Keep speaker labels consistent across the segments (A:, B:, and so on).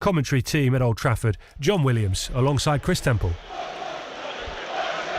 A: Commentary team at Old Trafford, John Williams alongside Chris Temple.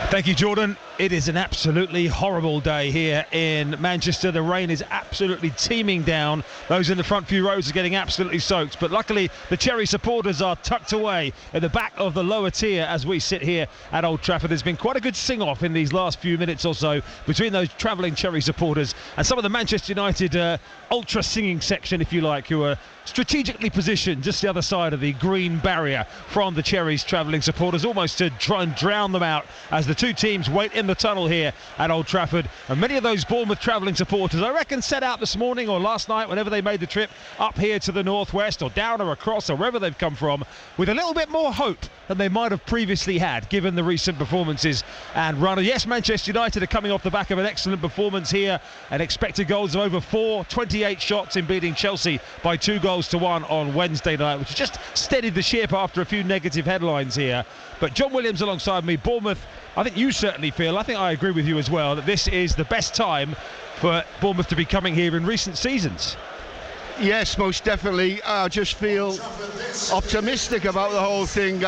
B: Thank you, Jordan. It is an absolutely horrible day here in Manchester. The rain is absolutely teeming down. Those in the front few rows are getting absolutely soaked. But luckily, the Cherry supporters are tucked away at the back of the lower tier as we sit here at Old Trafford. There's been quite a good sing-off in these last few minutes or so between those travelling Cherry supporters and some of the Manchester United ultra singing section, if you like, who are strategically positioned just the other side of the green barrier from the Cherries travelling supporters, almost to try and drown them out as the two teams wait in the tunnel here at Old Trafford. And many of those Bournemouth travelling supporters, I reckon, set out this morning or last night, whenever they made the trip up here to the northwest or down or across or wherever they've come from, with a little bit more hope than they might have previously had, given the recent performances and run. And yes, Manchester United are coming off the back of an excellent performance here, and expected goals of over 4, 28 shots in beating Chelsea by 2-1 on Wednesday night, which has just steadied the ship after a few negative headlines here. But John Williams alongside me. Bournemouth, I think you certainly feel, I think I agree with you as well, that this is the best time for Bournemouth to be coming here in recent seasons.
C: Yes, most definitely. I just feel optimistic about the whole thing.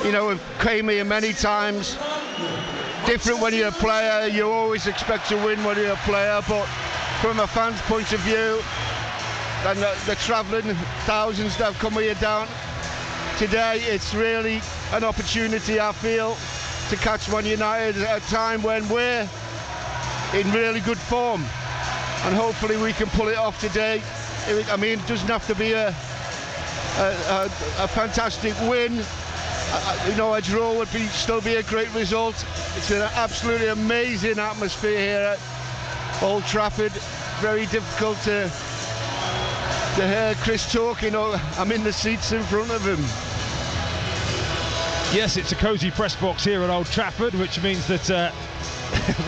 C: We've came here many times. Different when you're a player, you always expect to win when you're a player, but from a fan's point of view, and the travelling thousands that have come here down today, it's really an opportunity, I feel, to catch Man United at a time when we're in really good form, and hopefully we can pull it off today. I mean, it doesn't have to be a fantastic win. A draw would still be a great result. It's an absolutely amazing atmosphere here at Old Trafford. Very difficult to hear Chris talking. I'm in the seats in front of him.
B: Yes, it's a cosy press box here at Old Trafford, which means that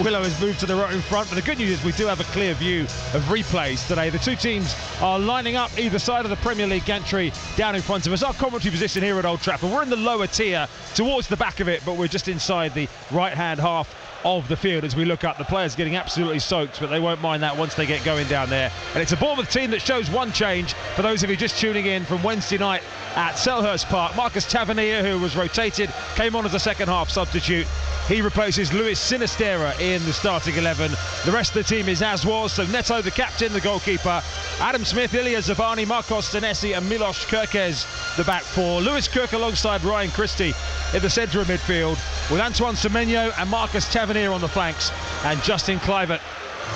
B: Willow has moved to the row in front. But the good news is we do have a clear view of replays today. The two teams are lining up either side of the Premier League gantry down in front of us. Our commentary position here at Old Trafford, we're in the lower tier towards the back of it, but we're just inside the right-hand half of the field as we look up. The players getting absolutely soaked, but they won't mind that once they get going down there. And it's a Bournemouth team that shows one change for those of you just tuning in from Wednesday night at Selhurst Park. Marcus Tavernier, who was rotated, came on as a second half substitute. He replaces Luis Sinisterra in the starting 11. The rest of the team is as was, so Neto, the captain, the goalkeeper, Adam Smith, Ilya Zabani, Marcos Senesi and Milos Kerkez, the back four. Lewis Kirk alongside Ryan Christie in the centre of midfield, with Antoine Semenyo and Marcus Tavernier on the flanks, and Justin Kluivert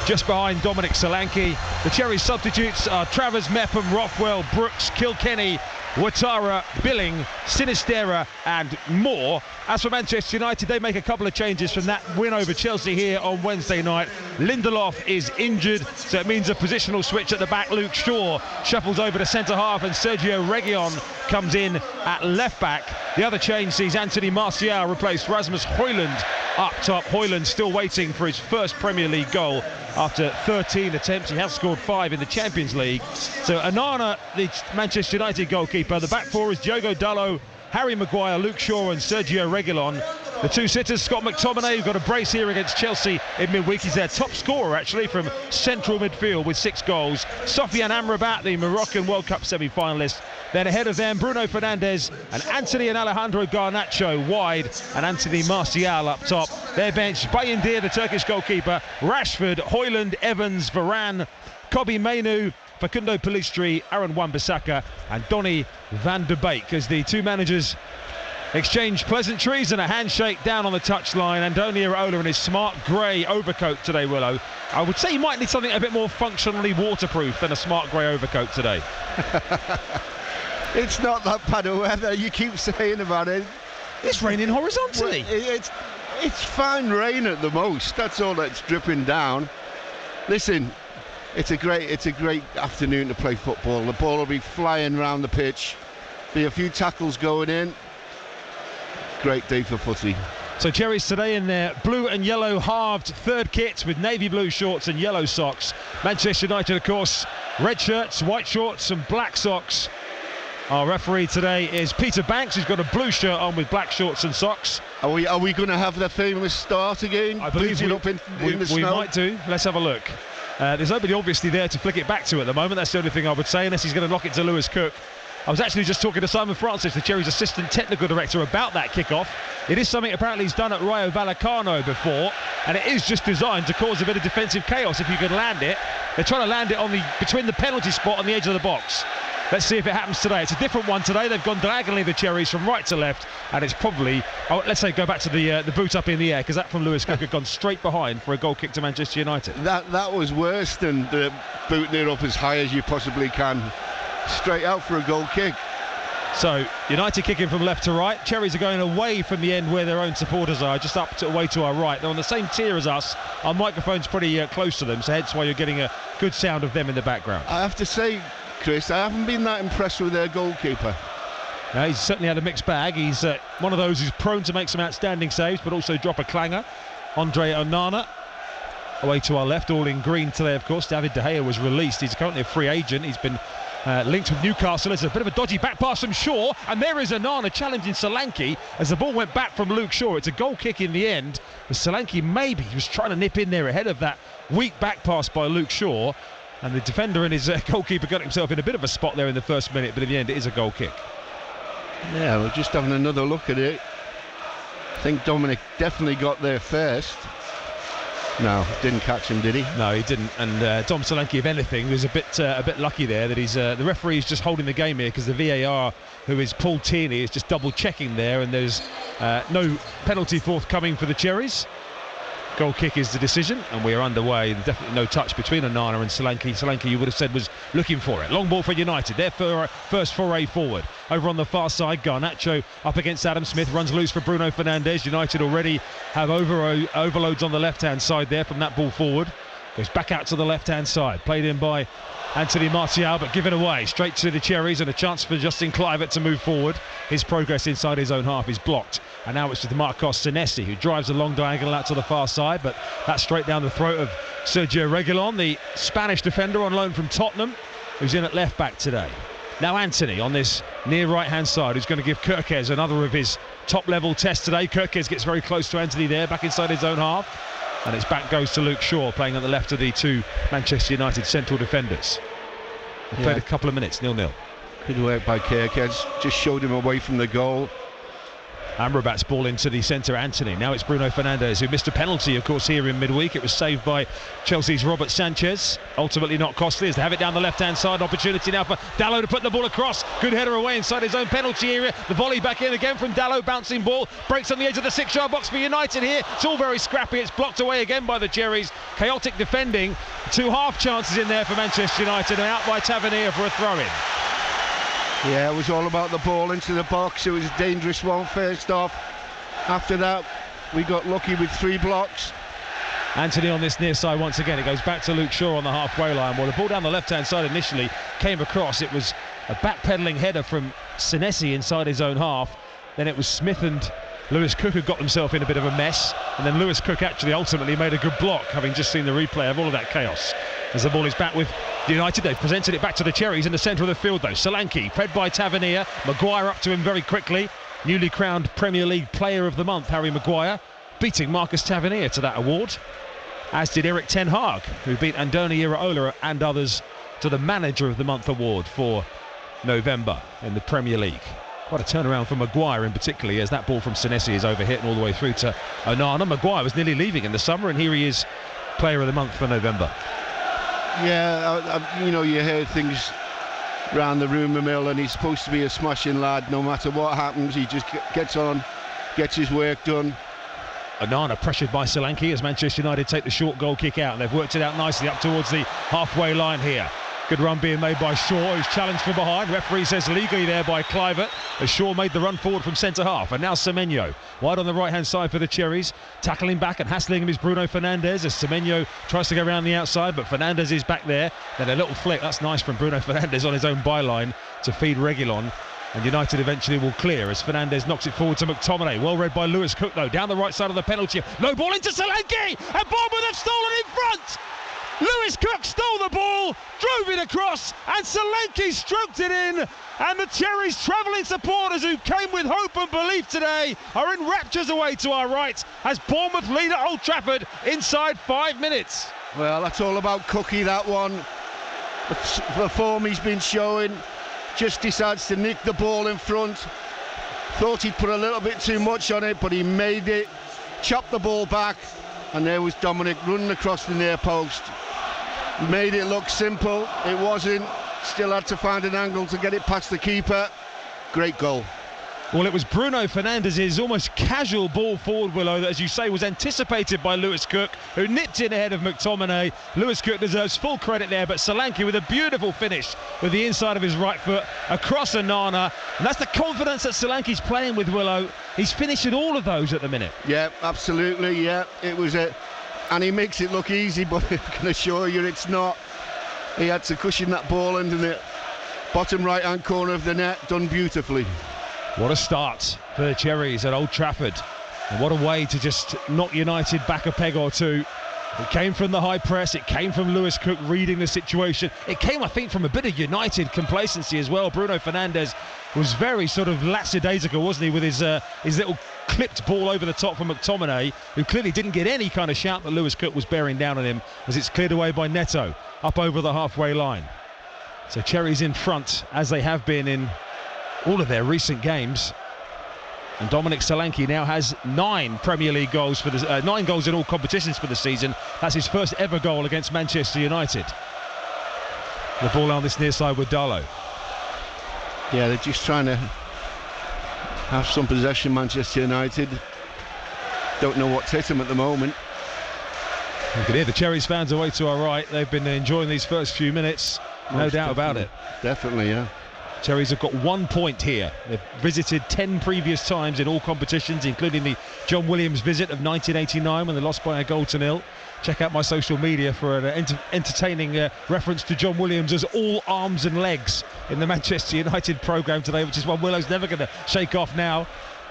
B: just behind Dominic Solanke. The Cherry substitutes are Travers, Mepham, Rothwell, Brooks, Kilkenny, Ouattara, Billing, Sinisterra and Moore. As for Manchester United, they make a couple of changes from that win over Chelsea here on Wednesday night. Lindelof is injured, so it means a positional switch at the back. Luke Shaw shuffles over to centre half and Sergio Reguilon comes in at left back. The other change sees Anthony Martial replace Rasmus Højlund up top. Højlund still waiting for his first Premier League goal after 13 attempts. He has scored 5 in the Champions League. So Onana, the Manchester United goalkeeper. The back four is Diogo Dalot, Harry Maguire, Luke Shaw and Sergio Reguilon. The two sitters, Scott McTominay, who got a brace here against Chelsea in midweek. He's their top scorer, actually, from central midfield with 6 goals. Sofiane Amrabat, the Moroccan World Cup semi-finalist. Then ahead of them, Bruno Fernandes and Anthony and Alejandro Garnacho wide, and Anthony Martial up top. Their bench, Bayindir, the Turkish goalkeeper, Rashford, Højlund, Evans, Varane, Kobbie Mainoo, Facundo Pellistri, Aaron Wan-Bissaka and Donny van de Beek as the two managers exchange pleasantries and a handshake down on the touchline. Andoni Iraola in his smart grey overcoat today, Willow. I would say you might need something a bit more functionally waterproof than a smart grey overcoat today.
C: It's not that bad of weather, you keep saying about it.
B: It's raining horizontally.
C: Well, it's fine rain at the most, that's all that's dripping down. Listen, it's a great afternoon to play football. The ball will be flying around the pitch, be a few tackles going in. Great day for footy.
B: So Cherries today in their blue and yellow halved third kit with navy blue shorts and yellow socks. Manchester United, of course, red shirts, white shorts and black socks. Our referee today is Peter Banks, who's got a blue shirt on with black shorts and socks.
C: Are we going to have the famous start again?
B: I believe we might do. Let's have a look. There's nobody obviously there to flick it back to at the moment. That's the only thing I would say, unless he's going to knock it to Lewis Cook. I was actually just talking to Simon Francis, the Cherries assistant technical director, about that kickoff. It is something apparently he's done at Rayo Vallecano before, and it is just designed to cause a bit of defensive chaos if you can land it. They're trying to land it between the penalty spot and the edge of the box. Let's see if it happens today. It's a different one today. They've gone diagonally, the Cherries, from right to left, and it's probably, let's say, go back to the boot up in the air, because that from Lewis Cook had gone straight behind for a goal kick to Manchester United.
C: That was worse than the booting it up as high as you possibly can. Straight out for a goal kick.
B: So United kicking from left to right. Cherries are going away from the end where their own supporters are, just away to our right. They're on the same tier as us. Our microphone's pretty close to them, so hence why you're getting a good sound of them in the background.
C: I have to say, Chris, I haven't been that impressed with their goalkeeper.
B: Now, he's certainly had a mixed bag. He's one of those who's prone to make some outstanding saves, but also drop a clanger. Andre Onana away to our left, all in green today, of course. David De Gea was released. He's currently a free agent. He's been linked with Newcastle. It's a bit of a dodgy back pass from Shaw, and there is Onana challenging Solanke as the ball went back from Luke Shaw. It's a goal kick in the end, but Solanke maybe was trying to nip in there ahead of that weak back pass by Luke Shaw, and the defender and his goalkeeper got himself in a bit of a spot there in the first minute, but in the end it is a goal kick.
C: Yeah, we're just having another look at it. I think Dominic definitely got there first. No, didn't catch him, did he?
B: No, he didn't. And Dom Solanke, if anything, was a bit lucky there that he's the referee's just holding the game here, because the VAR, who is Paul Tierney, is just double checking there, and there's no penalty forthcoming for the Cherries. Goal kick is the decision, and we are underway. Definitely no touch between Onana and Solanke. Solanke, you would have said, was looking for it. Long ball for United. Their first foray forward. Over on the far side, Garnacho up against Adam Smith. Runs loose for Bruno Fernandes. United already have overloads on the left-hand side there from that ball forward. Goes back out to the left-hand side. Played in by Anthony Martial, but given away straight to the Cherries, and a chance for Justin Kluivert to move forward. His progress inside his own half is blocked, and now it's with Marcos Senesi, who drives a long diagonal out to the far side, but that's straight down the throat of Sergio Reguilon, the Spanish defender on loan from Tottenham, who's in at left back today. Now Anthony on this near right hand side, who's going to give Kirkes another of his top level tests today. Kirkes gets very close to Anthony there, back inside his own half, and its back goes to Luke Shaw, playing at the left of the two Manchester United central defenders. They've played a couple of minutes, 0-0.
C: Good work by Kirkes, just showed him away from the goal.
B: Amrabat's ball into the centre, Anthony. Now it's Bruno Fernandes, who missed a penalty, of course, here in midweek. It was saved by Chelsea's Robert Sanchez. Ultimately not costly, as they have it down the left-hand side. Opportunity now for Dalot to put the ball across. Good header away inside his own penalty area. The volley back in again from Dalot, bouncing ball. Breaks on the edge of the 6-yard box for United here. It's all very scrappy. It's blocked away again by the Cherries. Chaotic defending. Two half chances in there for Manchester United, and out by Tavernier for a throw-in.
C: Yeah, it was all about the ball into the box. It was a dangerous one first off. After that, we got lucky with 3 blocks.
B: Anthony on this near side once again. It goes back to Luke Shaw on the halfway line. Well, the ball down the left-hand side initially came across. It was a back-pedalling header from Senesi inside his own half. Then it was Smith and Lewis Cook who got themselves in a bit of a mess. And then Lewis Cook actually ultimately made a good block, having just seen the replay of all of that chaos. As the ball is back with United, they've presented it back to the Cherries in the centre of the field though. Solanke, fed by Tavernier. Maguire up to him very quickly. Newly crowned Premier League Player of the Month, Harry Maguire, beating Marcus Tavernier to that award. As did Erik ten Hag, who beat Andoni Iraola and others to the Manager of the Month award for November in the Premier League. Quite a turnaround for Maguire in particular, as that ball from Senesi is overhit and all the way through to Onana. Maguire was nearly leaving in the summer, and here he is, Player of the Month for November.
C: Yeah, you know, you hear things round the rumour mill, and he's supposed to be a smashing lad. No matter what happens, he just gets on, gets his work done.
B: Onana pressured by Solanke as Manchester United take the short goal kick out, and they've worked it out nicely up towards the halfway line here. Good run being made by Shaw, who's challenged from behind. Referee says legally there by Kluivert, as Shaw made the run forward from centre half. And now Semenyo, wide on the right-hand side for the Cherries. Tackling back and hassling him is Bruno Fernandes, as Semenyo tries to go around the outside, but Fernandes is back there. Then a little flick, that's nice from Bruno Fernandes on his own byline to feed Reguilon. And United eventually will clear as Fernandes knocks it forward to McTominay. Well read by Lewis Cook though, down the right side of the penalty. No ball into Solanke, and Bournemouth have stolen in front! Lewis Cook stole the ball, drove it across, and Solanke stroked it in. And the Cherries' travelling supporters, who came with hope and belief today, are in raptures away to our right as Bournemouth lead at Old Trafford inside 5 minutes.
C: Well, that's all about Cookie, that one. The form he's been showing, just decides to nick the ball in front. Thought he'd put a little bit too much on it, but he made it, chopped the ball back, and there was Dominic running across the near post. Made it look simple, it wasn't. Still had to find an angle to get it past the keeper. Great goal.
B: Well, it was Bruno Fernandes's almost casual ball forward, Willow, that, as you say, was anticipated by Lewis Cook, who nipped in ahead of McTominay. Lewis Cook deserves full credit there, but Solanke with a beautiful finish with the inside of his right foot across Onana. And that's the confidence that Solanke's playing with, Willow. He's finishing all of those at the minute.
C: Yeah, absolutely, yeah. It was and he makes it look easy, but I can assure you it's not. He had to cushion that ball into the bottom right-hand corner of the net, done beautifully.
B: What a start for the Cherries at Old Trafford. And what a way to just knock United back a peg or two. It came from the high press, it came from Lewis Cook reading the situation. It came, I think, from a bit of United complacency as well. Bruno Fernandes was very sort of lackadaisical, wasn't he, with his little clipped ball over the top from McTominay, who clearly didn't get any kind of shout that Lewis Cook was bearing down on him, as it's cleared away by Neto up over the halfway line. So Cherries in front, as they have been in all of their recent games, and Dominic Solanke now has 9 Premier League goals for the 9 goals in all competitions for the season. That's his first ever goal against Manchester United. The ball on this near side with Darlow.
C: Yeah, they're just trying to have some possession, Manchester United. Don't know what's hit them at the moment.
B: You can hear the Cherries fans away to our right. They've been enjoying these first few minutes, no doubt about it.
C: Definitely, yeah.
B: Cherries have got 1 point here. They've visited 10 previous times in all competitions, including the John Williams visit of 1989 when they lost by a goal to 0. Check out my social media for an entertaining reference to John Williams as all arms and legs in the Manchester United programme today, which is one Willow's never going to shake off now.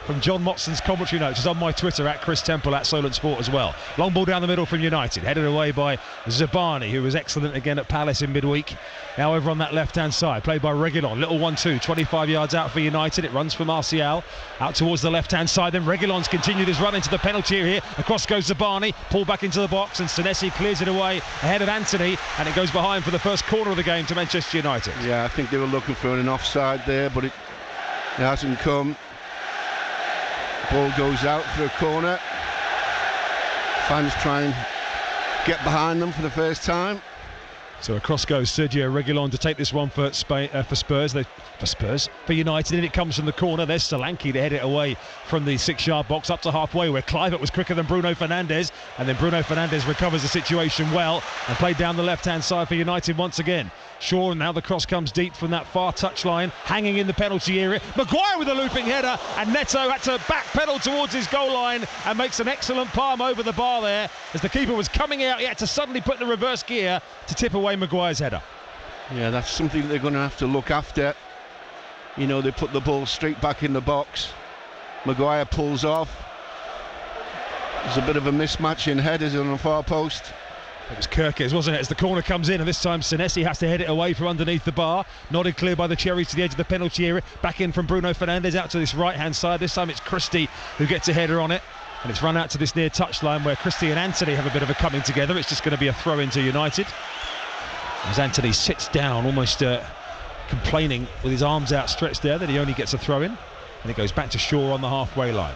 B: From John Motson's commentary notes, is on my Twitter at Chris Temple at Solent Sport as well. Long ball down the middle from United, headed away by Zabani, who was excellent again at Palace in midweek. Now over on that left-hand side, played by Reguilon. Little 1-2, 25 yards out for United. It runs for Martial out towards the left-hand side. Then Reguilon's continued his run into the penalty area here. Across goes Zabani, pulled back into the box, and Senesi clears it away ahead of Anthony, and it goes behind for the first corner of the game to Manchester United.
C: Yeah, I think they were looking for an offside there, but it hasn't come. Ball goes out for a corner. Fans try and get behind them for the first time.
B: So across goes Sergio Reguilon to take this one for United, and it comes from the corner. There's Solanke to head it away from the 6-yard box up to halfway, where Kluivert was quicker than Bruno Fernandes, and then Bruno Fernandes recovers the situation well and played down the left-hand side for United once again. Shaw, now the cross comes deep from that far touchline, hanging in the penalty area. Maguire with a looping header, and Neto had to backpedal towards his goal line and makes an excellent palm over the bar there. As the keeper was coming out, he had to suddenly put in the reverse gear to tip away Maguire's header.
C: Yeah, that's something they're going to have to look after. You know, they put the ball straight back in the box. Maguire pulls off. There's a bit of a mismatch in headers on the far post.
B: It was Kirkes, wasn't it, as the corner comes in, and this time Senesi has to head it away from underneath the bar. Nodded clear by the Cherries to the edge of the penalty area. Back in from Bruno Fernandes out to this right-hand side. This time it's Christie who gets a header on it. And it's run out to this near touchline where Christie and Anthony have a bit of a coming together. It's just going to be a throw into United. As Anthony sits down, almost complaining with his arms outstretched there that he only gets a throw in. And it goes back to Shaw on the halfway line.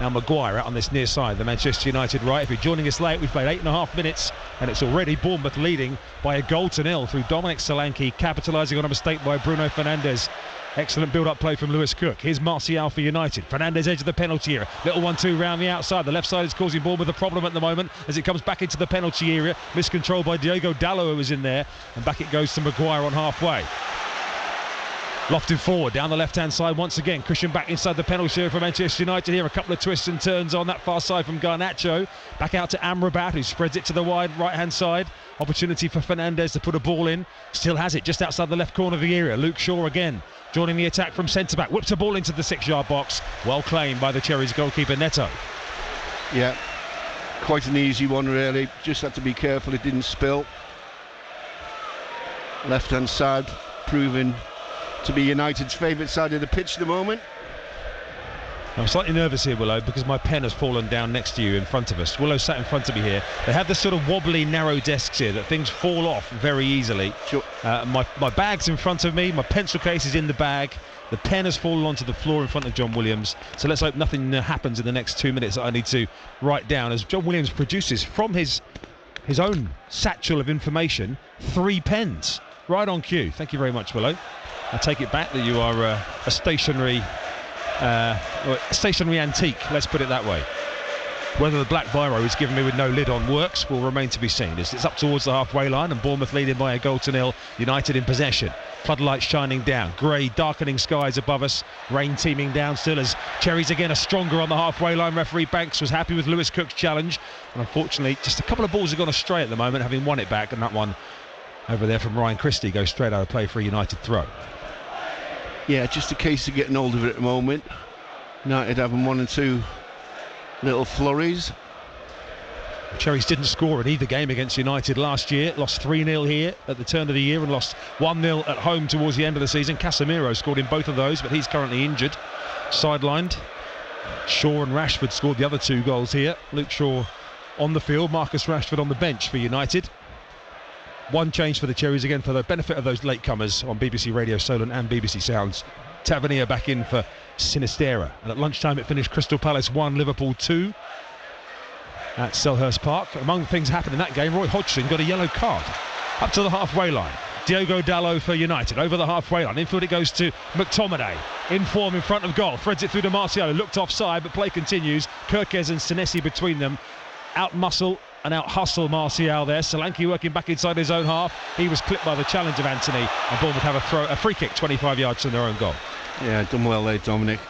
B: Now Maguire out on this near side, the Manchester United right. If you're joining us late, we've played 8.5 minutes and it's already Bournemouth leading by a goal to 0 through Dominic Solanke capitalising on a mistake by Bruno Fernandes. Excellent build-up play from Lewis Cook. Here's Martial for United. Fernandes edge of the penalty area. Little 1-2 round the outside. The left side is causing Bournemouth a problem at the moment as it comes back into the penalty area. Miscontrolled by Diogo Dalot, who was in there. And back it goes to Maguire on halfway. Lofted forward down the left-hand side once again. Cushion back inside the penalty area for Manchester United here. A couple of twists and turns on that far side from Garnacho. Back out to Amrabat, who spreads it to the wide right-hand side. Opportunity for Fernandes to put a ball in. Still has it just outside the left corner of the area. Luke Shaw again joining the attack from centre-back. Whips a ball into the 6-yard box. Well claimed by the Cherries goalkeeper Neto.
C: Yeah, quite an easy one really. Just had to be careful it didn't spill. Left-hand side proving to be United's favourite side of the pitch at the moment.
B: I'm slightly nervous here, Willow, because my pen has fallen down next to you in front of us. Willow sat in front of me here. They have this sort of wobbly, narrow desks here that things fall off very easily.
C: Sure.
B: My bag's in front of me, my pencil case is in the bag, the pen has fallen onto the floor in front of John Williams, so let's hope nothing happens in the next 2 minutes that I need to write down, as John Williams produces from his own satchel of information 3 pens right on cue. Thank you very much, Willow. I take it back that you are a stationary antique, let's put it that way. Whether the black biro he's given me with no lid on works will remain to be seen. It's up towards the halfway line, and Bournemouth leading by a goal to nil. United in possession. Floodlights shining down. Grey, darkening skies above us. Rain teeming down still as Cherries again are stronger on the halfway line. Referee Banks was happy with Lewis Cook's challenge. And unfortunately, just a couple of balls have gone astray at the moment, having won it back. And that one over there from Ryan Christie goes straight out of play for a United throw.
C: Yeah, just a case of getting hold of it at the moment. United having 1 and 2 little flurries.
B: Cherries didn't score in either game against United last year. Lost 3-0 here at the turn of the year and lost 1-0 at home towards the end of the season. Casemiro scored in both of those, but he's currently injured, sidelined. Shaw and Rashford scored the other 2 goals here. Luke Shaw on the field, Marcus Rashford on the bench for United. One change for the Cherries again for the benefit of those latecomers on BBC Radio Solent and BBC Sounds. Tavernier back in for Sinistera, and at lunchtime it finished Crystal Palace 1, Liverpool 2 at Selhurst Park. Among the things happened in that game, Roy Hodgson got a yellow card up to the halfway line. Diogo Dalot for United over the halfway line. Infield it goes to McTominay, in form in front of goal, threads it through to Martial, looked offside but play continues. Kirkes and Senesi between them, out muscle and out hustle Martial there. Solanke working back inside his own half. He was clipped by the challenge of Anthony, and Bournemouth have a free kick 25 yards from their own goal.
C: Yeah, done well there, Dominic.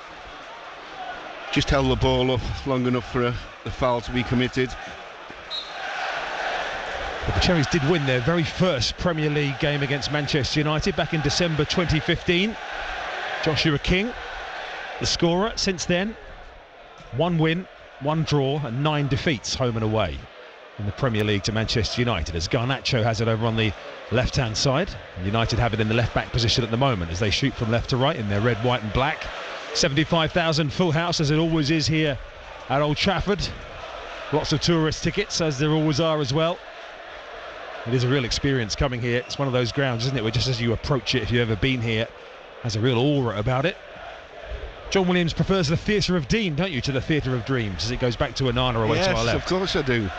C: Just held the ball up long enough for the foul to be committed.
B: But the Cherries did win their very first Premier League game against Manchester United back in December 2015. Joshua King, the scorer. Since then, 1 win, 1 draw and 9 defeats home and away in the Premier League to Manchester United, as Garnacho has it over on the left-hand side. United have it in the left-back position at the moment as they shoot from left to right in their red, white and black. 75,000 full house, as it always is here at Old Trafford. Lots of tourist tickets, as there always are as well. It is a real experience coming here. It's one of those grounds, isn't it, where just as you approach it, if you've ever been here, has a real aura about it. John Williams prefers the Theatre of Dean, don't you, to the Theatre of Dreams, as it goes back to Onana away to our left.
C: Yes, of course I do.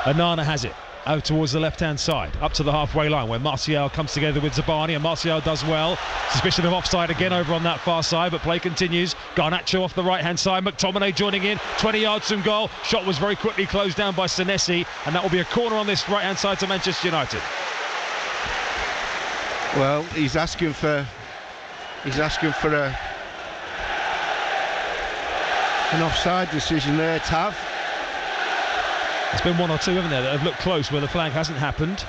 B: Onana has it out towards the left-hand side, up to the halfway line, where Martial comes together with Zabani, and Martial does well. Suspicion of offside again over on that far side, but play continues. Garnacho off the right-hand side, McTominay joining in, 20 yards from goal. Shot was very quickly closed down by Senesi, and that will be a corner on this right-hand side to Manchester United.
C: Well, he's asking for an offside decision there, Tav.
B: There's been 1 or 2, haven't there, that have looked close where the flag hasn't happened.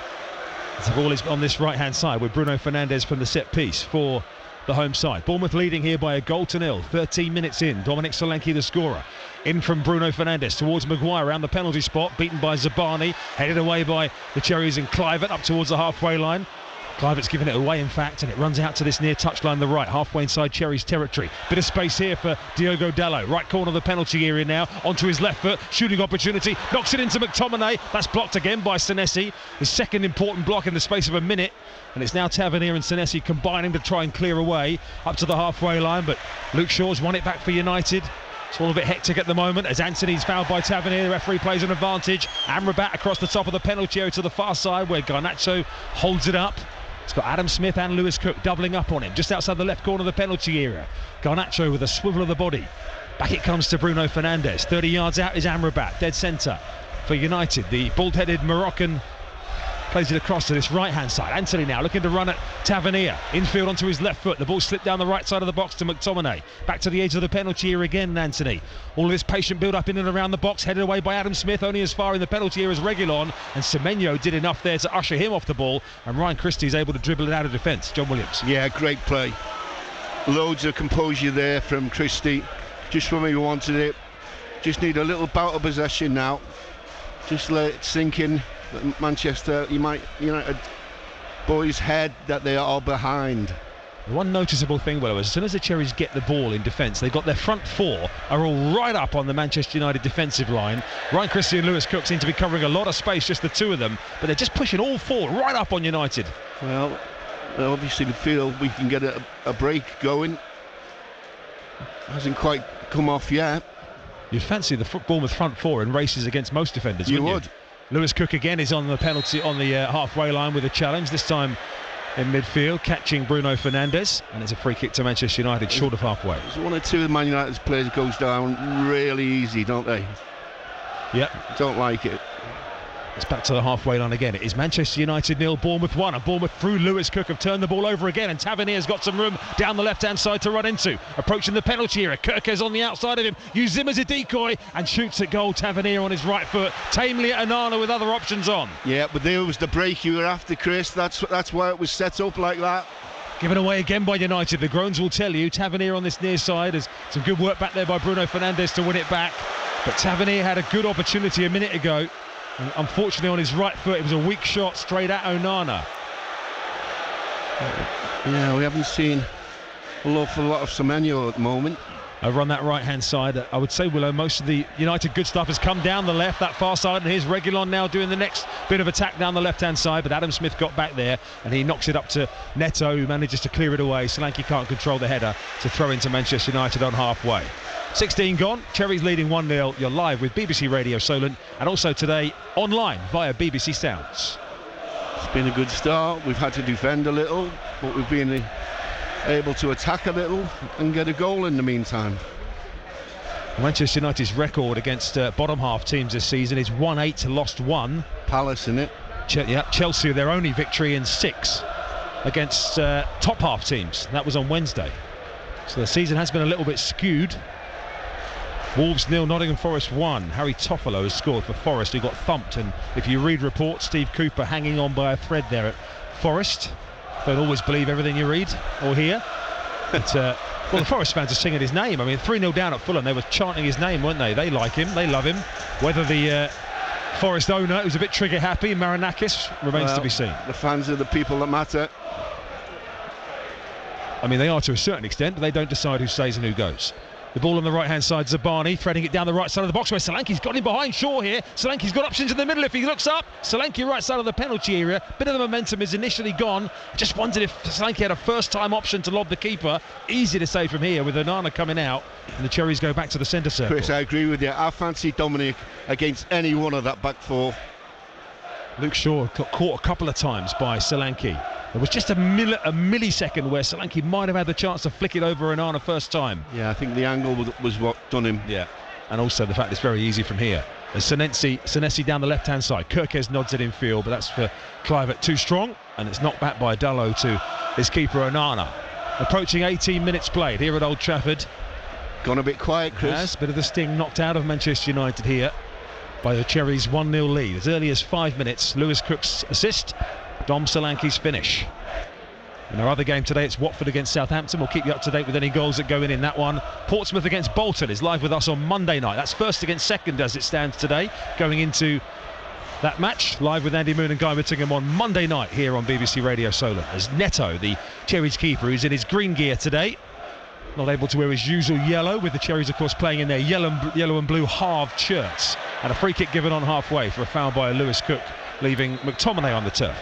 B: The ball is on this right-hand side with Bruno Fernandes from the set piece for the home side. Bournemouth leading here by a goal to nil. 13 minutes in. Dominic Solanke the scorer. In from Bruno Fernandes towards Maguire around the penalty spot. Beaten by Zabani. Headed away by the Cherries and Clivert up towards the halfway line. Clivert's given it away, in fact, and it runs out to this near touchline the right, halfway inside Cherries territory. Bit of space here for Diogo Dalot. Right corner of the penalty area now, onto his left foot, shooting opportunity, knocks it into McTominay. That's blocked again by Senesi. His second important block in the space of a minute, and it's now Tavernier and Senesi combining to try and clear away up to the halfway line, but Luke Shaw's won it back for United. It's all a bit hectic at the moment as Anthony's fouled by Tavernier. The referee plays an advantage. Amrabat across the top of the penalty area to the far side where Garnacho holds it up. It's got Adam Smith and Lewis Cook doubling up on him just outside the left corner of the penalty area. Garnacho with a swivel of the body. Back it comes to Bruno Fernandes. 30 yards out is Amrabat, dead centre for United. The bald-headed Moroccan plays it across to this right-hand side. Anthony now looking to run at Tavernier. Infield onto his left foot. The ball slipped down the right side of the box to McTominay. Back to the edge of the penalty area again, Anthony. All of this patient build-up in and around the box, headed away by Adam Smith, only as far in the penalty area as Reguilon. And Semenyo did enough there to usher him off the ball. And Ryan Christie is able to dribble it out of defence. John Williams.
C: Yeah, great play. Loads of composure there from Christie. Just when we wanted it. Just need a little bout of possession now. Just let it sink in. Manchester United boys' head that they are behind.
B: The one noticeable thing, Willow, as soon as the Cherries get the ball in defence, they've got their front four are all right up on the Manchester United defensive line. Ryan Christie and Lewis Cook seem to be covering a lot of space, just the two of them, but they're just pushing all four right up on United.
C: Well, they obviously feel we can get a break going. Hasn't quite come off yet.
B: You'd fancy the Bournemouth front four in races against most defenders, wouldn't you?
C: Would.
B: Lewis Cook again is on the penalty on the halfway line with a challenge, this time in midfield, catching Bruno Fernandes, and it's a free kick to Manchester United, short of halfway.
C: There's one or two of Man United's players goes down really easy, don't they?
B: Yep.
C: Don't like it.
B: It's back to the halfway line again. It is Manchester United 0, Bournemouth 1, and Bournemouth through Lewis Cook have turned the ball over again, and Tavernier's got some room down the left-hand side to run into. Approaching the penalty area, Kirkes on the outside of him, used him as a decoy and shoots at goal. Tavernier on his right foot, tamely at Onana with other options on.
C: Yeah, but there was the break you were after, Chris. That's why it was set up like that.
B: Given away again by United. The groans will tell you. Tavernier on this near side. There's some good work back there by Bruno Fernandes to win it back, but Tavernier had a good opportunity a minute ago. And unfortunately on his right foot it was a weak shot straight at Onana.
C: Yeah, we haven't seen an awful lot of Semenyo at the moment.
B: Over on that right hand side, I would say, Willow, most of the United good stuff has come down the left, that far side, and here's Reguilon now doing the next bit of attack down the left hand side, but Adam Smith got back there and he knocks it up to Neto, who manages to clear it away. Solanke can't control the header to throw into Manchester United on halfway. 16 gone, Cherries leading 1-0. You're live with BBC Radio Solent, and also today online via BBC Sounds.
C: It's been a good start. We've had to defend a little, but we've been able to attack a little and get a goal in the meantime.
B: Manchester United's record against bottom half teams this season is 1-8, lost 1.
C: Palace in it.
B: Chelsea, their only victory in 6 against top half teams. That was on Wednesday. So the season has been a little bit skewed. Wolves 0, Nottingham Forest 1. Harry Toffolo has scored for Forest, who got thumped, and if you read reports, Steve Cooper hanging on by a thread there at Forest. Don't always believe everything you read or hear. But well, the Forest fans are singing his name. I mean, 3-0 down at Fulham, they were chanting his name, weren't they? They like him, they love him. Whether the Forest owner, who's a bit trigger happy, Marinakis, remains to be seen.
C: The fans are the people that matter.
B: I mean, they are to a certain extent, but they don't decide who stays and who goes. The ball on the right-hand side, Zabani threading it down the right side of the box where Solanke's got him behind Shaw here. Solanke's got options in the middle if he looks up. Solanke right side of the penalty area. Bit of the momentum is initially gone. Just wondered if Solanke had a first-time option to lob the keeper. Easy to say from here with Onana coming out, and the Cherries go back to the centre circle.
C: Chris, I agree with you. I fancy Dominic against any one of that back four.
B: Luke Shaw got caught a couple of times by Solanke. There was just a millisecond where Solanke might have had the chance to flick it over Onana first time.
C: Yeah, I think the angle was what done him.
B: Yeah, and also the fact it's very easy from here. As Senesi down the left-hand side. Kirkes nods it in field, but that's for Kluivert too strong, and it's knocked back by Dalot to his keeper Onana. Approaching 18 minutes played here at Old Trafford.
C: Gone a bit quiet, Chris.
B: Yes, bit of the sting knocked out of Manchester United here by the Cherries' 1-0 lead. As early as 5 minutes, Lewis Cook's assist, Dom Solanke's finish. In our other game today, it's Watford against Southampton. We'll keep you up to date with any goals that go in that one. Portsmouth against Bolton is live with us on Monday night. That's first against second as it stands today. Going into that match, live with Andy Moon and Guy Whittingham on Monday night here on BBC Radio Solent. As Neto, the Cherries keeper, who's in his green gear today, not able to wear his usual yellow, with the Cherries of course playing in their yellow and blue halved shirts. And a free kick given on halfway for a foul by Lewis Cook, leaving McTominay on the turf.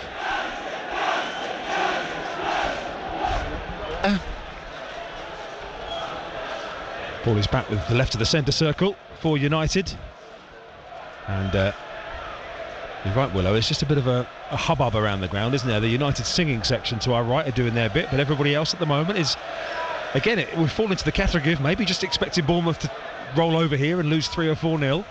B: Ball is back with the left of the centre circle for United, and you're right, Willow, it's just a bit of a hubbub around the ground, isn't there? The United singing section to our right are doing their bit, but everybody else at the moment is, again, we've fallen into the category of maybe just expecting Bournemouth to roll over here and lose 3 or 4-0.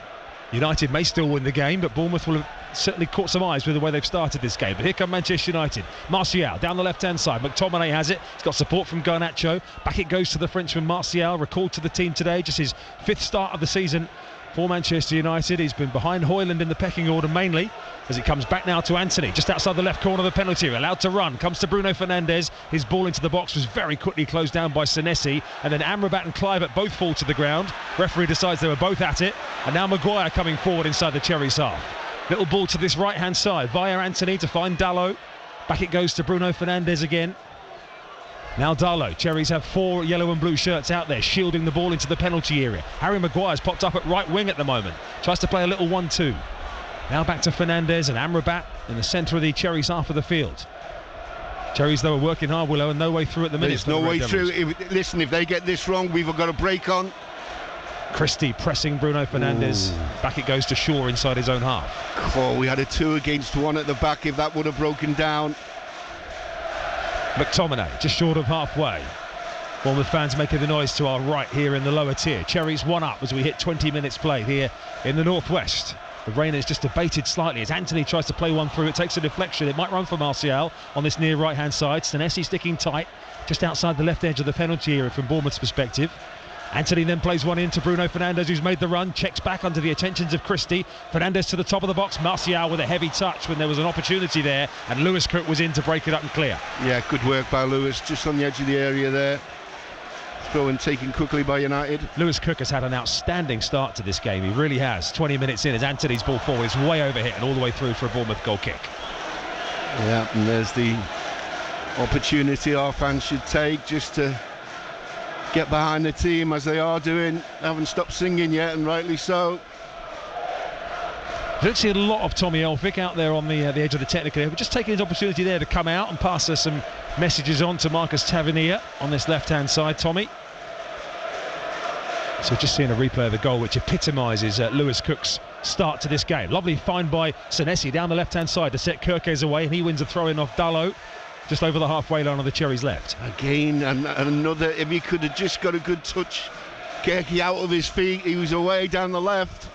B: United may still win the game, but Bournemouth will have certainly caught some eyes with the way they've started this game. But here come Manchester United. Martial down the left-hand side. McTominay has it. He's got support from Garnacho. Back it goes to the Frenchman Martial, recalled to the team today. Just his 5th start of the season for Manchester United. He's been behind Højlund in the pecking order mainly, as it comes back now to Anthony, just outside the left corner of the penalty area, allowed to run, comes to Bruno Fernandes. His ball into the box was very quickly closed down by Senesi, and then Amrabat and Kluivert both fall to the ground. Referee decides they were both at it, and now Maguire coming forward inside the Cherries half. Little ball to this right hand side via Anthony to find Dalot. Back it goes to Bruno Fernandes again. Now Darlow. Cherries have 4 yellow and blue shirts out there, shielding the ball into the penalty area. Harry Maguire's popped up at right wing at the moment. Tries to play a little 1-2. Now back to Fernandez and Amrabat in the centre of the Cherries half of the field. Cherries, though, are working hard, Willow, and no way through at the minute.
C: There's no way through. Listen, if they get this wrong, we've got a break on.
B: Christie pressing Bruno Fernandes. Ooh. Back it goes to Shaw inside his own half.
C: Oh, we had a 2 against 1 at the back. If that would have broken down.
B: McTominay just short of halfway. Bournemouth fans making the noise to our right here in the lower tier. Cherries 1 up as we hit 20 minutes played here in the northwest. The rain has just abated slightly as Anthony tries to play one through. It takes a deflection. It might run for Martial on this near right-hand side. Senesi sticking tight just outside the left edge of the penalty area from Bournemouth's perspective. Anthony then plays one in to Bruno Fernandes, who's made the run, checks back under the attentions of Christie. Fernandes to the top of the box, Martial with a heavy touch when there was an opportunity there, and Lewis Cook was in to break it up and clear. Yeah,
C: good work by Lewis, just on the edge of the area there. Throw and taken quickly by United.
B: Lewis Cook has had an outstanding start to this game, he really has. 20 minutes in as Anthony's ball forward is way overhit and all the way through for a Bournemouth goal kick.
C: Yeah, and there's the opportunity our fans should take just to get behind the team as they are doing. They haven't stopped singing yet, and rightly so.
B: I don't see a lot of Tommy Elphick out there on the edge of the technical area, but just taking his opportunity there to come out and pass us some messages on to Marcus Tavernier on this left-hand side, Tommy. So just seeing a replay of the goal which epitomises Lewis Cook's start to this game. Lovely find by Senesi down the left-hand side to set Kirkes away, and he wins a throw-in off Darlow. Just over the halfway line on the Cherries left.
C: Again, and another, if he could have just got a good touch, Kirky out of his feet, he was away down the left.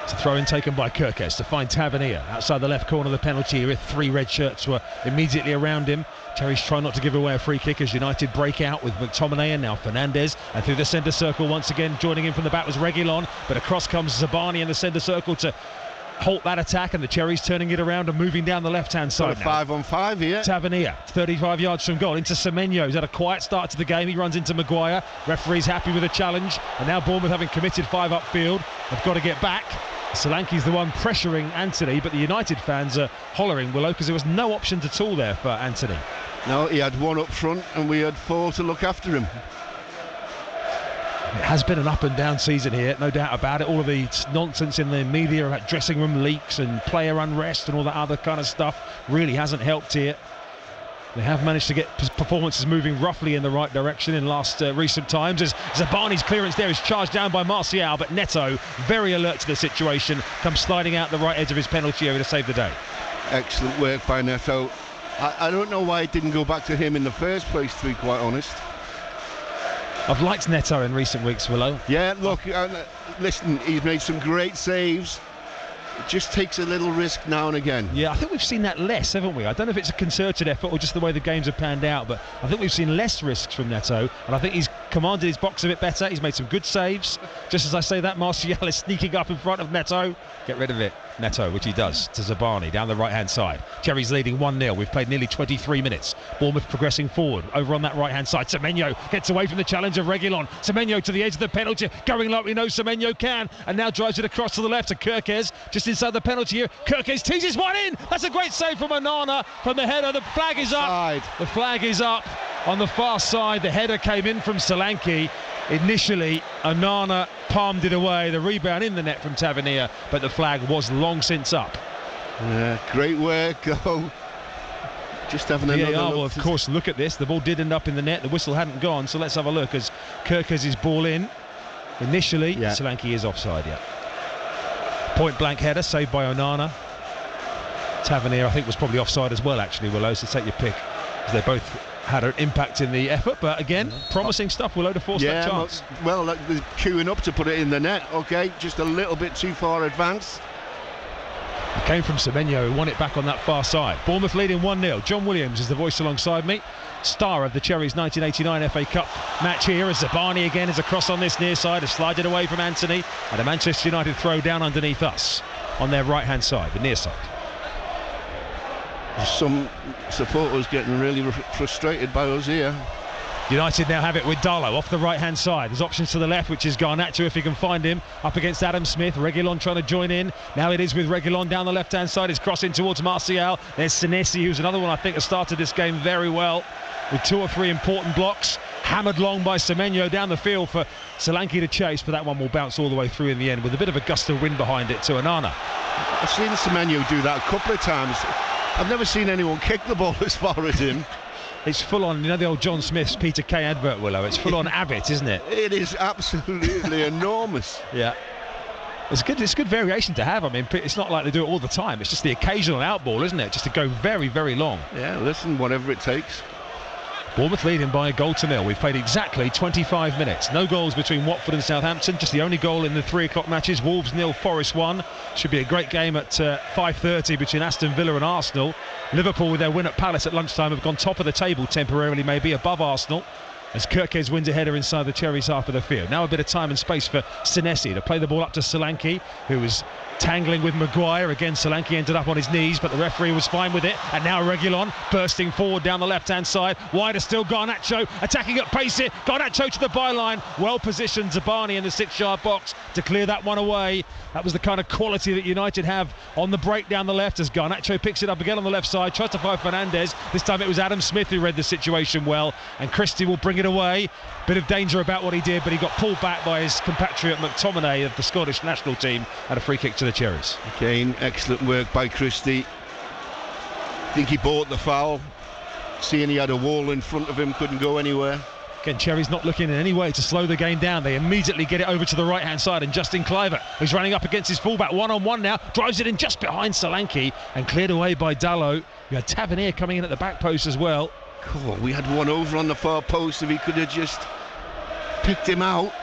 B: It's a throw-in taken by Kirkes to find Tavernier outside the left corner of the penalty area. 3 red shirts were immediately around him. Cherries try not to give away a free kick as United break out with McTominay and now Fernandes. And through the centre circle once again, joining in from the back was Reguilon, but across comes Zabani in the centre circle to halt that attack, and the Cherries turning it around and moving down the left-hand side.
C: 5-on-5 here.
B: Tavernier, 35 yards from goal, into Semenyo. He's had a quiet start to the game. He runs into Maguire. Referee's happy with the challenge, and now Bournemouth, having committed 5 upfield, have got to get back. Solanke's the one pressuring Anthony, but the United fans are hollering, Willow, because there was no options at all there for Anthony.
C: No, he had 1 up front, and we had 4 to look after him.
B: It has been an up and down season here, no doubt about it. All of the nonsense in the media about dressing room leaks and player unrest and all that other kind of stuff really hasn't helped here. They have managed to get performances moving roughly in the right direction in recent times, as Zabani's clearance there is charged down by Martial, but Neto, very alert to the situation, comes sliding out the right edge of his penalty area to save the day.
C: Excellent work by Neto. I don't know why it didn't go back to him in the first place, to be quite honest.
B: I've liked Neto in recent weeks, Willow.
C: Yeah, look, listen, he's made some great saves. It just takes a little risk now and again.
B: Yeah, I think we've seen that less, haven't we? I don't know if it's a concerted effort or just the way the games have panned out, but I think we've seen less risks from Neto, and I think he's commanded his box a bit better. He's made some good saves. Just as I say that, Martial is sneaking up in front of Neto. Get rid of it, Neto, which he does to Zabani down the right-hand side. Cherries leading 1-0. We've played nearly 23 minutes. Bournemouth progressing forward over on that right-hand side. Semenyo gets away from the challenge of Reguilon. Semenyo to the edge of the penalty, going like we know Semenyo can, and now drives it across to the left to Kirkes, just inside the penalty here. Kirkes teases one in. That's a great save from Onana from the header. The flag is up. The flag is up on the far side. The header came in from Solanke. Initially, Onana palmed it away. The rebound in the net from Tavernier, but the flag was long since up.
C: Yeah, great work. Oh, just having another look.
B: Well, of course, look at this. The ball did end up in the net. The whistle hadn't gone, so let's have a look as Kirkes' ball in. Initially, Solanke is offside, Point blank header saved by Onana. Tavernier, I think, was probably offside as well, actually, Willow, so take your pick, because they both had an impact in the effort, but again, promising stuff. Willow to force that chance.
C: Well, they're queuing up to put it in the net. Okay, just a little bit too far advanced.
B: It came from Semenyo, who won it back on that far side. Bournemouth leading 1-0. John Williams is the voice alongside me. Star of the Cherries 1989 FA Cup match here, as Zabani again is across on this near side, has slided away from Anthony, and a Manchester United throw down underneath us on their right hand side, the near side.
C: Some supporters getting really frustrated by us here.
B: United now have it with Darlow off the right hand side. There's options to the left, which is Garnacho if he can find him, up against Adam Smith. Reguilon trying to join in. Now it is with Reguilon down the left hand side. He's crossing towards Martial. There's Senesi, who's another one I think has started this game very well. with 2 or 3 important blocks. Hammered long by Semenyo down the field for Solanke to chase, but that one will bounce all the way through in the end with a bit of a gust of wind behind it to Onana.
C: I've seen Semenyo do that a couple of times. I've never seen anyone kick the ball as far as him.
B: It's full on, you know the old John Smith's Peter Kay advert, Willow? It's full on Abbott, isn't it?
C: It is absolutely enormous.
B: Yeah. It's good variation to have. I mean, it's not like they do it all the time. It's just the occasional outball, isn't it? Just to go very, very long.
C: Yeah, listen, whatever it takes.
B: Bournemouth leading by a goal to nil. We've played exactly 25 minutes. No goals between Watford and Southampton. Just the only goal in the 3 o'clock matches. Wolves 0, Forest 1. Should be a great game at 5:30 between Aston Villa and Arsenal. Liverpool, with their win at Palace at lunchtime, have gone top of the table temporarily, maybe above Arsenal, as Kirkes wins a header inside the Cherries half of the field. Now a bit of time and space for Senesi to play the ball up to Solanke, who was tangling with Maguire. Again, Solanke ended up on his knees, but the referee was fine with it. And now Reguilon bursting forward down the left-hand side. Wider still, Garnacho attacking at pace here. Garnacho to the byline. Well positioned Zabani in the 6-yard box to clear that one away. That was the kind of quality that United have on the break down the left, as Garnacho picks it up again on the left side, tries to find Fernandes. This time it was Adam Smith who read the situation well, and Christie will bring it away. Bit of danger about what he did, but he got pulled back by his compatriot McTominay of the Scottish national team at a free kick to the Cherries.
C: Again, excellent work by Christie. I think he bought the foul, seeing he had a wall in front of him, couldn't go anywhere.
B: Again, Cherries not looking in any way to slow the game down. They immediately get it over to the right-hand side, and Justin Kluivert, who's running up against his fullback, one-on-one now, drives it in just behind Solanke and cleared away by Dalot. You had Tavernier coming in at the back post as well.
C: Cool. We had one over on the far post. If he could have just picked him out.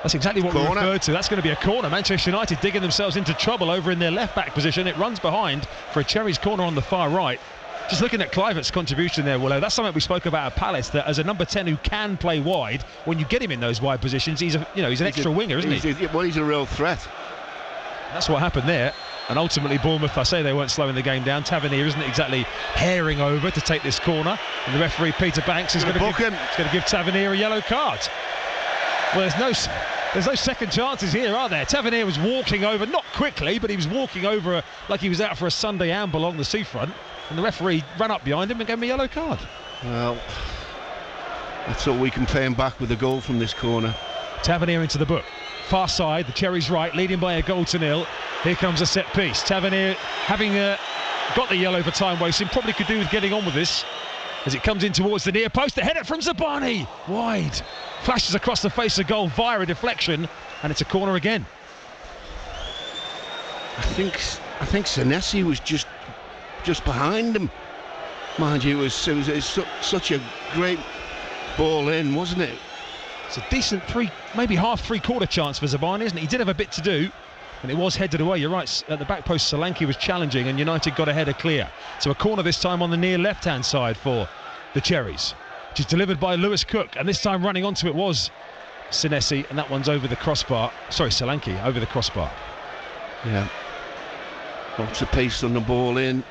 B: That's exactly what we referred to. That's going to be a corner. Manchester United digging themselves into trouble over in their left-back position. It runs behind for a Cherries corner on the far right. Just looking at Kluivert's contribution there, Willow, that's something we spoke about at Palace, that as a number 10 who can play wide, when you get him in those wide positions, he's an extra winger, isn't he?
C: Well, he's a real threat.
B: That's what happened there. And ultimately Bournemouth, I say they weren't slowing the game down. Tavernier isn't exactly herring over to take this corner, and the referee Peter Banks is going to give Tavernier a yellow card. Well, there's no second chances here, are there? Tavernier was walking over, not quickly, but he was walking over like he was out for a Sunday amble along the seafront, and the referee ran up behind him and gave him a yellow card.
C: Well, that's all we can pay him back with a goal from this corner.
B: Tavernier into the book. Far side, the Cherries right, leading by a goal to nil. Here comes a set piece. Tavernier, having got the yellow for time wasting, probably could do with getting on with this. As it comes in towards the near post, the header from Zabani, wide, flashes across the face of goal via a deflection, and it's a corner again.
C: I think Senesi was just behind him. Mind you, it was such a great ball in, wasn't it?
B: It's a decent maybe half three-quarter chance for Zabani, isn't it? He did have a bit to do, and it was headed away. You're right, at the back post Solanke was challenging, and United got a header clear. So a corner this time on the near left-hand side for the Cherries, which is delivered by Lewis Cook, and this time running onto it was Senesi, and that one's over the crossbar. Sorry, Solanke, over the crossbar.
C: Yeah. Lots of pace on the ball in.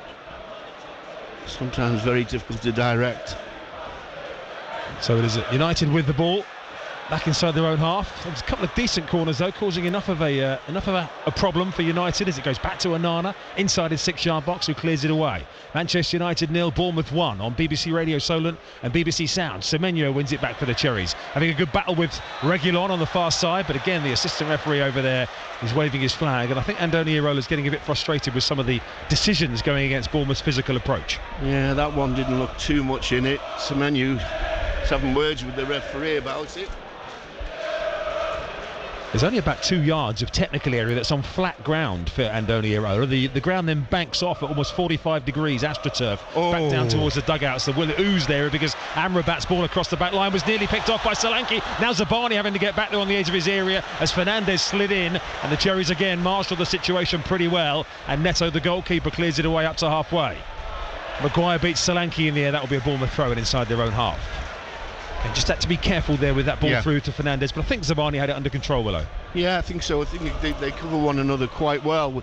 C: Sometimes very difficult to direct.
B: So it is United with the ball back inside their own half. There's a couple of decent corners though, causing enough of a problem for United as it goes back to Onana inside his 6-yard box, who clears it away. Manchester United 0, Bournemouth 1 on BBC Radio Solent and BBC Sound. Semenyo wins it back for the Cherries, having a good battle with Reguilon on the far side, but again the assistant referee over there is waving his flag, and I think Andoni Irola's getting a bit frustrated with some of the decisions going against Bournemouth's physical approach.
C: Yeah, that one didn't look too much in it. Semenyo having words with the referee about it.
B: There's only about 2 yards of technical area that's on flat ground for Andoni Irola. The ground then banks off at almost 45 degrees, AstroTurf, back down towards the dugouts. The will ooze there because Amrabat's ball across the back line was nearly picked off by Solanke. Now Zabani having to get back there on the edge of his area as Fernandes slid in, and the Cherries again marshalled the situation pretty well, and Neto, the goalkeeper, clears it away up to halfway. Maguire beats Solanke in the air. That will be a Bournemouth throw-in inside their own half. And just had to be careful there with that ball through to Fernandes, but I think Zabani had it under control, Willow. Yeah,
C: I think so. I think they cover one another quite well.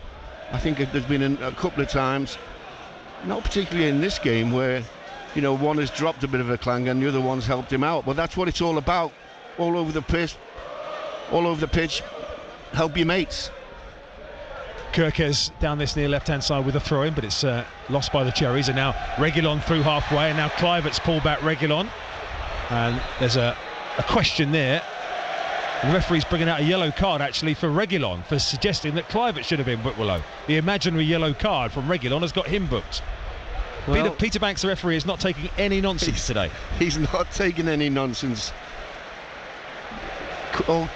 C: I think there's been a couple of times, not particularly in this game, where one has dropped a bit of a clang and the other one's helped him out. But that's what it's all about. All over the pitch, help your mates.
B: Kirkes down this near left-hand side with a throw-in, but it's lost by the Cherries, and now Reguilon through halfway, and now Kluivert's pulled back Reguilon, and there's a question there. The referee's bringing out a yellow card actually for Reguilon for suggesting that Kluivert should have been booked, Willow. The imaginary yellow card from Reguilon has got him booked. Well, Peter Banks, the referee, is not taking any nonsense today.
C: He's not taking any nonsense. Oh,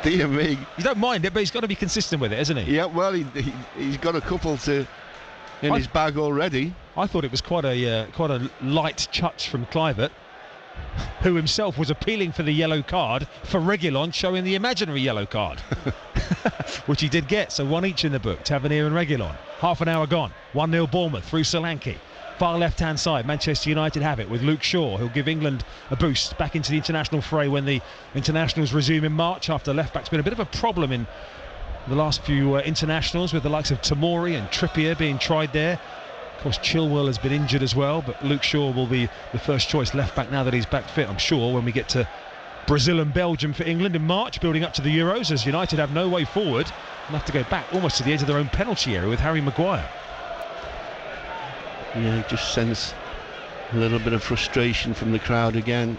C: dear me.
B: You don't mind it, but he's got to be consistent with it, isn't he?
C: Yeah, well, he's got a couple in his bag already.
B: I thought it was quite a light touch from Kluivert, who himself was appealing for the yellow card for Reguilon, showing the imaginary yellow card, which he did get. So one each in the book, Tavernier and Reguilon. Half an hour gone, 1-0 Bournemouth through Solanke. Far left-hand side, Manchester United have it with Luke Shaw, who'll give England a boost back into the international fray when the internationals resume in March, after left-back's been a bit of a problem in the last few internationals, with the likes of Tomori and Trippier being tried there. Of course, Chilwell has been injured as well, but Luke Shaw will be the first choice left-back now that he's back fit, I'm sure, when we get to Brazil and Belgium for England in March, building up to the Euros, as United have no way forward and have to go back almost to the edge of their own penalty area with Harry Maguire.
C: Yeah, he just sense a little bit of frustration from the crowd again.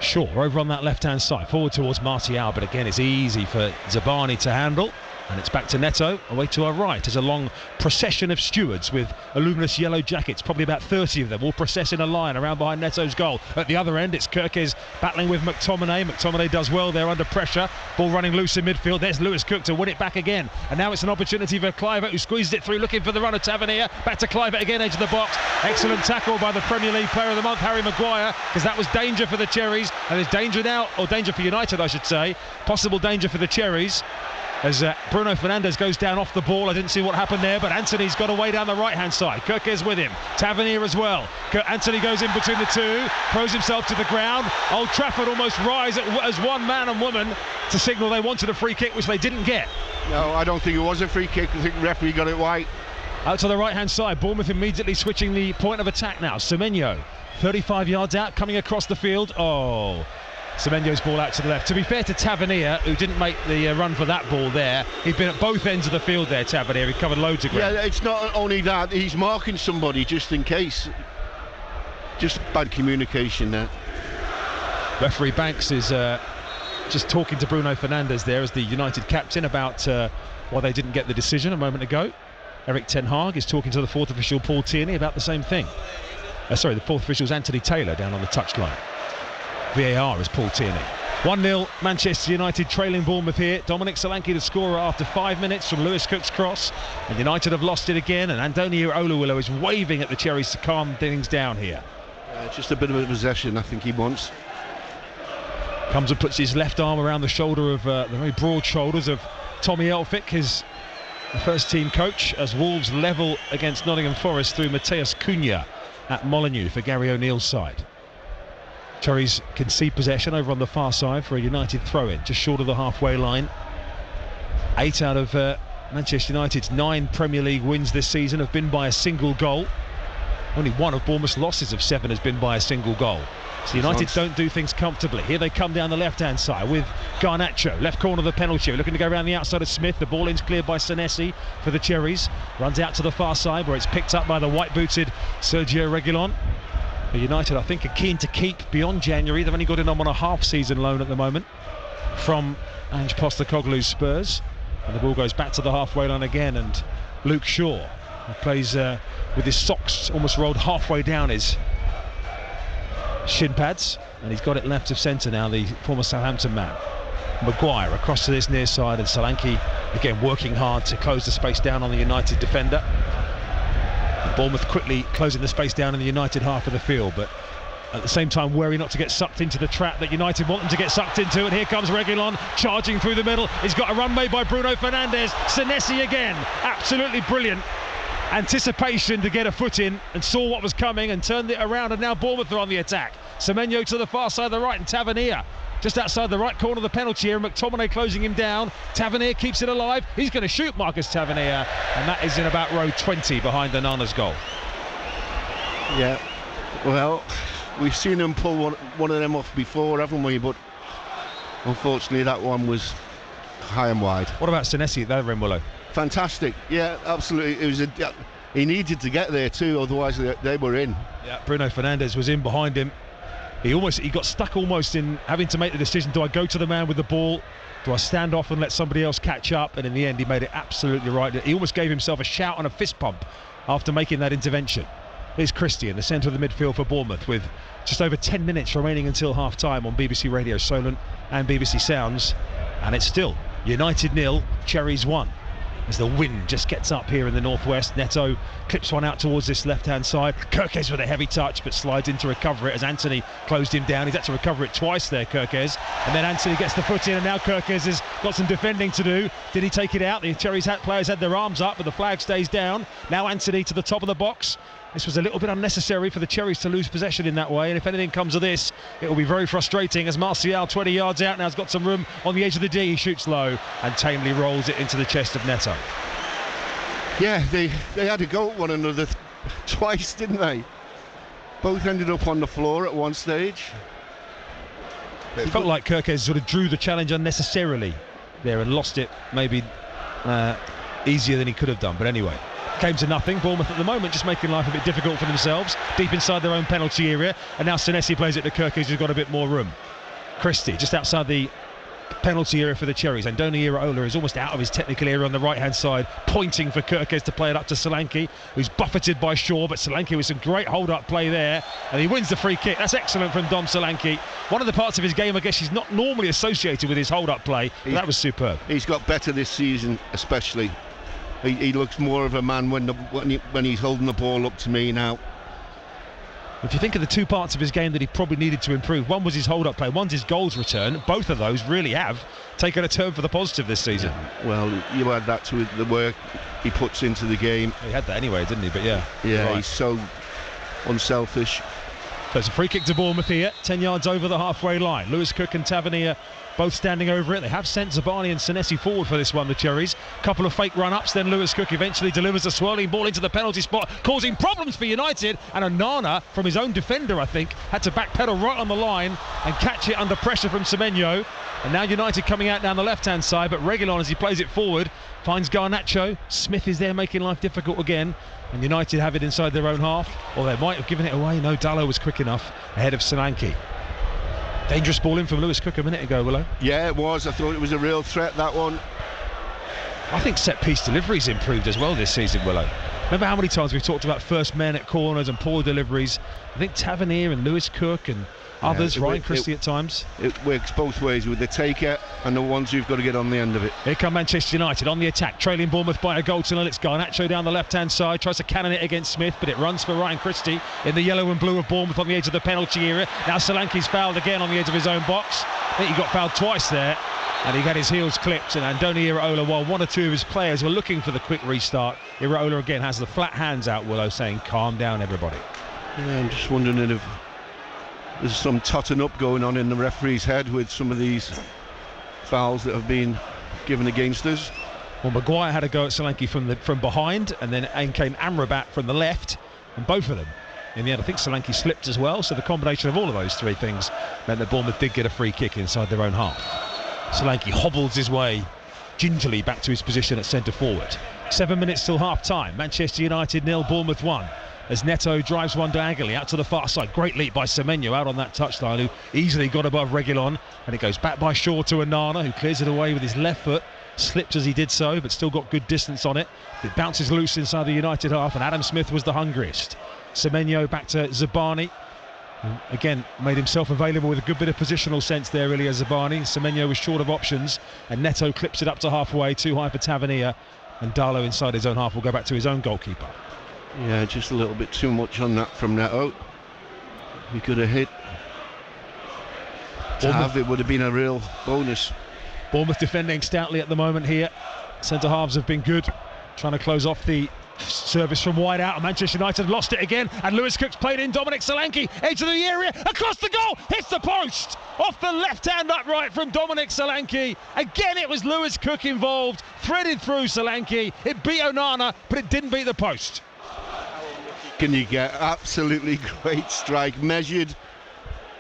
B: Shaw over on that left-hand side, forward towards Martial, but again it's easy for Zabani to handle. And it's back to Neto, away to our right as a long procession of stewards with luminous yellow jackets, probably about 30 of them, all process in a line around behind Neto's goal. At the other end, it's Kirkes battling with McTominay. McTominay does well there under pressure. Ball running loose in midfield. There's Lewis Cook to win it back again. And now it's an opportunity for Kluivert, who squeezes it through, looking for the run of Tavernier. Back to Kluivert again, edge of the box. Excellent tackle by the Premier League Player of the Month, Harry Maguire, because that was danger for the Cherries. And there's danger now, or danger for United, I should say. Possible danger for the Cherries, as Bruno Fernandes goes down off the ball. I didn't see what happened there, but Anthony's got away down the right-hand side. Kirkes with him. Tavernier as well. Anthony goes in between the two, throws himself to the ground. Old Trafford almost rise as one man and woman to signal they wanted a free kick, which they didn't get.
C: No, I don't think it was a free kick. I think the referee got it right.
B: Out to the right-hand side. Bournemouth immediately switching the point of attack now. Semenyo, 35 yards out, coming across the field. Oh, Semenyo's ball out to the left. To be fair to Tavernier, who didn't make the run for that ball there, he'd been at both ends of the field there, Tavernier. He covered loads of ground.
C: Yeah, it's not only that, he's marking somebody just in case. Just bad communication there.
B: Referee Banks is just talking to Bruno Fernandes there as the United captain about why they didn't get the decision a moment ago. Eric Ten Hag is talking to the fourth official, Paul Tierney, about the same thing. The fourth official's Anthony Taylor down on the touchline. VAR is Paul Tierney. 1-0 Manchester United trailing Bournemouth here. Dominic Solanke the scorer after 5 minutes from Lewis Cook's cross, and United have lost it again, and Antonio Oluwilo is waving at the Cherries to calm things down here.
C: Just a bit of a possession I think he wants.
B: Comes and puts his left arm around the shoulder of the very broad shoulders of Tommy Elphick, his first team coach, as Wolves level against Nottingham Forest through Mateus Cunha at Molineux for Gary O'Neill's side. Cherries concede possession over on the far side for a United throw-in, just short of the halfway line. 8 out of Manchester United's 9 Premier League wins this season have been by a single goal. Only one of Bournemouth's losses of 7 has been by a single goal. So United don't do things comfortably. Here they come down the left-hand side with Garnacho, left corner of the penalty area, looking to go around the outside of Smith. The ball in's cleared by Senesi for the Cherries. Runs out to the far side where it's picked up by the white-booted Sergio Reguilon. United, I think, are keen to keep beyond January. They've only got him on a half-season loan at the moment from Ange Postecoglou's Spurs. And the ball goes back to the halfway line again, and Luke Shaw, who plays with his socks almost rolled halfway down his shin pads, and he's got it left of centre now, the former Southampton man. Maguire across to this near side, and Solanke again working hard to close the space down on the United defender. Bournemouth quickly closing the space down in the United half of the field, but at the same time wary not to get sucked into the trap that United want them to get sucked into. And here comes Reguilon charging through the middle. He's got a run made by Bruno Fernandes. Senesi again, absolutely brilliant anticipation to get a foot in, and saw what was coming and turned it around, and now Bournemouth are on the attack. Semenyo to the far side of the right, and Tavernier just outside the right corner of the penalty area. McTominay closing him down. Tavernier keeps it alive. He's going to shoot Marcus Tavernier, and that is in about row 20 behind the Nana's goal.
C: Yeah, well, we've seen him pull one of them off before, haven't we? But unfortunately that one was high and wide.
B: What about Senesi at the other end, Willow?
C: Fantastic. Yeah, absolutely. It was he needed to get there too, otherwise they were in.
B: Yeah, Bruno Fernandes was in behind him. He got stuck almost in having to make the decision: do I go to the man with the ball? Do I stand off and let somebody else catch up? And in the end, he made it absolutely right. He almost gave himself a shout and a fist pump after making that intervention. Here's Christie in the centre of the midfield for Bournemouth with just over 10 minutes remaining until half-time on BBC Radio Solent and BBC Sounds. And it's still United 0, Cherries 1. As the wind just gets up here in the northwest, Neto clips one out towards this left-hand side. Kirkes with a heavy touch, but slides in to recover it as Anthony closed him down. He's had to recover it twice there, Kirkes. And then Anthony gets the foot in, and now Kirkes has got some defending to do. Did he take it out? The Cherries players had their arms up, but the flag stays down. Now Anthony to the top of the box. This was a little bit unnecessary for the Cherries to lose possession in that way, and if anything comes of this, it will be very frustrating as Martial, 20 yards out now, has got some room on the edge of the D. He shoots low and tamely rolls it into the chest of Neto.
C: Yeah, they had to go at one another twice, didn't they? Both ended up on the floor at one stage.
B: It felt like Kirkes sort of drew the challenge unnecessarily there and lost it maybe easier than he could have done, but anyway. Came to nothing. Bournemouth at the moment just making life a bit difficult for themselves, deep inside their own penalty area, and now Senesi plays it to Kirkes, who's got a bit more room. Christie just outside the penalty area for the Cherries. Andoni Iraola is almost out of his technical area on the right hand side, pointing for Kirkes to play it up to Solanke, who's buffeted by Shaw, but Solanke with some great hold up play there, and he wins the free kick. That's excellent from Dom Solanke. One of the parts of his game I guess he's not normally associated with his hold up play, but that was superb.
C: He's got better this season, especially. He looks more of a man when he's holding the ball up to me now.
B: If you think of the two parts of his game that he probably needed to improve, one was his hold-up play, one's his goals return. Both of those really have taken a turn for the positive this season.
C: Yeah. Well, you add that to the work he puts into the game.
B: He had that anyway, didn't he? But yeah.
C: Yeah, He's so unselfish.
B: So it's a free kick to Bournemouth here, 10 yards over the halfway line. Lewis Cook and Tavernier both standing over it. They have sent Zabani and Senesi forward for this one, the Cherries. Couple of fake run-ups, then Lewis Cook eventually delivers a swirling ball into the penalty spot, causing problems for United, and Onana, from his own defender, I think, had to backpedal right on the line and catch it under pressure from Semenyo. And now United coming out down the left-hand side, but Reguilon, as he plays it forward, finds Garnacho. Smith is there making life difficult again, and United have it inside their own half, or they might have given it away. No, Dalot was quick enough ahead of Solanke. Dangerous ball in from Lewis Cook a minute ago, Willow.
C: Yeah, it was. I thought it was a real threat, that one.
B: I think set-piece delivery's improved as well this season, Willow. Remember how many times we've talked about first men at corners and poor deliveries? I think Tavernier and Lewis Cook and others, Ryan Christie at times.
C: It works both ways with the taker and the ones who've got to get on the end of it.
B: Here come Manchester United on the attack, trailing Bournemouth by a goal to nil. It's Garnacho down the left-hand side, tries to cannon it against Smith, but it runs for Ryan Christie in the yellow and blue of Bournemouth on the edge of the penalty area. Now Solanke's fouled again on the edge of his own box. I think he got fouled twice there, and he had his heels clipped. And Andoni Iraola, while one or two of his players were looking for the quick restart, Iraola again has the flat hands out, Willow, saying calm down everybody.
C: Yeah, I'm just wondering if there's some totting up going on in the referee's head with some of these fouls that have been given against us.
B: Well, Maguire had a go at Solanke from behind, and then in came Amrabat from the left, and both of them. In the end, I think Solanke slipped as well, so the combination of all of those three things meant that Bournemouth did get a free kick inside their own half. Solanke hobbles his way gingerly back to his position at centre forward. 7 minutes till half time. Manchester United 0, Bournemouth 1. As Neto drives one diagonally out to the far side. Great leap by Semenyo out on that touchline, who easily got above Reguilon, and it goes back by Shaw to Onana, who clears it away with his left foot. Slipped as he did so, but still got good distance on it. It bounces loose inside the United half, and Adam Smith was the hungriest. Semenyo back to Zabani. Again, made himself available with a good bit of positional sense there, Ilya Zabani. Semenyo was short of options, and Neto clips it up to halfway, too high for Tavernier, and Dalot inside his own half will go back to his own goalkeeper.
C: Yeah, just a little bit too much on that from Neto. He could have hit. It would have been a real bonus.
B: Bournemouth defending stoutly at the moment here. Centre halves have been good, trying to close off the service from wide out, and Manchester United lost it again, and Lewis Cook's played in. Dominic Solanke edge of the area, across the goal, hits the post off the left hand upright from Dominic Solanke. Again, it was Lewis Cook involved, threaded through Solanke. It beat Onana, but it didn't beat the post.
C: Can you get absolutely great strike, measured,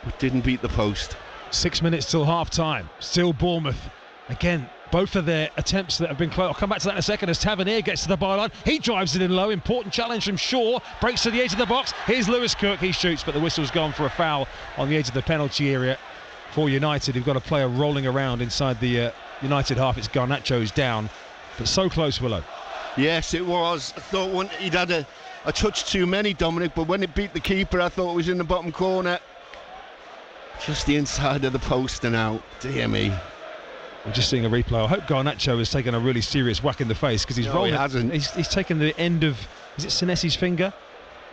C: but didn't beat the post.
B: 6 minutes till half time, still Bournemouth again both of their attempts that have been close. I'll come back to that in a second as Tavernier gets to the byline. He drives it in low. Important challenge from Shaw. Breaks to the edge of the box. Here's Lewis Cook. He shoots, but the whistle's gone for a foul on the edge of the penalty area for United, who've got a player rolling around inside the United half. It's Garnacho's down, but so close, Willow.
C: Yes, it was. I thought he'd had a touch too many, Dominic, but when it beat the keeper, I thought it was in the bottom corner. Just the inside of the post and out. Dear me.
B: We're just seeing a replay. I hope Garnacho has taken a really serious whack in the face, because he's rolling.
C: He hasn't.
B: He's taken the end of, is it Senesi's finger?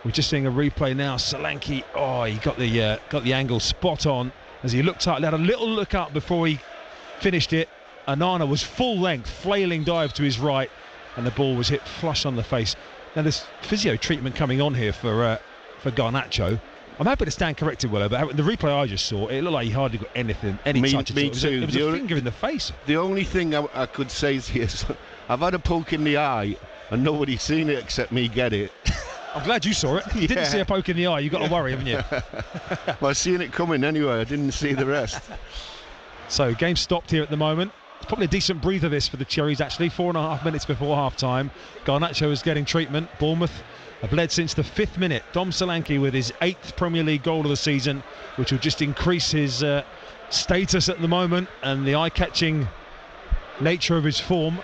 B: We're just seeing a replay now. Solanke, he got the angle spot on as he looked up. He had a little look up before he finished it. Anana was full length, flailing dive to his right, and the ball was hit flush on the face. Now there's physio treatment coming on here for Garnacho. I'm happy to stand corrected, Willow, but the replay I just saw, it looked like he hardly got any touch.
C: Me too.
B: It was a finger in the face.
C: The only thing I could say is I've had a poke in the eye and nobody's seen it except me get it.
B: I'm glad you saw it. You didn't see a poke in the eye. You've got to worry, haven't you?
C: Well, I've seen it coming anyway. I didn't see the rest.
B: So, game stopped here at the moment. It's probably a decent breather, this, for the Cherries, actually. 4.5 minutes before half-time. Garnacho is getting treatment. Bournemouth have led since the 5th minute. Dom Solanke with his 8th Premier League goal of the season, which will just increase his status at the moment and the eye-catching nature of his form.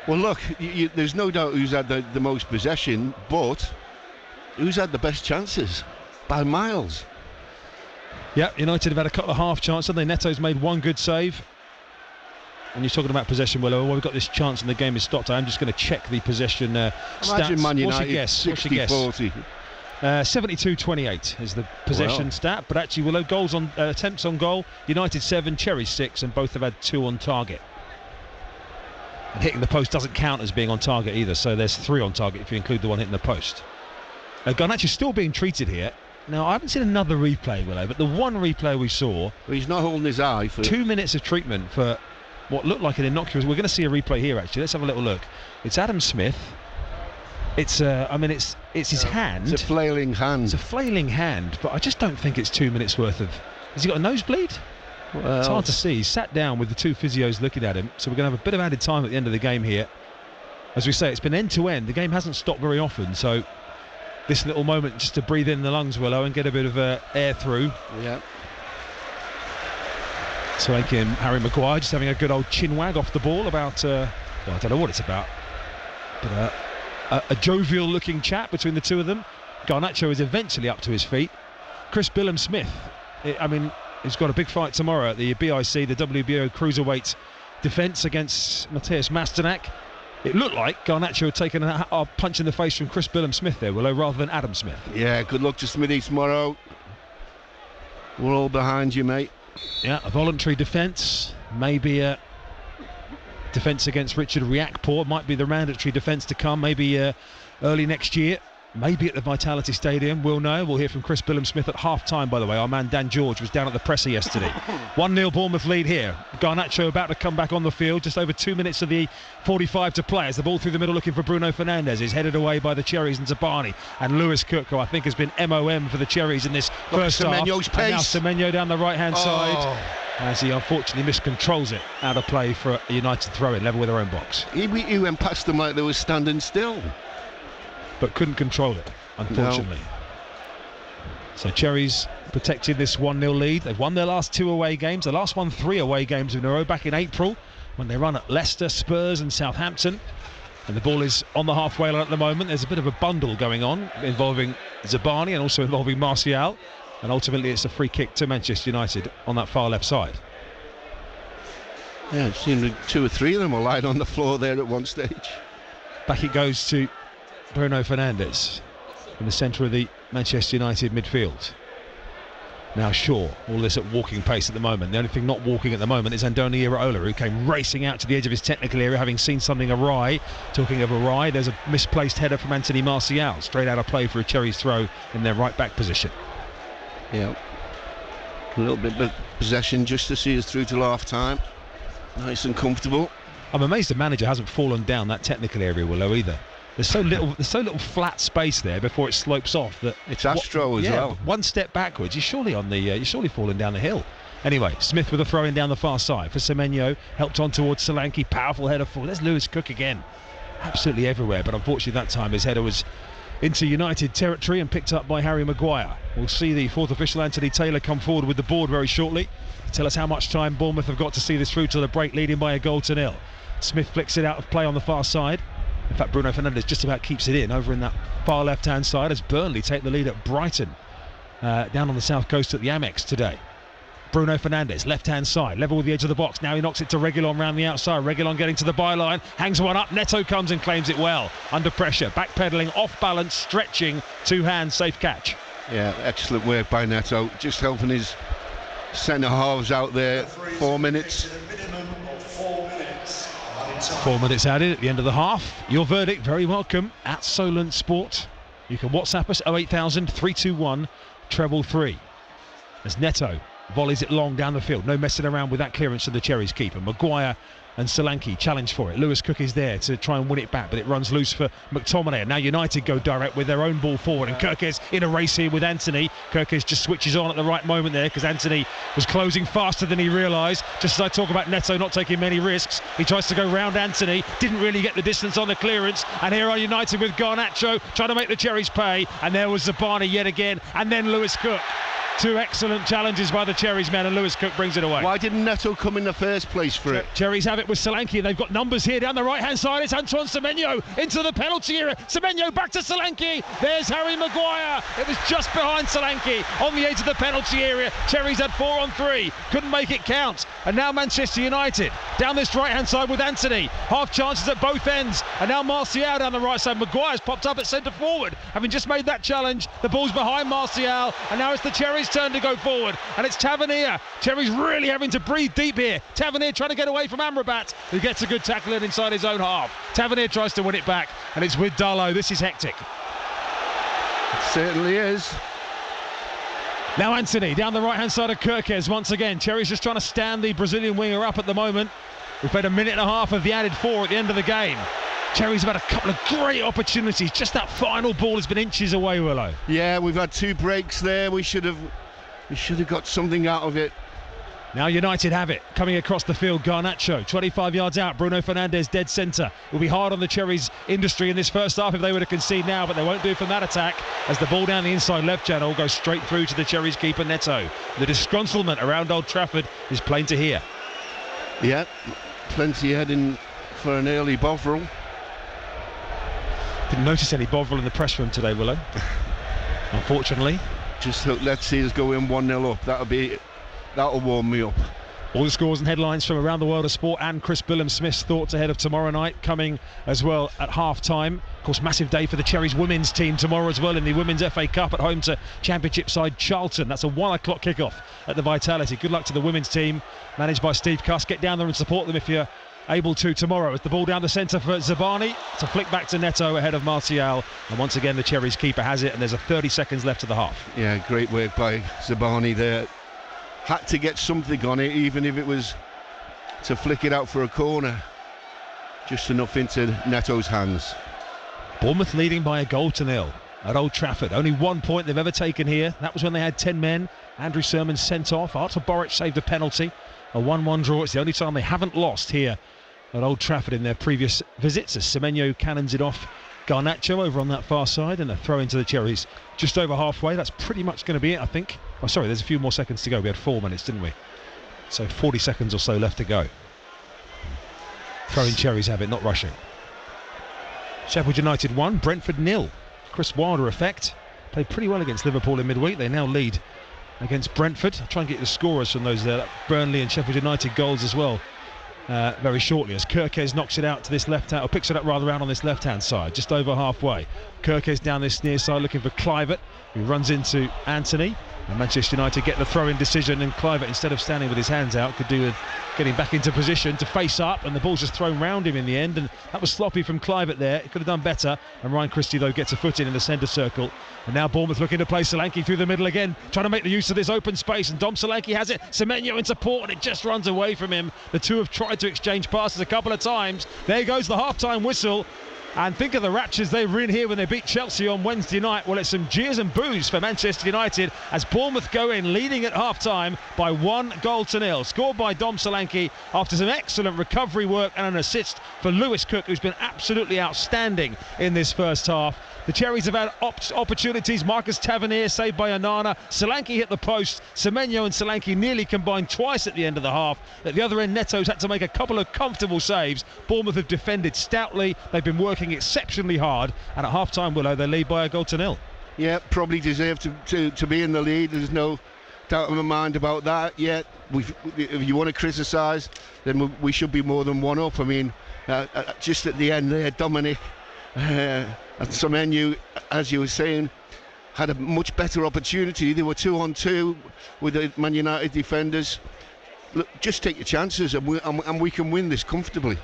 C: Well, look, there's no doubt who's had the most possession, but who's had the best chances? By miles.
B: Yeah, United have had a couple of half chances. Neto's made one good save. And you're talking about possession, Willow. Well, we've got this chance and the game is stopped. I'm just going to check the possession stats.
C: Man United,
B: What's your guess?
C: 60-40.
B: 72-28 is the possession stat. But actually, Willow, goals on attempts on goal. United 7, Cherries 6, and both have had 2 on target. And hitting the post doesn't count as being on target either, so there's 3 on target if you include the one hitting the post. Garnacho's still being treated here. Now, I haven't seen another replay, Willow, but the one replay we saw...
C: Well, he's not holding his eye for...
B: 2 minutes of treatment for what looked like an innocuous... We're going to see a replay here, actually. Let's have a little look. It's Adam Smith. It's his hand.
C: It's a flailing hand.
B: It's a flailing hand, but I just don't think it's 2 minutes worth of... Has he got a nosebleed? Well, it's hard to see. He's sat down with the 2 physios looking at him, so we're going to have a bit of added time at the end of the game here. As we say, it's been end-to-end. The game hasn't stopped very often, so this little moment just to breathe in the lungs, Willow, and get a bit of air through.
C: Yeah.
B: Solanke and Harry Maguire just having a good old chin wag off the ball about, I don't know what it's about, but a jovial looking chat between the two of them. Garnacho is eventually up to his feet. Chris Billam-Smith, he's got a big fight tomorrow at the BIC, the WBO Cruiserweight defence against Mateusz Masternak. It looked like Garnacho had taken a punch in the face from Chris Billam-Smith there, Willow, rather than Adam Smith.
C: Yeah, good luck to Smithy tomorrow. We're all behind you, mate.
B: Yeah, a voluntary defence, maybe a defence against Richard Riakporhe, might be the mandatory defence to come, maybe early next year, maybe at the Vitality Stadium. We'll know. We'll hear from Chris Billam-Smith at half-time, by the way. Our man Dan George was down at the presser yesterday. 1-0 Bournemouth lead here. Garnacho about to come back on the field. Just over 2 minutes of the 45 to play as the ball through the middle looking for Bruno Fernandes is headed away by the Cherries and Zabani. And Lewis Cook, who I think has been MOM for the Cherries in this first half. And now Semenyo down the right-hand side. As he unfortunately miscontrols it out of play for a United throw-in, level with their own box.
C: He went past them like they were standing still.
B: But couldn't control it, unfortunately. No. So Cherries protected this 1-0 lead. They've won their last 2 away games. The last one 3 away games in a row back in April when they run at Leicester, Spurs and Southampton. And the ball is on the halfway line at the moment. There's a bit of a bundle going on involving Zabani and also involving Martial. And ultimately it's a free kick to Manchester United on that far left side.
C: Yeah, it seemed like 2 or 3 of them were lying on the floor there at one stage.
B: Back it goes to Bruno Fernandes in the centre of the Manchester United midfield. Now Shaw, all this at walking pace at the moment. The only thing not walking at the moment is Andoni Iraola, who came racing out to the edge of his technical area having seen something awry. Talking of awry, there's a misplaced header from Anthony Martial, straight out of play for a Cherries throw in their right back position.
C: Yeah, a little bit of possession just to see us through till half time. Nice and comfortable.
B: I'm amazed the manager hasn't fallen down that technical area, Willow, either. There's so little flat space there before it slopes off that
C: it's Astro as well.
B: One step backwards, you're surely falling down the hill. Anyway, Smith with a throw in down the far side for Semenyo, helped on towards Solanke, powerful header forward. There's Lewis Cook again, absolutely everywhere, but unfortunately that time his header was into United territory and picked up by Harry Maguire. We'll see the fourth official Anthony Taylor come forward with the board very shortly to tell us how much time Bournemouth have got to see this through to the break, leading by a goal to nil. Smith flicks it out of play on the far side. In fact, Bruno Fernandes just about keeps it in over in that far left-hand side as Burnley take the lead at Brighton, down on the south coast at the Amex today. Bruno Fernandes, left-hand side, level with the edge of the box. Now he knocks it to Reguilon round the outside. Reguilon getting to the byline, hangs one up. Neto comes and claims it well. Under pressure, backpedaling, off balance, stretching, two-hand, safe catch.
C: Yeah, excellent work by Neto. Just helping his centre halves out there. 4 minutes.
B: 4 minutes added at the end of the half. Your verdict, very welcome at Solent Sport. You can WhatsApp us 08000 321 333. As Neto volleys it long down the field, no messing around with that clearance to the Cherries keeper. Maguire and Solanke challenge for it. Lewis Cook is there to try and win it back, but it runs loose for McTominay. And now United go direct with their own ball forward, and Kirkes in a race here with Anthony. Kirkes just switches on at the right moment there because Anthony was closing faster than he realised. Just as I talk about Neto not taking many risks, he tries to go round Anthony, didn't really get the distance on the clearance, and here are United with Garnacho trying to make the Cherries pay, and there was Zabani yet again, and then Lewis Cook. Two excellent challenges by the Cherries men, and Lewis Cook brings it away.
C: Why didn't Neto come in the first place for it?
B: Cherries have it with Solanke. They've got numbers here down the right-hand side. It's Antoine Semenyo into the penalty area. Semenyo back to Solanke. There's Harry Maguire. It was just behind Solanke on the edge of the penalty area. Cherries had 4 on 3. Couldn't make it count. And now Manchester United down this right-hand side with Anthony. Half chances at both ends. And now Martial down the right side. Maguire's popped up at centre forward. Having just made that challenge, the ball's behind Martial. And now it's the Cherries' turn to go forward, and it's Tavernier. Cherries really having to breathe deep here. Tavernier trying to get away from Amrabat, who gets a good tackle in inside his own half. Tavernier tries to win it back, and it's with Darlow. This is hectic.
C: It certainly is.
B: Now Anthony down the right hand side of Kirkes once again. Cherries just trying to stand the Brazilian winger up at the moment. We've had a minute and a half of the added 4 at the end of the game. Cherries have had a couple of great opportunities. Just that final ball has been inches away, Willow.
C: Yeah, we've had 2 breaks there. We should have got something out of it.
B: Now United have it, coming across the field. Garnacho, 25 yards out. Bruno Fernandes, dead centre. It will be hard on the Cherries industry in this first half if they were to concede now, but they won't do from that attack, as the ball down the inside left channel goes straight through to the Cherries keeper Neto. The disgruntlement around Old Trafford is plain to hear.
C: Yeah, plenty heading for an early Bovril.
B: Didn't notice any Bovril in the press room today, Willow. Unfortunately.
C: Just look, let's see us go in 1-0 up. That'll warm me up.
B: All the scores and headlines from around the world of sport, and Chris Billam-Smith's thoughts ahead of tomorrow night coming as well at half-time. Of course, massive day for the Cherries women's team tomorrow as well in the Women's FA Cup at home to Championship side Charlton. That's a 1 o'clock kickoff at the Vitality. Good luck to the women's team managed by Steve Cuss. Get down there and support them if you're able to tomorrow. As the ball down the centre for Zabani to flick back to Neto ahead of Martial, and once again the Cherries keeper has it, and there's a 30 seconds left of the half.
C: Yeah, great work by Zabani there. Had to get something on it, even if it was to flick it out for a corner. Just enough into Neto's hands.
B: Bournemouth leading by 1-0 at Old Trafford. Only 1 point they've ever taken here. That was when they had 10 men. Andrew Sermon sent off. Artur Boruc saved a penalty. A 1-1 draw. It's the only time they haven't lost here at Old Trafford in their previous visits, as Semenyo cannons it off Garnacho over on that far side, and a throw into the Cherries just over halfway. That's pretty much going to be it, I think. Oh, sorry, there's a few more seconds to go. We had 4 minutes, didn't we? So 40 seconds or so left to go. Throwing Cherries have it, not rushing. Sheffield United 1, Brentford 0. Chris Wilder effect. Played pretty well against Liverpool in midweek. They now lead against Brentford. I'll try and get the scorers from those there, Burnley and Sheffield United goals as well, very shortly, as Kirkes knocks it out to this left hand, or picks it up rather out on this left hand side, just over halfway. Kirkes down this near side looking for Kluivert, who runs into Anthony, and Manchester United get the throw-in decision, and Kluivert, instead of standing with his hands out, could do with getting back into position to face up, and the ball's just thrown round him in the end, and that was sloppy from Kluivert there. It could have done better, and Ryan Christie though gets a foot in the centre circle. And now Bournemouth looking to play Solanke through the middle again, trying to make the use of this open space, and Dom Solanke has it. Semenyo in support, and it just runs away from him. The two have tried to exchange passes a couple of times. There goes the half-time whistle. And think of the raptures they were in here when they beat Chelsea on Wednesday night. Well, it's some jeers and boos for Manchester United as Bournemouth go in leading at half-time by 1-0. Scored by Dom Solanke after some excellent recovery work and an assist for Lewis Cook, who's been absolutely outstanding in this first half. The Cherries have had opportunities. Marcus Tavernier saved by Onana. Solanke hit the post. Semenyo and Solanke nearly combined twice at the end of the half. At the other end, Neto's had to make a couple of comfortable saves. Bournemouth have defended stoutly. They've been working exceptionally hard. And at half-time, Willow, they lead by 1-0.
C: Yeah, probably deserve to be in the lead. There's no doubt in my mind about that yet. If you want to criticise, then we should be more than one up. I mean, just at the end there, Dominic and Semenyo, as you were saying, had a much better opportunity. They were 2-on-2 with the Man United defenders. Look, just take your chances and we can win this comfortably.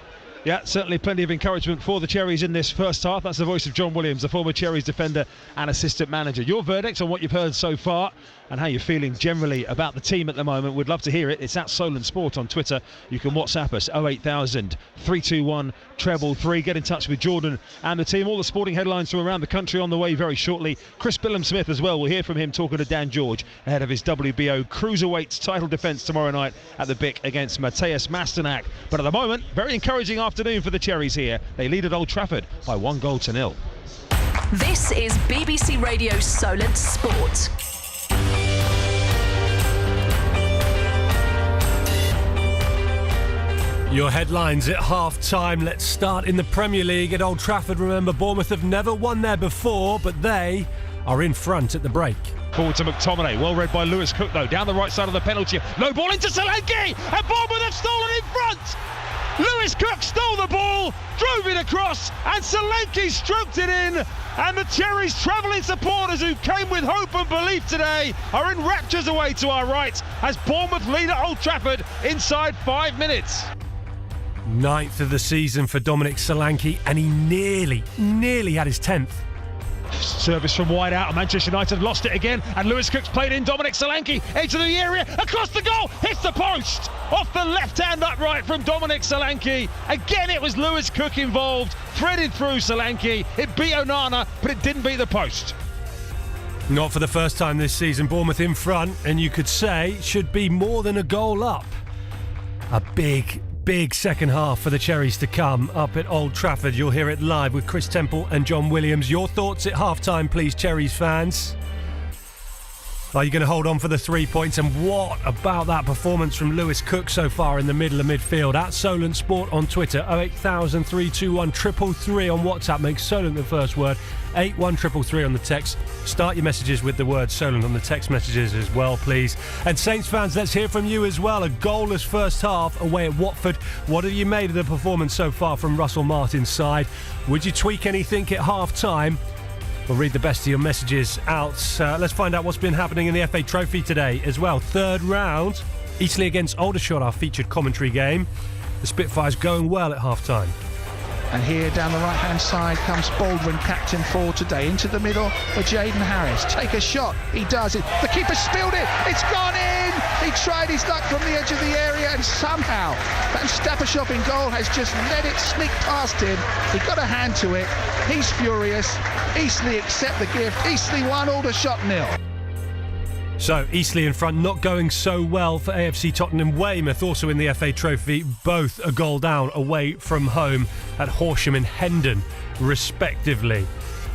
B: Yeah, certainly plenty of encouragement for the Cherries in this first half. That's the voice of John Williams, the former Cherries defender and assistant manager. Your verdict on what you've heard so far and how you're feeling generally about the team at the moment, we'd love to hear it. It's at Solent Sport on Twitter. You can WhatsApp us 08000 321 333. Get in touch with Jordan and the team. All the sporting headlines from around the country on the way very shortly. Chris Billam-Smith as well. We'll hear from him talking to Dan George ahead of his WBO Cruiserweight title defence tomorrow night at the BIC against Mateusz Masternak. But at the moment, very encouraging afternoon for the Cherries here. They lead at Old Trafford by 1-0.
D: This is BBC Radio Solent Sport.
A: Your headlines at half-time. Let's start in the Premier League at Old Trafford. Remember, Bournemouth have never won there before, but they are in front at the break.
B: Forward to McTominay, well read by Lewis Cook though, down the right side of the penalty. Low ball into Solanke, and Bournemouth have stolen in front! Lewis Cook stole the ball, drove it across, and Solanke stroked it in. And the Cherries' travelling supporters who came with hope and belief today are in raptures away to our right as Bournemouth lead at Old Trafford inside 5 minutes.
A: 9th of the season for Dominic Solanke, and he nearly had his 10th.
B: Service from wide out, and Manchester United have lost it again, and Lewis Cook's played in. Dominic Solanke, edge of the area, across the goal, hits the post, off the left-hand upright from Dominic Solanke. Again, it was Lewis Cook involved, threaded through Solanke. It beat Onana, but it didn't beat the post.
A: Not for the first time this season, Bournemouth in front, and you could say should be more than a goal up. A big second half for the Cherries to come up at Old Trafford. You'll hear it live with Chris Temple and John Williams. Your thoughts at half-time, please, Cherries fans. Are you going to hold on for the 3 points? And what about that performance from Lewis Cook so far in the middle of midfield? At Solent Sport on Twitter, 08000 321 333 on WhatsApp. Make Solent the first word, 81333 on the text. Start your messages with the word Solent on the text messages as well, please. And Saints fans, let's hear from you as well. A goalless first half away at Watford. What have you made of the performance so far from Russell Martin's side? Would you tweak anything at half-time? We'll read the best of your messages out. Let's find out what's been happening in the FA Trophy today as well. Third round, Eastleigh against Aldershot, our featured commentary game. The Spitfires going well at half-time.
E: And here down the right-hand side comes Baldwin, captain for today, into the middle for Jaden Harris. Take a shot, he does it. The keeper spilled it, it's gone in! He tried his luck from the edge of the area and somehow Van Stappershop in goal has just let it sneak past him. He got a hand to it, he's furious. Eastleigh accept the gift. Eastleigh 1, Aldershot 0.
A: So, Eastleigh in front, not going so well for AFC Tottenham. Weymouth also in the FA Trophy, both a goal down away from home at Horsham and Hendon, respectively.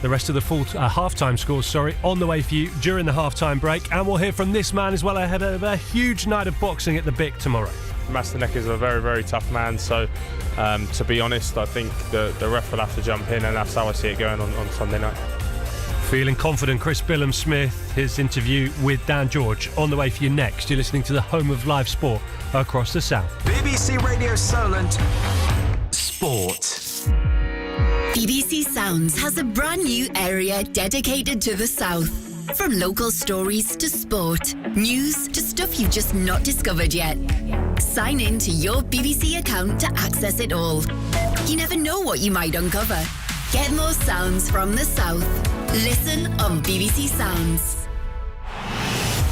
A: The rest of the full half-time scores, on the way for you during the half-time break. And we'll hear from this man as well ahead of a huge night of boxing at the BIC tomorrow.
F: Masternak is a very, very tough man, so to be honest, I think the ref will have to jump in, and that's how I see it going on Sunday night.
A: Feeling confident, Chris Billam-Smith, his interview with Dan George on the way for you next. You're listening to the home of live sport across the south.
G: BBC Radio Solent Sport.
H: BBC Sounds has a brand new area dedicated to the south. From local stories to sport, news to stuff you've just not discovered yet. Sign in to your BBC account to access it all. You never know what you might uncover. Get more sounds from the south. Listen on BBC Sounds.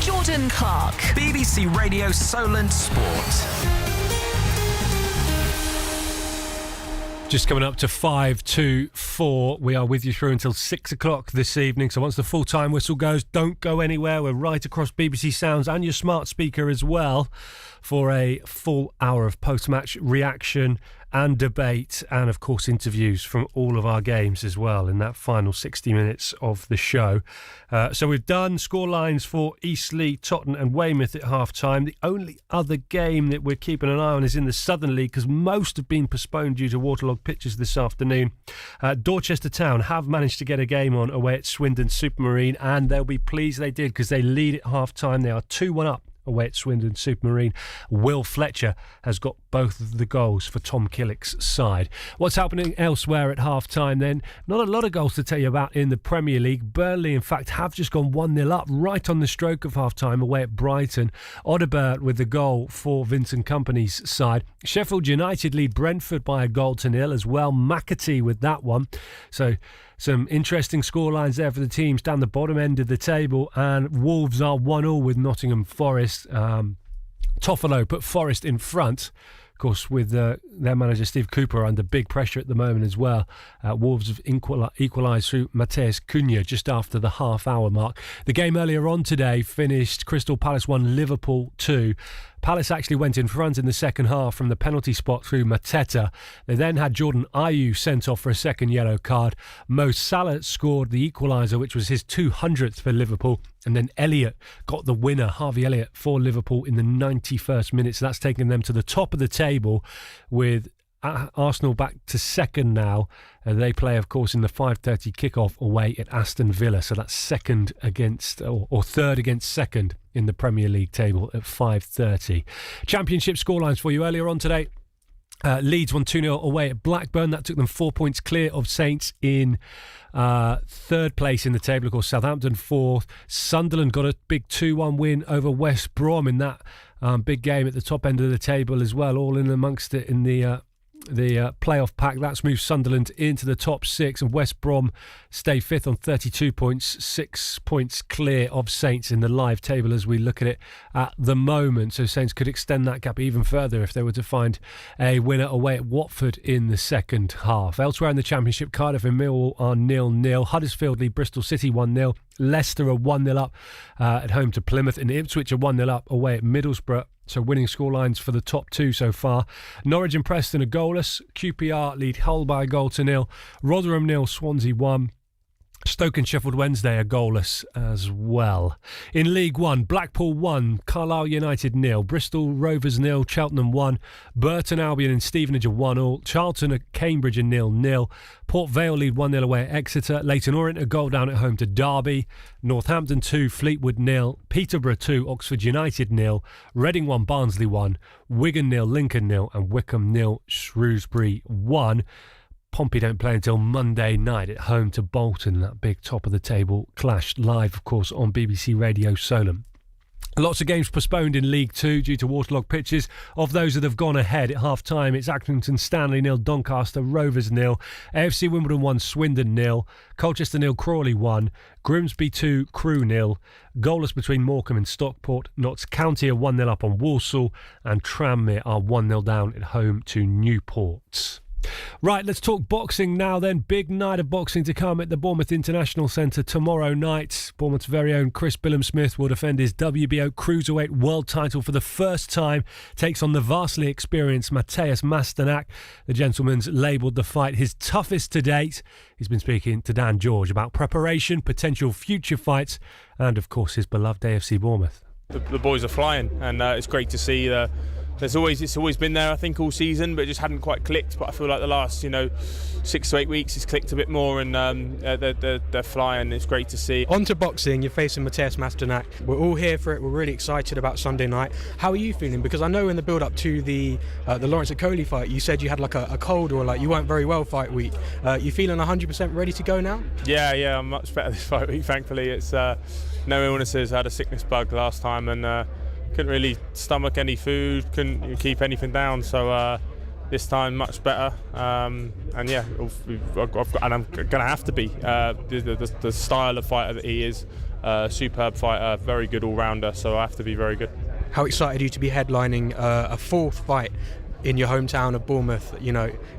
D: Jordan Clark.
G: BBC Radio Solent Sport.
A: Just coming up to 5 to 4. We are with you through until 6 o'clock this evening. So once the full-time whistle goes, don't go anywhere. We're right across BBC Sounds and your smart speaker as well for a full hour of post-match reaction and debate, and of course interviews from all of our games as well in that final 60 minutes of the show. So we've done scorelines for Eastleigh, Tottenham and Weymouth at half-time. The only other game that we're keeping an eye on is in the Southern League, because most have been postponed due to waterlogged pitches this afternoon. Dorchester Town have managed to get a game on away at Swindon Supermarine, and they'll be pleased they did, because they lead at half-time. They are 2-1 up away at Swindon Supermarine. Will Fletcher has got both of the goals for Tom Killick's side. What's happening elsewhere at half-time then? Not a lot of goals to tell you about in the Premier League. Burnley, in fact, have just gone 1-0 up right on the stroke of half-time away at Brighton. Odegaard with the goal for Vincent Kompany's side. Sheffield United lead Brentford by 1-0 as well. McAtee with that one. So some interesting scorelines there for the teams down the bottom end of the table, and Wolves are 1-1 with Nottingham Forest. Toffolo put Forest in front, of course, with their manager Steve Cooper under big pressure at the moment as well. Wolves have equalised through Mateus Cunha just after the half-hour mark. The game earlier on today finished Crystal Palace 1, Liverpool 2. Palace actually went in front in the second half from the penalty spot through Mateta. They then had Jordan Ayew sent off for a second yellow card. Mo Salah scored the equaliser, which was his 200th for Liverpool. And then Elliott got the winner, Harvey Elliott, for Liverpool in the 91st minute. So that's taken them to the top of the table, with Arsenal back to second now. They play, of course, in the 5:30 kickoff away at Aston Villa. So that's second against, or third against second in the Premier League table at 5:30. Championship scorelines for you earlier on today. Leeds won 2-0 away at Blackburn. That took them 4 points clear of Saints in third place in the table. Of course, Southampton fourth. Sunderland got a big 2-1 win over West Brom in that big game at the top end of the table as well, all in amongst it in the playoff pack. That's moved Sunderland into the top six, and West Brom stay fifth on 32 points, 6 points clear of Saints in the live table as we look at it at the moment. So Saints could extend that gap even further if they were to find a winner away at Watford in the second half. Elsewhere in the Championship, Cardiff and Millwall are 0-0. Huddersfield lead Bristol City 1-0. Leicester are 1-0 up at home to Plymouth, and Ipswich are 1-0 up away at Middlesbrough. So winning scorelines for the top two so far. Norwich and Preston are goalless. QPR lead Hull by 1-0. Rotherham 0, Swansea 1. Stoke and Sheffield Wednesday are goalless as well. In League One, Blackpool 1, Carlisle United 0, Bristol Rovers 0, Cheltenham 1, Burton Albion and Stevenage are 1-1, Charlton at Cambridge are 0-0, Port Vale lead 1-0 away at Exeter, Leyton Orient a goal down at home to Derby, Northampton 2, Fleetwood 0, Peterborough 2, Oxford United 0, Reading 1, Barnsley 1, Wigan 0, Lincoln 0 and Wycombe 0, Shrewsbury 1. Pompey don't play until Monday night at home to Bolton. That big top of the table clash live, of course, on BBC Radio Solent. Lots of games postponed in League 2 due to waterlogged pitches. Of those that have gone ahead at half-time, it's Accrington Stanley 0, Doncaster Rovers 0, AFC Wimbledon 1, Swindon 0, Colchester 0, Crawley 1, Grimsby 2, Crewe 0, goalless between Morecambe and Stockport, Notts County are 1-0 up on Walsall, and Tranmere are 1-0 down at home to Newport. Right, let's talk boxing now then. Big night of boxing to come at the Bournemouth International Centre tomorrow night. Bournemouth's very own Chris Billam-Smith will defend his WBO Cruiserweight World title for the first time. Takes on the vastly experienced Mateus Masternak. The gentleman's labelled the fight his toughest to date. He's been speaking to Dan George about preparation, potential future fights, and of course his beloved AFC Bournemouth.
F: The boys are flying, and it's great to see. It's always been there, I think, all season, but it just hadn't quite clicked. But I feel like the last 6 to 8 weeks it's clicked a bit more, and they're flying. It's great to see.
I: On to boxing, you're facing Mateus Masternak. We're all here for it. We're really excited about Sunday night. How are you feeling? Because I know in the build-up to the Lawrence Okoli fight, you said you had like a cold, or like you weren't very well fight week. You feeling 100% ready to go now? Yeah, I'm much better this fight week. Thankfully, it's no illnesses. I had a sickness bug last time, and couldn't really stomach any food, couldn't keep anything down, so this time much better, and yeah, I'm gonna have to be. The style of fighter that he is, superb fighter, very good all-rounder, so I have to be very good. How excited are you to be headlining a fourth fight in your hometown of Bournemouth.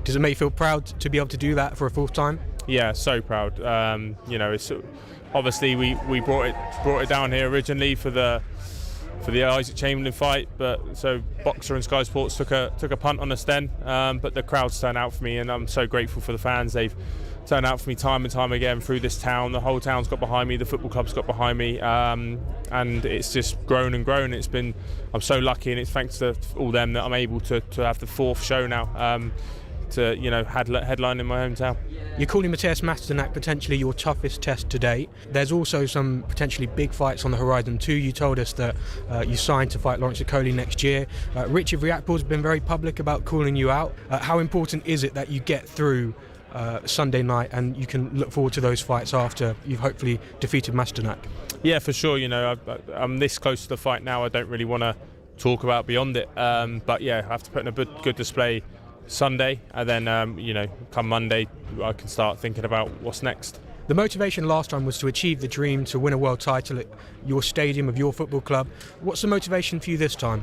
I: Does it make you feel proud to be able to do that for a fourth time?
F: Yeah, so proud. It's obviously we brought it down here originally for the Isaac Chamberlain fight, but so Boxer and Sky Sports took a punt on us then, but the crowds turned out for me, and I'm so grateful for the fans. They've turned out for me time and time again through this town. The whole town's got behind me, the football club's got behind me, and it's just grown and grown. I'm so lucky, and it's thanks to all them that I'm able to have the fourth show now, to headline in my hometown.
I: You're calling Matthias Masternak potentially your toughest test to date. There's also some potentially big fights on the horizon too. You told us that you signed to fight Lawrence Okoli next year. Richard Riakpor's been very public about calling you out. How important is it that you get through Sunday night and you can look forward to those fights after you've hopefully defeated Masternak?
F: Yeah, for sure. I'm this close to the fight now. I don't really want to talk about beyond it. But yeah, I have to put in a good display Sunday, and then come Monday I can start thinking about what's next.
I: The motivation last time was to achieve the dream to win a world title at your stadium of your football club. What's the motivation for you this time?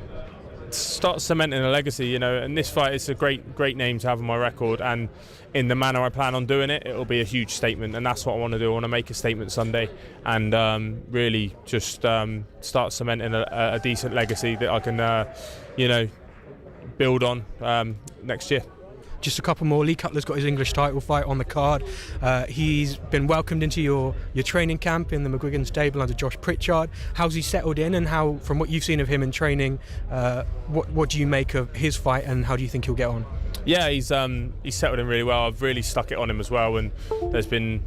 F: Start cementing a legacy, and this fight is a great name to have on my record, and in the manner I plan on doing it, it'll be a huge statement, and that's what I want to do. I want to make a statement Sunday and really just start cementing a decent legacy that I can build on next year.
I: Just a couple more. Lee Cutler's got his English title fight on the card. He's been welcomed into your training camp in the McGuigan stable under Josh Pritchard. How's he settled in, and how, from what you've seen of him in training, what do you make of his fight, and how do you think he'll get on?
F: Yeah, he's settled in really well. I've really stuck it on him as well, and there's been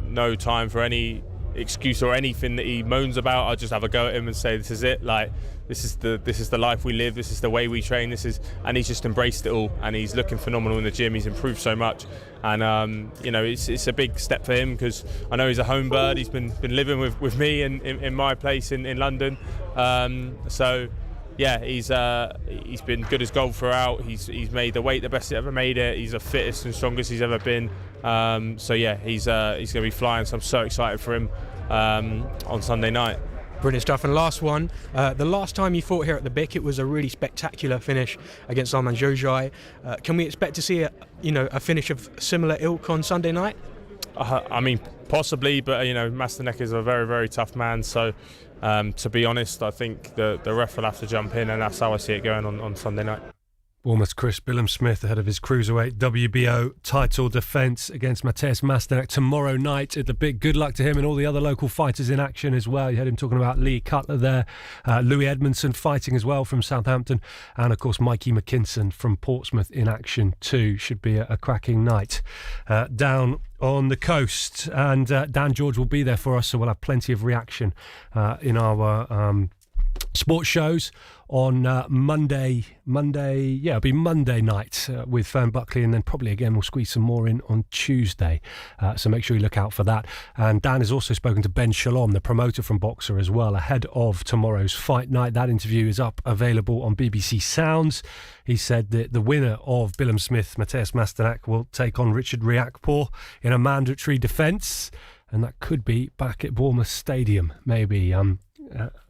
F: no time for any excuse or anything that he moans about. I just have a go at him and say, this is it, like this is the life we live, this is the way we train, and he's just embraced it all, and he's looking phenomenal in the gym. He's improved so much, and it's a big step for him, because I know he's a home bird. He's been living with me in my place in London, so yeah, he's been good as gold throughout. He's made the weight the best he ever made it. He's the fittest and strongest he's ever been. So yeah, he's going to be flying. So I'm so excited for him on Sunday night.
I: Brilliant stuff. And last one, the last time you fought here at the BIC, it was a really spectacular finish against Arman Jojai. Can we expect to see a finish of similar ilk on Sunday night?
F: I mean, possibly, but Masternak is a very, very tough man. So to be honest, I think the ref will have to jump in, and that's how I see it going on Sunday night.
A: Bournemouth's Chris Billam-Smith ahead of his Cruiserweight WBO title defence against Matthias Masternak tomorrow night at the BIC. Good luck to him and all the other local fighters in action as well. You heard him talking about Lee Cutler there, Louis Edmondson fighting as well from Southampton, and of course Mikey McKinson from Portsmouth in action too. Should be a cracking night down on the coast, and Dan George will be there for us, so we'll have plenty of reaction in our sports shows on Monday. It'll be Monday night with Fern Buckley, and then probably again we'll squeeze some more in on Tuesday. So make sure you look out for that. And Dan has also spoken to Ben Shalom, the promoter from Boxer, as well, ahead of tomorrow's fight night. That interview is available on BBC Sounds. He said that the winner of Billam-Smith, Matthias Masternak, will take on Richard Riakpor in a mandatory defence, and that could be back at Bournemouth Stadium, maybe.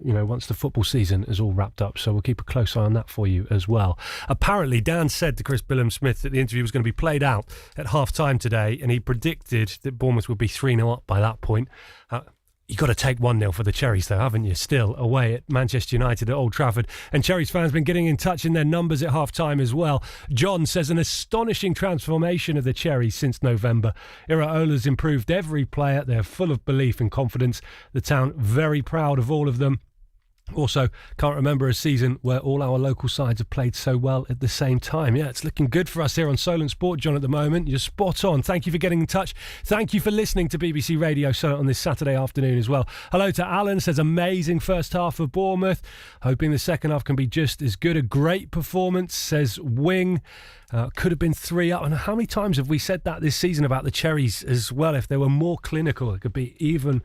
A: Once the football season is all wrapped up. So we'll keep a close eye on that for you as well. Apparently, Dan said to Chris Billam-Smith that the interview was going to be played out at half-time today, and he predicted that Bournemouth would be 3-0 up by that point. You've got to take 1-0 for the Cherries, though, haven't you? Still away at Manchester United at Old Trafford. And Cherries fans have been getting in touch in their numbers at half-time as well. John says an astonishing transformation of the Cherries since November. Iraola's improved every player. They're full of belief and confidence. The town very proud of all of them. Also, can't remember a season where all our local sides have played so well at the same time. Yeah, it's looking good for us here on Solent Sport, John, at the moment. You're spot on. Thank you for getting in touch. Thank you for listening to BBC Radio Solent on this Saturday afternoon as well. Hello to Alan, says amazing first half of Bournemouth. Hoping the second half can be just as good. A great performance, says Wing. Could have been 3 up. And how many times have we said that this season about the Cherries as well? If they were more clinical, it could be even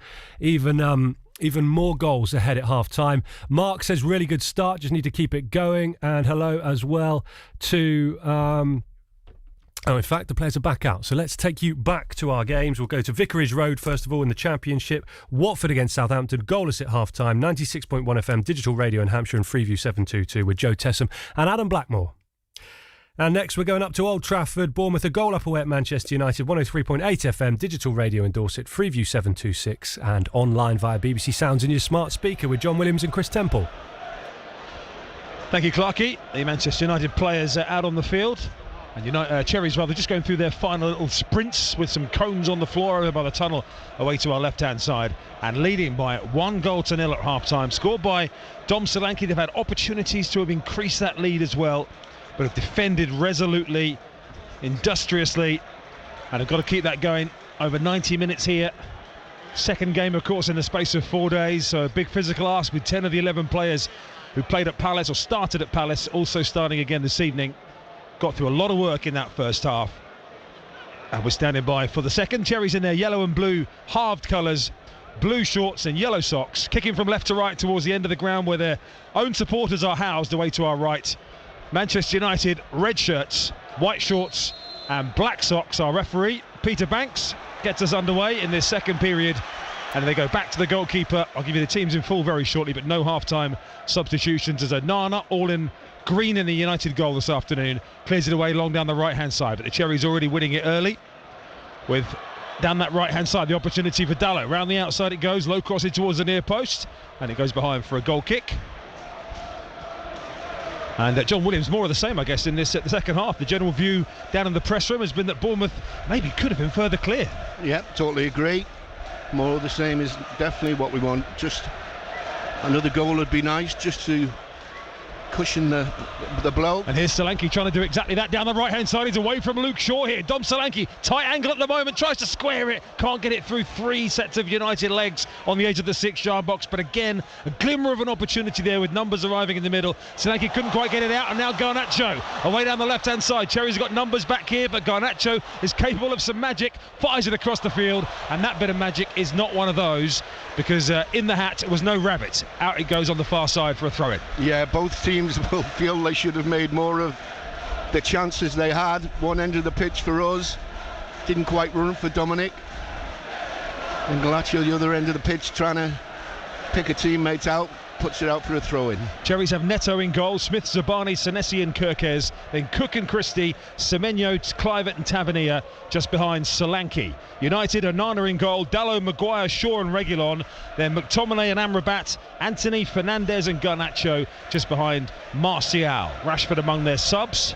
A: more goals ahead at half-time. Mark says, really good start, just need to keep it going. And hello as well to... in fact, the players are back out. So let's take you back to our games. We'll go to Vicarage Road, first of all, in the Championship. Watford against Southampton, goalless at half-time. 96.1 FM, digital radio in Hampshire, and Freeview 722 with Joe Tessam and Adam Blackmore. And next we're going up to Old Trafford. Bournemouth a goal up away at Manchester United, 103.8 FM, digital radio in Dorset, Freeview 726 and online via BBC Sounds in your smart speaker with John Williams and Chris Temple.
B: Thank you, Clarkey. The Manchester United players are out on the field. And Cherries just going through their final little sprints with some cones on the floor over by the tunnel away to our left-hand side, and leading by 1-0 at half-time. Scored by Dom Solanke. They've had opportunities to have increased that lead as well, but have defended resolutely, industriously, and have got to keep that going over 90 minutes here. Second game, of course, in the space of 4 days, so a big physical ask with 10 of the 11 players who played at Palace or started at Palace also starting again this evening. Got through a lot of work in that first half, and we're standing by for the second. Cherries in their yellow and blue halved colours, blue shorts and yellow socks, kicking from left to right towards the end of the ground where their own supporters are housed away to our right. Manchester United red shirts, white shorts and black socks. Our referee Peter Banks gets us underway in this second period, and they go back to the goalkeeper. I'll give you the teams in full very shortly, but no half-time substitutions as Onana, all in green in the United goal this afternoon, clears it away long down the right-hand side. But the Cherries already winning it early with, down that right-hand side, the opportunity for Dalot. Round the outside it goes, low crossing towards the near post, and it goes behind for a goal kick. And John Williams, more of the same, I guess, in this the second half. The general view down in the press room has been that Bournemouth maybe could have been further clear.
C: Yeah, totally agree. More of the same is definitely what we want. Just another goal would be nice, just to cushion the blow.
B: And here's Solanke trying to do exactly that down the right hand side. He's away from Luke Shaw here. Dom Solanke, tight angle at the moment, tries to square it, can't get it through three sets of United legs on the edge of the 6-yard box. But again, a glimmer of an opportunity there with numbers arriving in the middle. Solanke couldn't quite get it out, and now Garnacho away down the left hand side. Cherry's got numbers back here, but Garnacho is capable of some magic, fires it across the field, and that bit of magic is not one of those, because in the hat was no rabbit. Out it goes on the far side for a throw-in.
C: Yeah, both teams will feel they should have made more of the chances they had. One end of the pitch for us, didn't quite run for Dominic, and Garnacho the other end of the pitch trying to pick a teammate out, puts it out for a throw-in.
B: Cherries have Neto in goal, Smith, Zabani, Senesi and Kirkes, then Cook and Christie, Semenyo, Clivett and Tavernier just behind Solanke. United, Onana in goal, Dalot, Maguire, Shaw and Reguilon, then McTominay and Amrabat, Anthony, Fernandez and Garnacho just behind Martial. Rashford among their subs.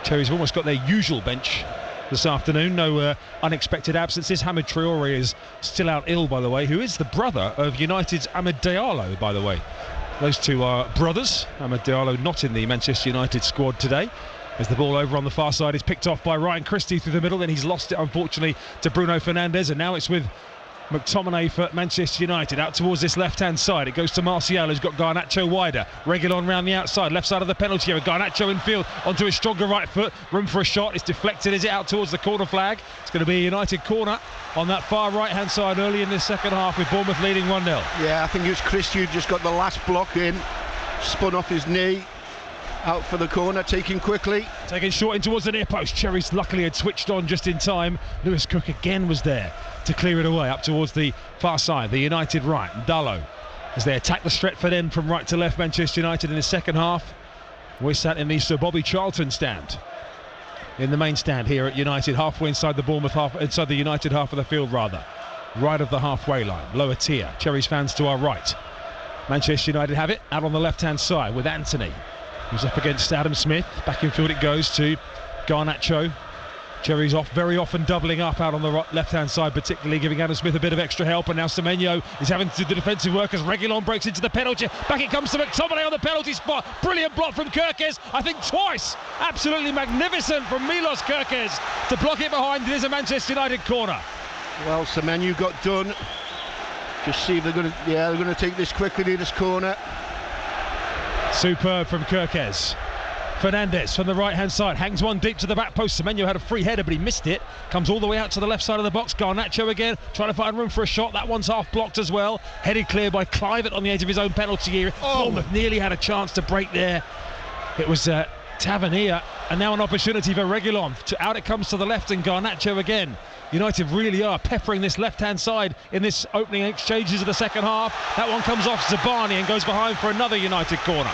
B: Cherries have almost got their usual bench this afternoon. No unexpected absences. Hamid Traore is still out ill, by the way, who is the brother of United's Amad Diallo, by the way. Those two are brothers. Amad Diallo not in the Manchester United squad today, as the ball over on the far side is picked off by Ryan Christie through the middle. Then he's lost it, unfortunately, to Bruno Fernandes, and now it's with McTominay for Manchester United out towards this left-hand side. It goes to Martial, who's got Garnacho wider. Reguilon round the outside, left side of the penalty area. Garnacho in field onto his stronger right foot. Room for a shot. It's deflected. Is it out towards the corner flag? It's going to be a United corner on that far right-hand side early in this second half, with Bournemouth leading 1-0.
C: Yeah, I think it was Christie who just got the last block in, spun off his knee, out for the corner, taking quickly.
B: Taking short in towards the near post. Cherries luckily had switched on just in time. Lewis Cook again was there to clear it away up towards the far side, the United right. Dalot, as they attack the Stretford end from right to left, Manchester United in the second half. We're sat in the Sir Bobby Charlton stand, in the main stand here at United, halfway inside the Bournemouth half, inside the United half of the field rather, right of the halfway line, lower tier. Cherries fans to our right. Manchester United have it out on the left-hand side with Anthony, who's up against Adam Smith. Back in field it goes to Garnacho. Cherries off, very often doubling up out on the left-hand side, particularly giving Adam Smith a bit of extra help. And now Semenyo is having to do the defensive work as Reguilon breaks into the penalty. Back it comes to McTominay on the penalty spot. Brilliant block from Kirkes, I think twice. Absolutely magnificent from Milos Kirkes to block it behind. It is a Manchester United corner.
C: Well, Semenyo got done. Just see if they're going to take this quickly, this corner.
B: Superb from Kirkes. Fernandes from the right-hand side hangs one deep to the back post. Semenyo had a free header, but he missed it. Comes all the way out to the left side of the box. Garnacho again, trying to find room for a shot. That one's half blocked as well. Headed clear by Clivett on the edge of his own penalty area. Bournemouth nearly had a chance to break there. It was Tavernier, and now an opportunity for Reguilon. Out it comes to the left, and Garnacho again. United really are peppering this left-hand side in this opening exchanges of the second half. That one comes off Zabani and goes behind for another United corner.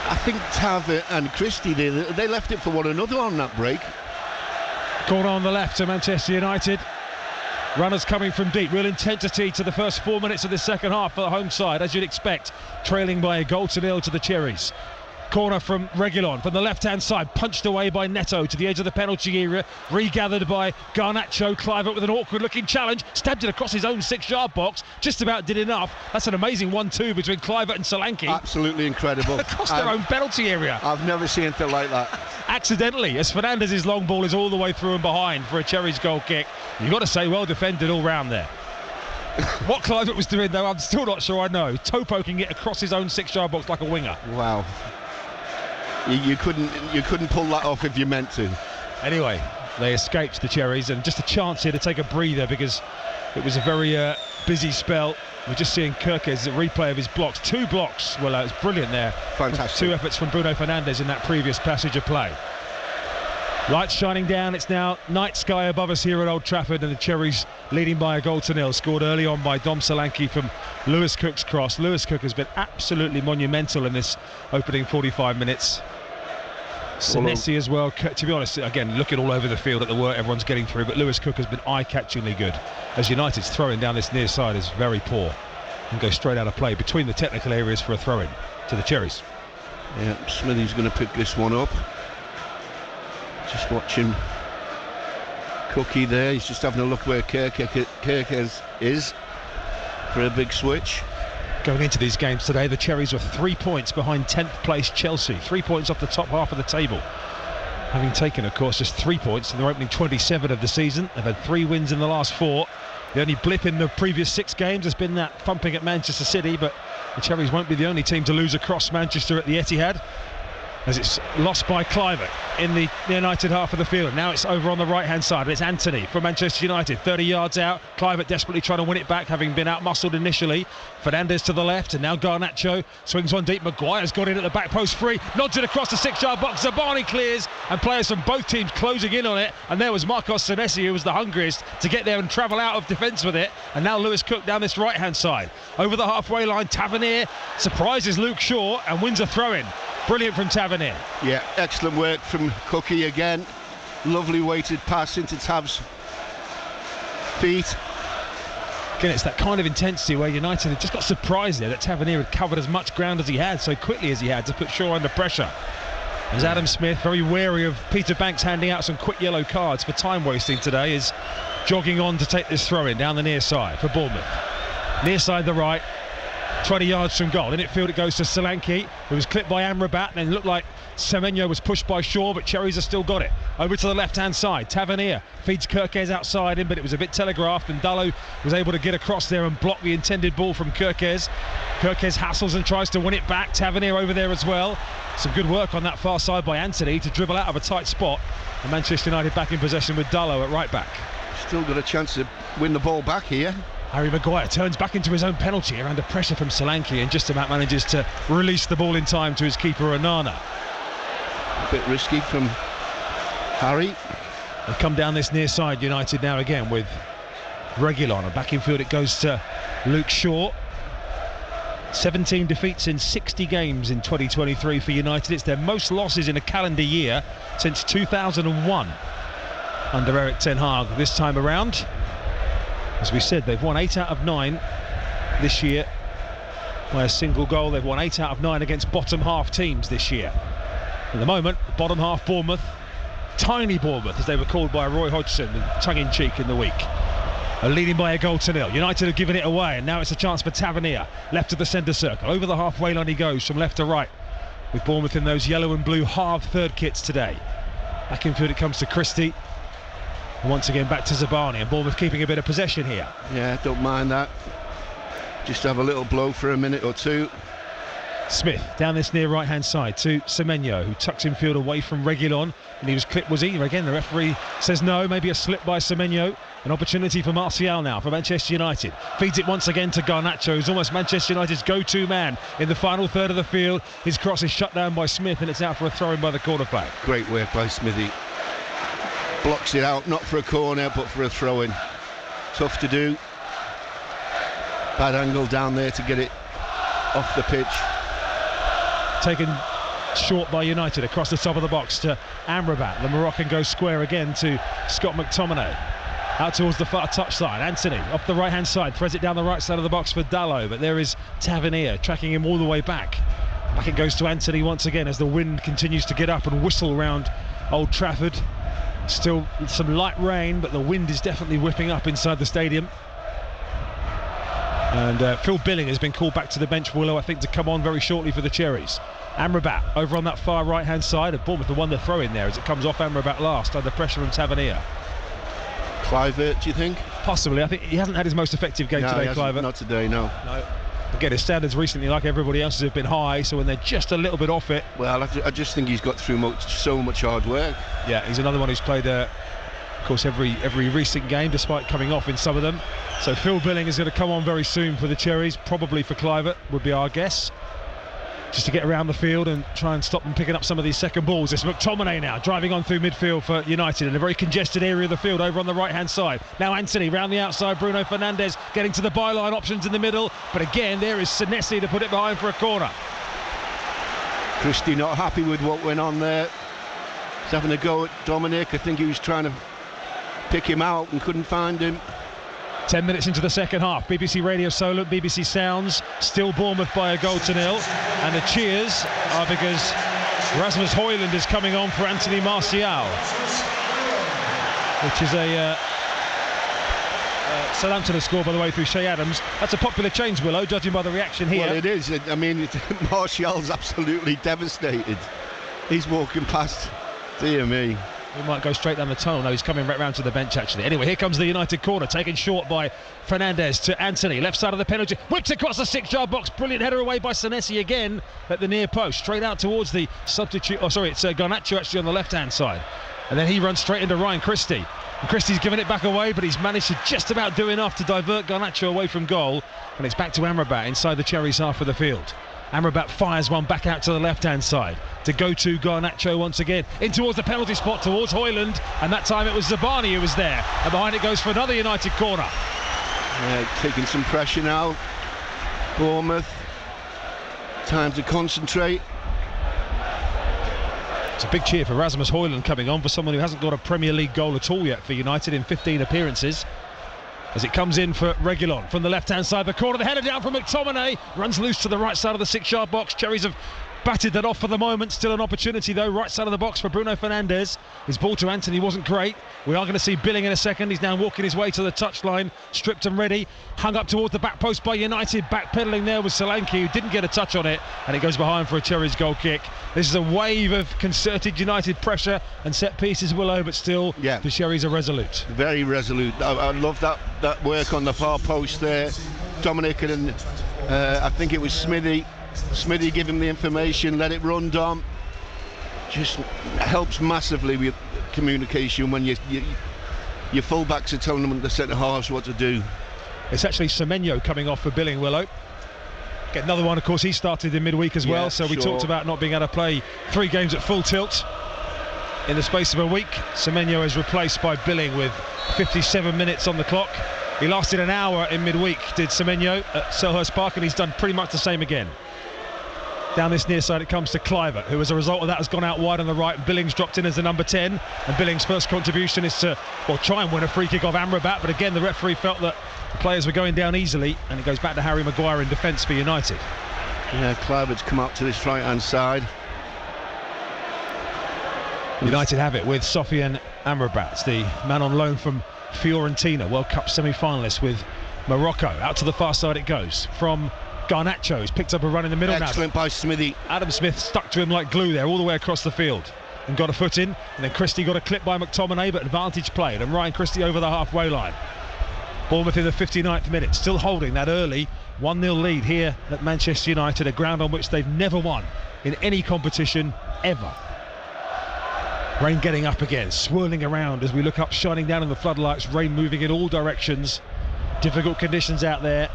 C: I think Tav and Christie, they left it for one another on that break.
B: Corner on the left to Manchester United. Runners coming from deep. Real intensity to the first 4 minutes of the second half for the home side, as you'd expect. Trailing by a 1-0 to the Cherries. Corner from Reguilon from the left-hand side, punched away by Neto to the edge of the penalty area, regathered by Garnacho. Kluivert with an awkward-looking challenge, stabbed it across his own 6-yard box, just about did enough. That's an amazing 1-2 between Kluivert and Solanke.
C: Absolutely incredible.
B: Across their own penalty area.
C: I've never seen anything like that.
B: Accidentally, as Fernandez's long ball is all the way through and behind for a Cherries goal kick. You've got to say, well defended all round there. What Kluivert was doing, though, I'm still not sure I know. Toe poking it across his own 6-yard box like a winger.
C: Wow. You couldn't pull that off if you meant to.
B: Anyway, they escaped the Cherries, and just a chance here to take a breather because it was a very busy spell. We're just seeing Kirkes, a replay of his blocks. 2 blocks. Well, it's brilliant there.
C: Fantastic.
B: 2 efforts from Bruno Fernandes in that previous passage of play. Lights shining down. It's now night sky above us here at Old Trafford, and the Cherries leading by a 1-0. Scored early on by Dom Solanke from Lewis Cook's cross. Lewis Cook has been absolutely monumental in this opening 45 minutes. Senesi as well. To be honest, again, looking all over the field at the work everyone's getting through, but Lewis Cook has been eye-catchingly good. As United's throwing down this near side is very poor and goes straight out of play between the technical areas for a throw-in to the Cherries.
C: Yeah, Smithy's going to pick this one up. Just watching Cookie there. He's just having a look where Kirkes is for a big switch.
B: Going into these games today, the Cherries were 3 points behind 10th place Chelsea, 3 points off the top half of the table. Having taken, of course, just 3 points in their opening 27 of the season. They've had 3 wins in the last 4. The only blip in the previous 6 games has been that thumping at Manchester City, but the Cherries won't be the only team to lose across Manchester at the Etihad, as it's lost by Kluivert in the United half of the field. Now it's over on the right-hand side, and it's Anthony from Manchester United, 30 yards out. Kluivert desperately trying to win it back, having been out-muscled initially. Fernandes to the left, and now Garnacho swings one deep. Maguire's got in at the back post free, nods it across the 6-yard box. Zabani clears, and players from both teams closing in on it. And there was Marcos Senesi, who was the hungriest to get there and travel out of defence with it. And now Lewis Cook down this right-hand side. Over the halfway line, Tavernier surprises Luke Shaw and wins a throw-in. Brilliant from Tavernier.
C: Yeah, excellent work from Cookie again. Lovely weighted pass into Tav's feet.
B: Again, it's that kind of intensity where United had just got surprised there that Tavernier had covered as much ground as he had so quickly as he had to put Shaw under pressure. As Adam Smith, very wary of Peter Banks handing out some quick yellow cards for time wasting today, is jogging on to take this throw in down the near side for Bournemouth. Near side the right, 20 yards from goal. In midfield it goes to Solanke, who was clipped by Amrabat, and then looked like Semenyo was pushed by Shaw, but Cherries have still got it. Over to the left-hand side, Tavernier feeds Kirkes outside him, but it was a bit telegraphed, and Dalot was able to get across there and block the intended ball from Kirkes. Kirkes hassles and tries to win it back. Tavernier over there as well. Some good work on that far side by Anthony to dribble out of a tight spot. And Manchester United back in possession with Dalot at right back.
C: Still got a chance to win the ball back here.
B: Harry Maguire turns back into his own penalty under pressure from Solanke, and just about manages to release the ball in time to his keeper Onana.
C: A bit risky from Harry.
B: They come down this near side, United now again with Reguilon, and back in field it goes to Luke Shaw. 17 defeats in 60 games in 2023 for United. It's their most losses in a calendar year since 2001 under Erik ten Hag this time around. As we said, they've won 8 out of 9 this year by a single goal. They've won 8 out of 9 against bottom half teams this year. At the moment, bottom half Bournemouth, tiny Bournemouth as they were called by Roy Hodgson, tongue-in-cheek in the week, are leading by a 1-0. United have given it away, and now it's a chance for Tavernier, left of the centre circle. Over the halfway line he goes from left to right, with Bournemouth in those yellow and blue half third kits today. Back in field it comes to Christie. And once again back to Zabani, and Bournemouth keeping a bit of possession here.
C: Yeah, don't mind that. Just have a little blow for a minute or two.
B: Smith down this near right hand side to Semenyo, who tucks in field away from Reguilon, and he was clipped, was he? Again the referee says no, maybe a slip by Semenyo. An opportunity for Martial now for Manchester United. Feeds it once again to Garnacho, who's almost Manchester United's go-to man in the final third of the field. His cross is shut down by Smith, and it's out for a throw-in by the corner flag.
C: Great work by Smithy. Blocks it out, not for a corner but for a throw-in. Tough to do. Bad angle down there to get it off the pitch.
B: Taken short by United across the top of the box to Amrabat. The Moroccan goes square again to Scott McTominay. Out towards the far touchline. Anthony up the right hand side, threads it down the right side of the box for Dalot, but there is Tavernier tracking him all the way back. Back it goes to Anthony once again as the wind continues to get up and whistle around Old Trafford. Still some light rain, but the wind is definitely whipping up inside the stadium. And Phil Billing has been called back to the bench, Willow, I think, to come on very shortly for the Cherries. Amrabat over on that far right hand side of Bournemouth, the one they're throwing there as it comes off Amrabat last under pressure from Tavernier.
C: Kluivert, do you think?
B: Possibly. I think he hasn't had his most effective game today, Kluivert.
C: Not today, no.
B: Again, his standards recently, like everybody else's, have been high, so when they're just a little bit off it...
C: Well, I just think he's got through so much hard work.
B: Yeah, he's another one who's played, of course, every recent game, despite coming off in some of them. So Phil Billing is going to come on very soon for the Cherries, probably for Kluivert, would be our guess. Just to get around the field and try and stop them picking up some of these second balls. It's McTominay now driving on through midfield for United in a very congested area of the field over on the right hand side. Now Anthony round the outside, Bruno Fernandes getting to the byline, options in the middle, but again there is Senesi to put it behind for a corner.
C: Christie not happy with what went on there. He's having a go at Dominic. I think he was trying to pick him out and couldn't find him.
B: 10 minutes into the second half, BBC Radio Solent, BBC Sounds, still Bournemouth by a goal to nil, and the cheers are because Rasmus Højlund is coming on for Anthony Martial, which is a Southampton has scored, by the way, through Shea Adams. That's a popular change, Willow, judging by the reaction here.
C: Well, it is. I mean, Martial's absolutely devastated. He's walking past, dear me.
B: He might go straight down the tunnel. No, he's coming right round to the bench, actually. Anyway, here comes the United corner, taken short by Fernandes to Anthony, left side of the penalty, whipped across the 6-yard box, brilliant header away by Senesi again at the near post, straight out towards the substitute. Oh, sorry, it's Garnacho actually on the left-hand side, and then he runs straight into Ryan Christie. And Christie's given it back away, but he's managed to just about do enough to divert Garnacho away from goal, and it's back to Amrabat inside the Cherries half of the field. Amrabat fires one back out to the left-hand side to go to Garnacho once again, in towards the penalty spot towards Højlund, and that time it was Zabani who was there, and behind it goes for another United corner.
C: Yeah, taking some pressure now, Bournemouth. Time to concentrate.
B: It's a big cheer for Rasmus Højlund coming on, for someone who hasn't got a Premier League goal at all yet for United in 15 appearances. As it comes in for Reguilon from the left-hand side, the corner, the header down from McTominay, runs loose to the right side of the 6-yard box. Cherries have batted that off for the moment. Still an opportunity though, right side of the box for Bruno Fernandes. His ball to Anthony wasn't great. We are going to see Billing in a second. He's now walking his way to the touchline, stripped and ready, hung up towards the back post by United. Backpedaling there was Solanke, who didn't get a touch on it, and it goes behind for a Cherries goal kick. This is a wave of concerted United pressure and set pieces, Willow, but still the Cherries are resolute.
C: Very resolute. I love that work on the far post there. Dominic and I think it was Smithy give him the information, let it run, Dom. Just helps massively with communication when your full-backs are telling them the centre-halves what to do.
B: It's actually Semenyo coming off for Billing, Willow. Get another one, of course, he started in midweek as well, so we talked about not being able to play 3 games at full tilt in the space of a week. Semenyo is replaced by Billing with 57 minutes on the clock. He lasted an hour in midweek, did Semenyo at Selhurst Park, and he's done pretty much the same again. Down this near side it comes to Kluivert, who as a result of that has gone out wide on the right. Billing's dropped in as the number 10, and Billing's first contribution is to try and win a free kick off Amrabat, but again the referee felt that the players were going down easily, and it goes back to Harry Maguire in defence for United.
C: Yeah, Kluivert's come out to this right hand side.
B: United have it with Sofian Amrabat, the man on loan from Fiorentina, World Cup semi-finalist with Morocco. Out to the far side it goes from Garnacho, who's picked up a run in the middle.
C: Excellent by Smithy.
B: Adam Smith stuck to him like glue there all the way across the field and got a foot in, and then Christie got a clip by McTominay, but advantage played, and Ryan Christie over the halfway line. Bournemouth in the 59th minute, still holding that early 1-0 lead here at Manchester United, a ground on which they've never won in any competition ever. Rain getting up again, swirling around as we look up, shining down in the floodlights, rain moving in all directions. Difficult conditions out there.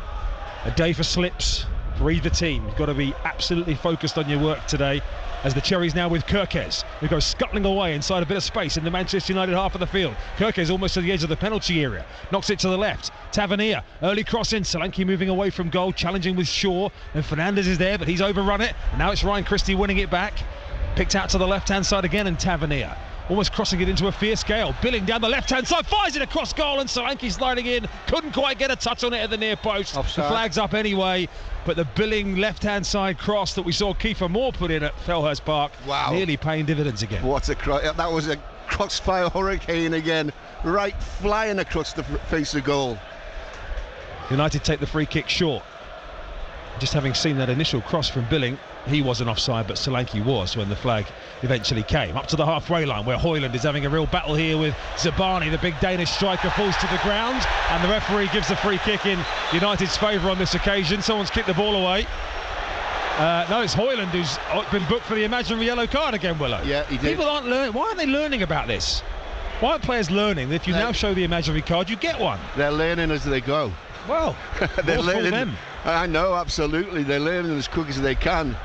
B: A day for slips for either team. You've got to be absolutely focused on your work today, as the Cherries now with Kirkes, who goes scuttling away inside a bit of space in the Manchester United half of the field. Kirkes almost to the edge of the penalty area, knocks it to the left. Tavernier, early cross in, Solanke moving away from goal, challenging with Shaw, and Fernandes is there, but he's overrun it, and now it's Ryan Christie winning it back. Picked out to the left-hand side again, and Tavernier almost crossing it into a fierce gale. Billing down the left-hand side, fires it across goal, and Solanke sliding in. Couldn't quite get a touch on it at the near post.
C: Offside.
B: The flag's up anyway, but the Billing left-hand side cross that we saw Kiefer Moore put in at Selhurst Park, nearly paying dividends again.
C: What a cross. That was a crossfire hurricane again, right flying across the face of goal.
B: United take the free kick short. Just having seen that initial cross from Billing, he wasn't offside, but Solanke was when the flag eventually came. Up to the halfway line, where Højlund is having a real battle here with Zabani. The big Danish striker falls to the ground, and the referee gives the free kick in United's favour on this occasion. Someone's kicked the ball away. No, it's Højlund who's been booked for the imaginary yellow card again, Willow.
C: Yeah, he did.
B: People aren't learning. Why aren't they learning about this? Why aren't players learning that if you now show the imaginary card, you get one?
C: They're learning as they go.
B: Well,
C: they're learning.
B: Them.
C: I know, absolutely. They're learning as quick as they can.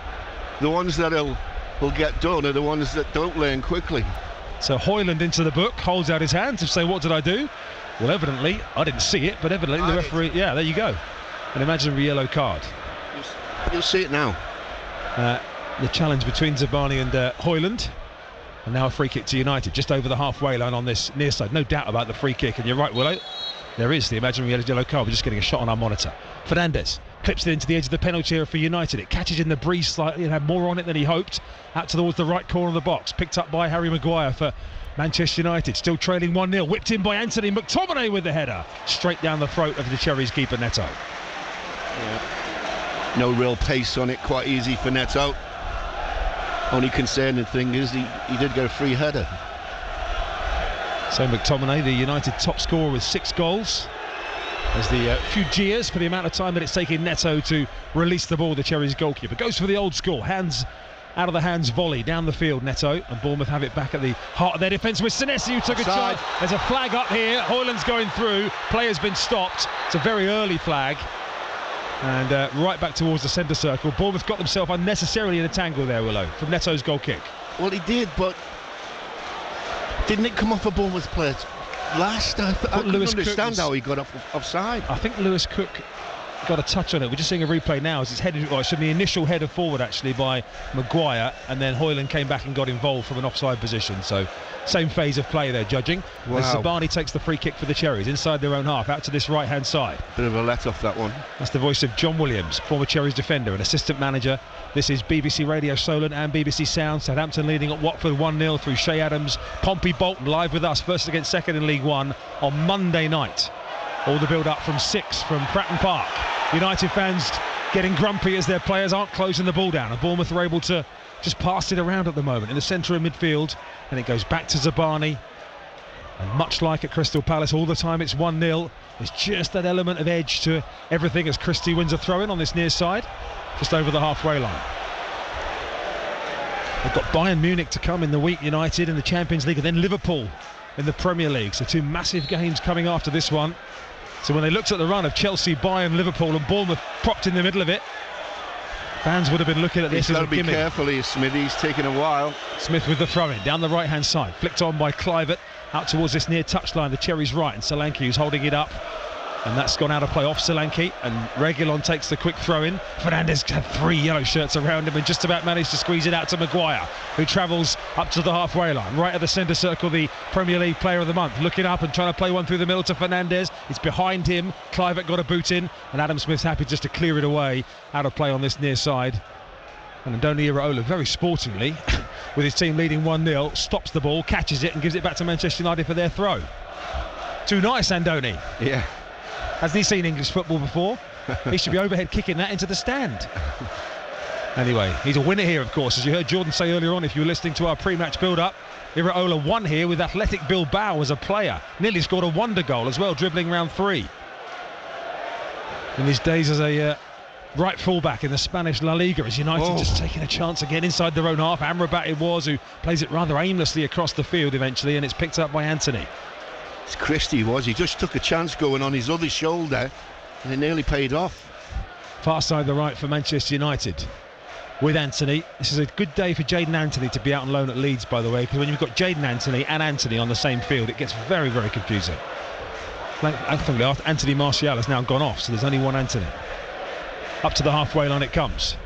C: The ones that will get done are the ones that don't learn quickly.
B: So Højlund into the book, holds out his hand to say, what did I do? Well, evidently, I didn't see it, but evidently the referee, yeah, there you go. An imaginary yellow card.
C: You'll see it now.
B: The challenge between Zabani and Højlund. And now a free kick to United, just over the halfway line on this near side. No doubt about the free kick, and you're right, Willow. There is the imaginary yellow card. We're just getting a shot on our monitor. Fernandes clips it into the edge of the penalty area for United. It catches in the breeze slightly and had more on it than he hoped. Out towards the right corner of the box. Picked up by Harry Maguire for Manchester United. Still trailing 1-0. Whipped in by Anthony McTominay with the header. Straight down the throat of the Cherries keeper Neto.
C: Yeah. No real pace on it. Quite easy for Neto. Only concerning thing is he did get a free header.
B: So McTominay, the United top scorer with 6 goals. As the few jeers for the amount of time that it's taken Neto to release the ball, the Cherries goalkeeper. Goes for the old school, hands out of the hands volley, down the field Neto, and Bournemouth have it back at the heart of their defence with Senesi, who took a charge. There's a flag up here, Højlund's going through, player's been stopped. It's a very early flag. And right back towards the centre circle. Bournemouth got themselves unnecessarily in a tangle there, Willow, from Neto's goal kick.
C: Well, he did, but didn't it come off a Bournemouth player last? I couldn't understand how he got offside.
B: I think Lewis Cook got a touch on it. We're just seeing a replay now as it's headed, or it should be initial header forward actually by Maguire, and then Højlund came back and got involved from an offside position. So same phase of play there, judging. Wow. As Zabani takes the free kick for the Cherries inside their own half, out to this right hand side.
C: Bit of a let off, that one.
B: That's the voice of John Williams, former Cherries defender and assistant manager. This is BBC Radio Solent and BBC Sound. Southampton leading at Watford 1-0 through Shea Adams. Pompey Bolton live with us, first against second in League One on Monday night. All the build up from 6 from Pratton Park. United fans getting grumpy as their players aren't closing the ball down, and Bournemouth are able to just pass it around at the moment in the centre of midfield, and it goes back to Zabani. And much like at Crystal Palace, all the time it's 1-0. There's just that element of edge to everything as Christie wins a throw-in on this near side, just over the halfway line. They've got Bayern Munich to come in the week, United in the Champions League, and then Liverpool in the Premier League. So 2 massive games coming after this one. So when they looked at the run of Chelsea, Bayern, Liverpool and Bournemouth propped in the middle of it, fans would have been looking at this as a gimme.
C: He's got to be careful here, Smithy. He's taking a while.
B: Smith with the throw-in down the right-hand side, flicked on by Kluivert out towards this near touchline, the Cherries right, and Solanke who's holding it up. And that's gone out of play off Solanke, and Reguilon takes the quick throw-in. Fernandes had 3 yellow shirts around him and just about managed to squeeze it out to Maguire, who travels up to the halfway line, right at the centre circle, the Premier League Player of the Month, looking up and trying to play one through the middle to Fernandes. It's behind him, Kluivert got a boot in, and Adam Smith's happy just to clear it away, out of play on this near side. And Andoni Iraola, very sportingly, with his team leading 1-0, stops the ball, catches it and gives it back to Manchester United for their throw. Too nice, Andoni.
C: Yeah.
B: Hasn't he seen English football before? He should be overhead kicking that into the stand. Anyway, he's a winner here, of course. As you heard Jordan say earlier on, if you were listening to our pre-match build-up, Iraola won here with Athletic Bilbao as a player. Nearly scored a wonder goal as well, dribbling round 3. In his days as a right fullback in the Spanish La Liga, as United just taking a chance again inside their own half. Amrabat it was, who plays it rather aimlessly across the field eventually, and it's picked up by Anthony.
C: It's Christie, he just took a chance going on his other shoulder, and it nearly paid off.
B: Far side the right for Manchester United with Anthony. This is a good day for Jadon Anthony to be out on loan at Leeds, by the way, because when you've got Jadon Anthony and Anthony on the same field, it gets very, very confusing. Anthony Martial has now gone off, so there's only one Anthony. Up to the halfway line it comes.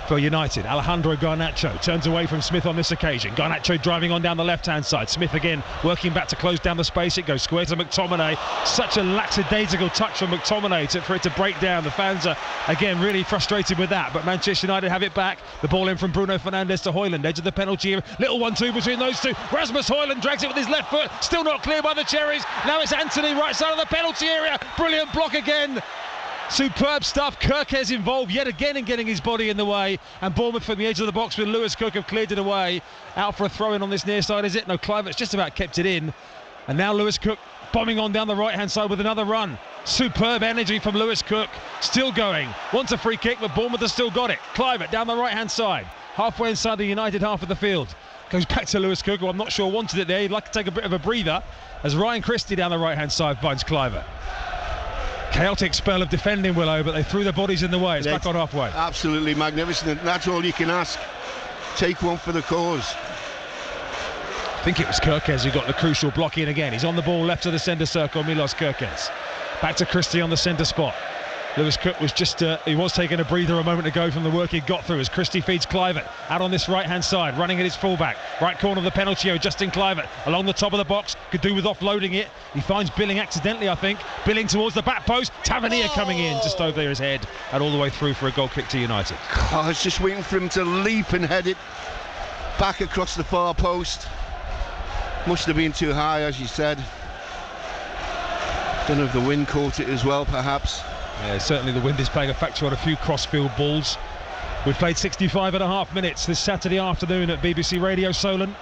B: for United. Alejandro Garnacho turns away from Smith on this occasion. Garnacho driving on down the left-hand side. Smith again working back to close down the space. It goes square to McTominay. Such a lackadaisical touch from McTominay for it to break down. The fans are again really frustrated with that, but Manchester United have it back. The ball in from Bruno Fernandes to Højlund, edge of the penalty area. Little 1-2 between those two. Rasmus Højlund drags it with his left foot, still not clear by the Cherries. Now it's Anthony, right side of the penalty area. Brilliant block again. Superb stuff. Kirkes involved yet again in getting his body in the way, and Bournemouth from the edge of the box with Lewis Cook have cleared it away. Out for a throw-in on this near side, is it? No, Kluivert's just about kept it in, and now Lewis Cook bombing on down the right-hand side with another run. Superb energy from Lewis Cook, still going. Wants a free kick, but Bournemouth has still got it. Kluivert down the right-hand side, halfway inside the United half of the field. Goes back to Lewis Cook, who I'm not sure wanted it there. He'd like to take a bit of a breather as Ryan Christie down the right-hand side finds Kluivert. Chaotic spell of defending, Willow, but they threw their bodies in the way. It's back on halfway.
C: Absolutely magnificent. That's all you can ask. Take one for the cause.
B: I think it was Kirkes who got the crucial block in again. He's on the ball left of the centre circle, Milos Kirkes. Back to Christie on the centre spot. Lewis Cook was just, he was taking a breather a moment ago from the work he got through as Christie feeds Kluivert out on this right-hand side, running at his fullback. Right corner of the penalty area, Justin Kluivert along the top of the box, could do with offloading it. He finds Billing accidentally, I think. Billing towards the back post, Tavernier coming in just over his head and all the way through for a goal kick to United.
C: I was just waiting for him to leap and head it back across the far post. Must have been too high, as you said. Don't know if the wind caught it as well, perhaps.
B: Yeah, certainly the wind is playing a factor on a few crossfield balls. We've played 65.5 minutes this Saturday afternoon at BBC Radio Solent.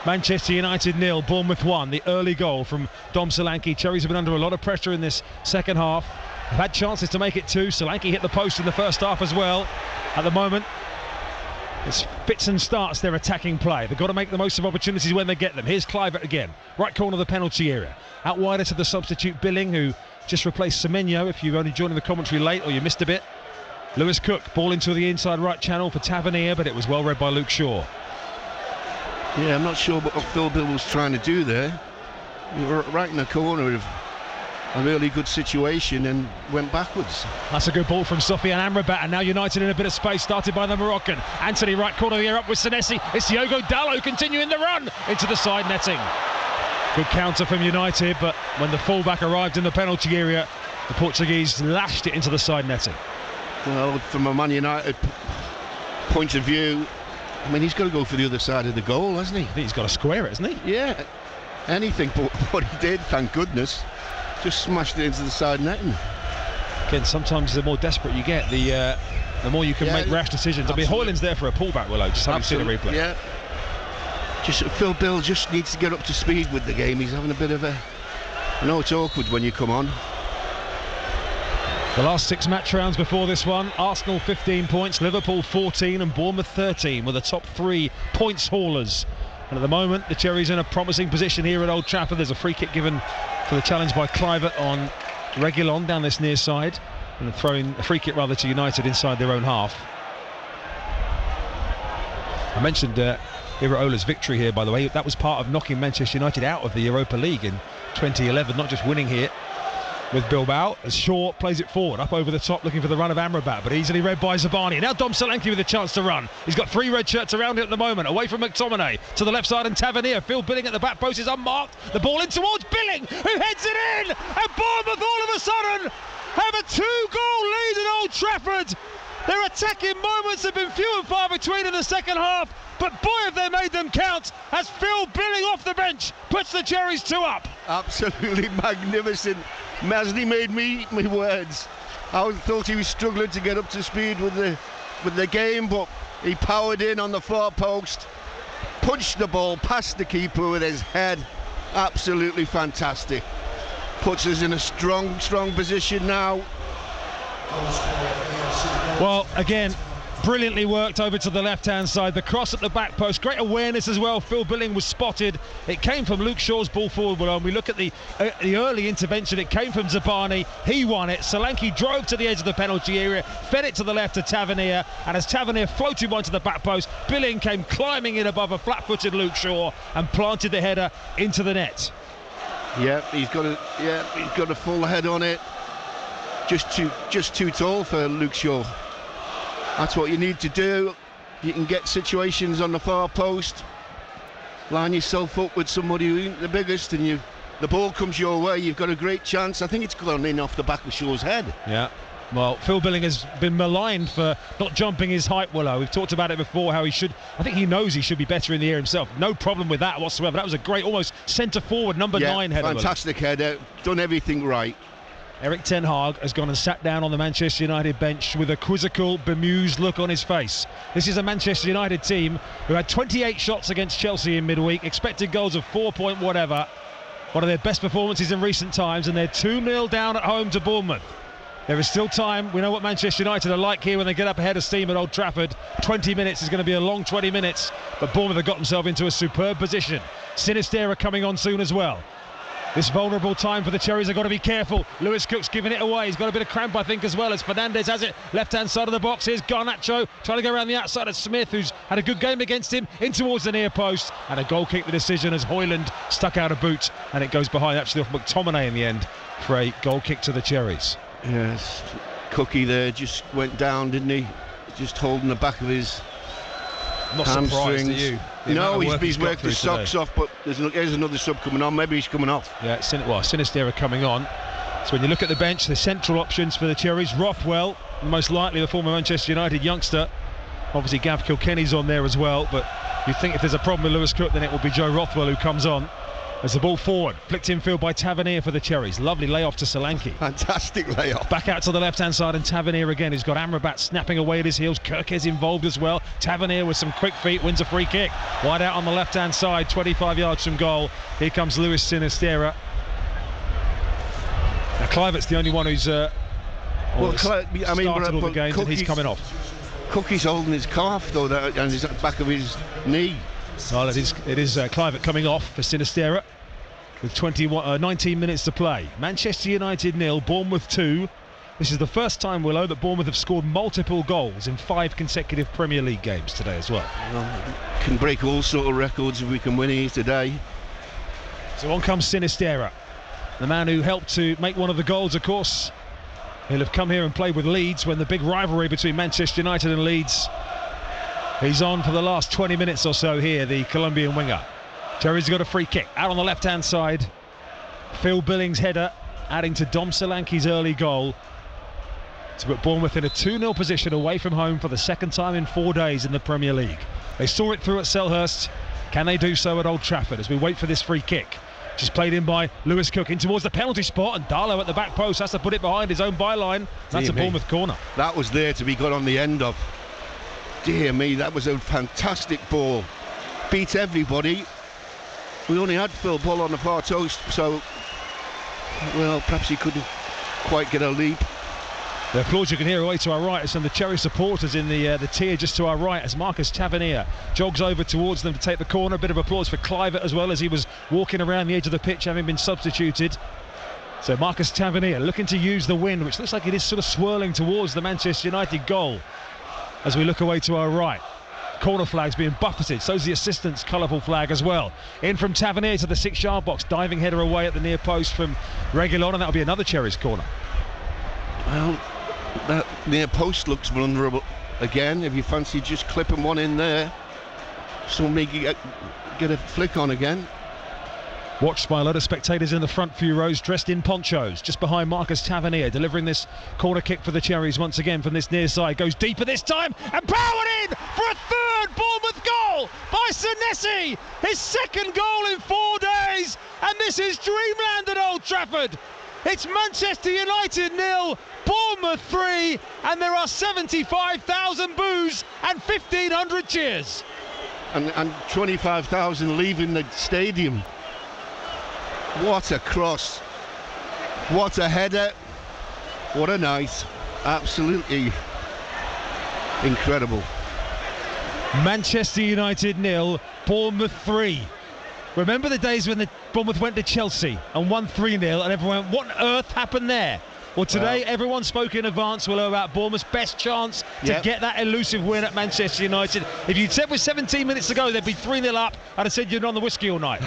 B: Manchester United 0, Bournemouth 1. The early goal from Dom Solanke. Cherries have been under a lot of pressure in this second half. Have had chances to make it 2. Solanke hit the post in the first half as well. At the moment, it's fits and starts their attacking play. They've got to make the most of opportunities when they get them. Here's Kluivert again. Right corner of the penalty area. Out wider to the substitute Billing, who just replaced Semenyo if you've only joined the commentary late or you missed a bit. Lewis Cook, ball into the inside right channel for Tavernier, but it was well read by Luke Shaw.
C: Yeah, I'm not sure what Phil Bill was trying to do there. We were right in the corner of a really good situation and went backwards.
B: That's a good ball from Sofiane Amrabat, and now United in a bit of space, started by the Moroccan. Anthony, right corner of the air up with Senesi. It's Diogo Dalot continuing the run into the side netting. Good counter from United, but when the fullback arrived in the penalty area, the Portuguese lashed it into the side netting.
C: Well, from a Man United point of view, I mean, he's got to go for the other side of the goal, hasn't he?
B: I think he's got to square it, hasn't he?
C: Yeah, anything but what he did, thank goodness. Just smashed it into the side netting.
B: Again, sometimes the more desperate you get, the more you can make rash decisions.
C: Absolutely.
B: I mean, Højlund's there for a pullback, Willow, just having seen the replay.
C: Yeah. Just Phil Bill just needs to get up to speed with the game. He's having a bit of a... I know it's awkward when you come on.
B: The last 6 match rounds before this one, Arsenal 15 points, Liverpool 14 and Bournemouth 13 were the top 3 points haulers. And at the moment, the Cherries in a promising position here at Old Trafford. There's a free kick given for the challenge by Kluivert on Reguilon down this near side, and a free kick rather to United inside their own half. I mentioned Iraola's victory here, by the way. That was part of knocking Manchester United out of the Europa League in 2011, not just winning here with Bilbao, as Shaw plays it forward, up over the top, looking for the run of Amrabat, but easily read by Zabani. Now Dom Solanke with a chance to run. He's got 3 red shirts around him at the moment, away from McTominay, to the left side, and Tavernier. Phil Billing at the back post is unmarked. The ball in towards Billing, who heads it in, and Bournemouth all of a sudden have a 2-goal lead at Old Trafford. Their attacking moments have been few and far between in the second half, but boy have they made them count as Phil Billing off the bench puts the Cherries 2 up.
C: Absolutely magnificent. Masney made me words. I thought he was struggling to get up to speed with the game, but he powered in on the far post, punched the ball past the keeper with his head. Absolutely fantastic. Puts us in a strong position now.
B: Well, again, brilliantly worked over to the left-hand side. The cross at the back post, great awareness as well. Phil Billing was spotted. It came from Luke Shaw's ball forward. When we look at the early intervention, it came from Zabani. He won it. Solanke drove to the edge of the penalty area, fed it to the left to Tavernier, and as Tavernier floated one to the back post, Billing came climbing in above a flat-footed Luke Shaw and planted the header into the net.
C: Yeah, he's got a full head on it. Just too tall for Luke Shaw. That's what you need to do. You can get situations on the far post, line yourself up with somebody who ain't the biggest, and the ball comes your way, you've got a great chance. I think it's gone in off the back of Shaw's head.
B: Yeah. Well, Phil Billing has been maligned for not jumping his height, Willow. We've talked about it before, how I think he knows he should be better in the air himself. No problem with that whatsoever. That was a great, almost centre-forward, number 9 header.
C: Fantastic header, done everything right.
B: Eric Ten Hag has gone and sat down on the Manchester United bench with a quizzical, bemused look on his face. This is a Manchester United team who had 28 shots against Chelsea in midweek, expected goals of 4 point whatever. One of their best performances in recent times, and they're 2-0 down at home to Bournemouth. There is still time. We know what Manchester United are like here when they get up ahead of steam at Old Trafford. 20 minutes is going to be a long 20 minutes, but Bournemouth have got themselves into a superb position. Sinistera coming on soon as well. This vulnerable time for the Cherries, they've got to be careful. Lewis Cook's giving it away. He's got a bit of cramp, I think, as well, as Fernandes has it. Left-hand side of the box. Here's Garnacho trying to go around the outside of Smith, who's had a good game against him, in towards the near post. And a goal kick, the decision, as Højlund stuck out a boot. And it goes behind, actually, off McTominay in the end for a goal kick to the Cherries.
C: Yes, Cookie there just went down, didn't he? Just holding the back of his
B: Not
C: hamstrings.
B: surprised, are you?
C: No, he's worked his socks off, but there's another sub coming on. Maybe he's coming off.
B: Yeah, Sinistera coming on. So when you look at the bench, the central options for the Cherries, Rothwell, most likely the former Manchester United youngster. Obviously Gav Kilkenny's on there as well, but you think if there's a problem with Lewis Cook, then it will be Joe Rothwell who comes on. As the ball forward, flicked infield by Tavernier for the Cherries. Lovely layoff to Solanke.
C: Fantastic layoff.
B: Back out to the left-hand side, and Tavernier again, who's got Amrabat snapping away at his heels. Kirkes involved as well. Tavernier with some quick feet wins a free kick. Wide out on the left-hand side, 25 yards from goal. Here comes Luis Sinistera. Now Kluivert's the only one who's started all the games, and he's coming off.
C: Cookie's holding his calf though, and he's at the back of his knee.
B: Well, it is Kluivert coming off for Sinistera with 19 minutes to play. Manchester United 0, Bournemouth 2. This is the first time, Willow, that Bournemouth have scored multiple goals in 5 consecutive Premier League games today as well.
C: Can break all sort of records if we can win here today.
B: So on comes Sinistera, the man who helped to make one of the goals, of course. He'll have come here and played with Leeds when the big rivalry between Manchester United and Leeds. He's on for the last 20 minutes or so here, the Colombian winger. Cherries got a free kick out on the left-hand side. Phil Billings' header, adding to Dom Solanke's early goal to put Bournemouth in a 2-0 position away from home for the second time in 4 days in the Premier League. They saw it through at Selhurst. Can they do so at Old Trafford as we wait for this free kick? Just played in by Lewis Cook in towards the penalty spot, and Darlow at the back post has to put it behind his own byline. That's a Bournemouth corner.
C: That was there to be got on the end of. Dear me, that was a fantastic ball. Beat everybody. We only had Phil Bull on the far post, so well, perhaps he couldn't quite get a leap.
B: The applause you can hear away to our right is some of the Cherry supporters in the tier just to our right as Marcus Tavernier jogs over towards them to take the corner. A bit of applause for Kluivert as well, as he was walking around the edge of the pitch having been substituted. So Marcus Tavernier looking to use the wind, which looks like it is sort of swirling towards the Manchester United goal as we look away to our right. Corner flag's being buffeted, so's the assistant's colourful flag as well. In from Tavernier to the 6-yard box, diving header away at the near post from Reguilon, and that'll be another Cherries corner.
C: Well, that near post looks vulnerable again. If you fancy just clipping one in there, somebody get a flick on again.
B: Watched by a lot of spectators in the front few rows dressed in ponchos, just behind Marcus Tavernier, delivering this corner kick for the Cherries once again from this near side. Goes deeper this time and powered in for a third Bournemouth goal by Senesi, his second goal in 4 days, and this is dreamland at Old Trafford. It's Manchester United 0, Bournemouth 3, and there are 75,000 boos and 1,500 cheers.
C: And 25,000 leaving the stadium. What a cross, what a header, what a night, absolutely incredible.
B: Manchester United 0, Bournemouth 3. Remember the days when the Bournemouth went to Chelsea and won 3-0 and everyone went, what on earth happened there? Well, today everyone spoke in advance, Willow, about Bournemouth's best chance to get that elusive win at Manchester United. If you'd said with 17 minutes to go they'd be 3-0 up, I'd have said you'd on the whiskey all night.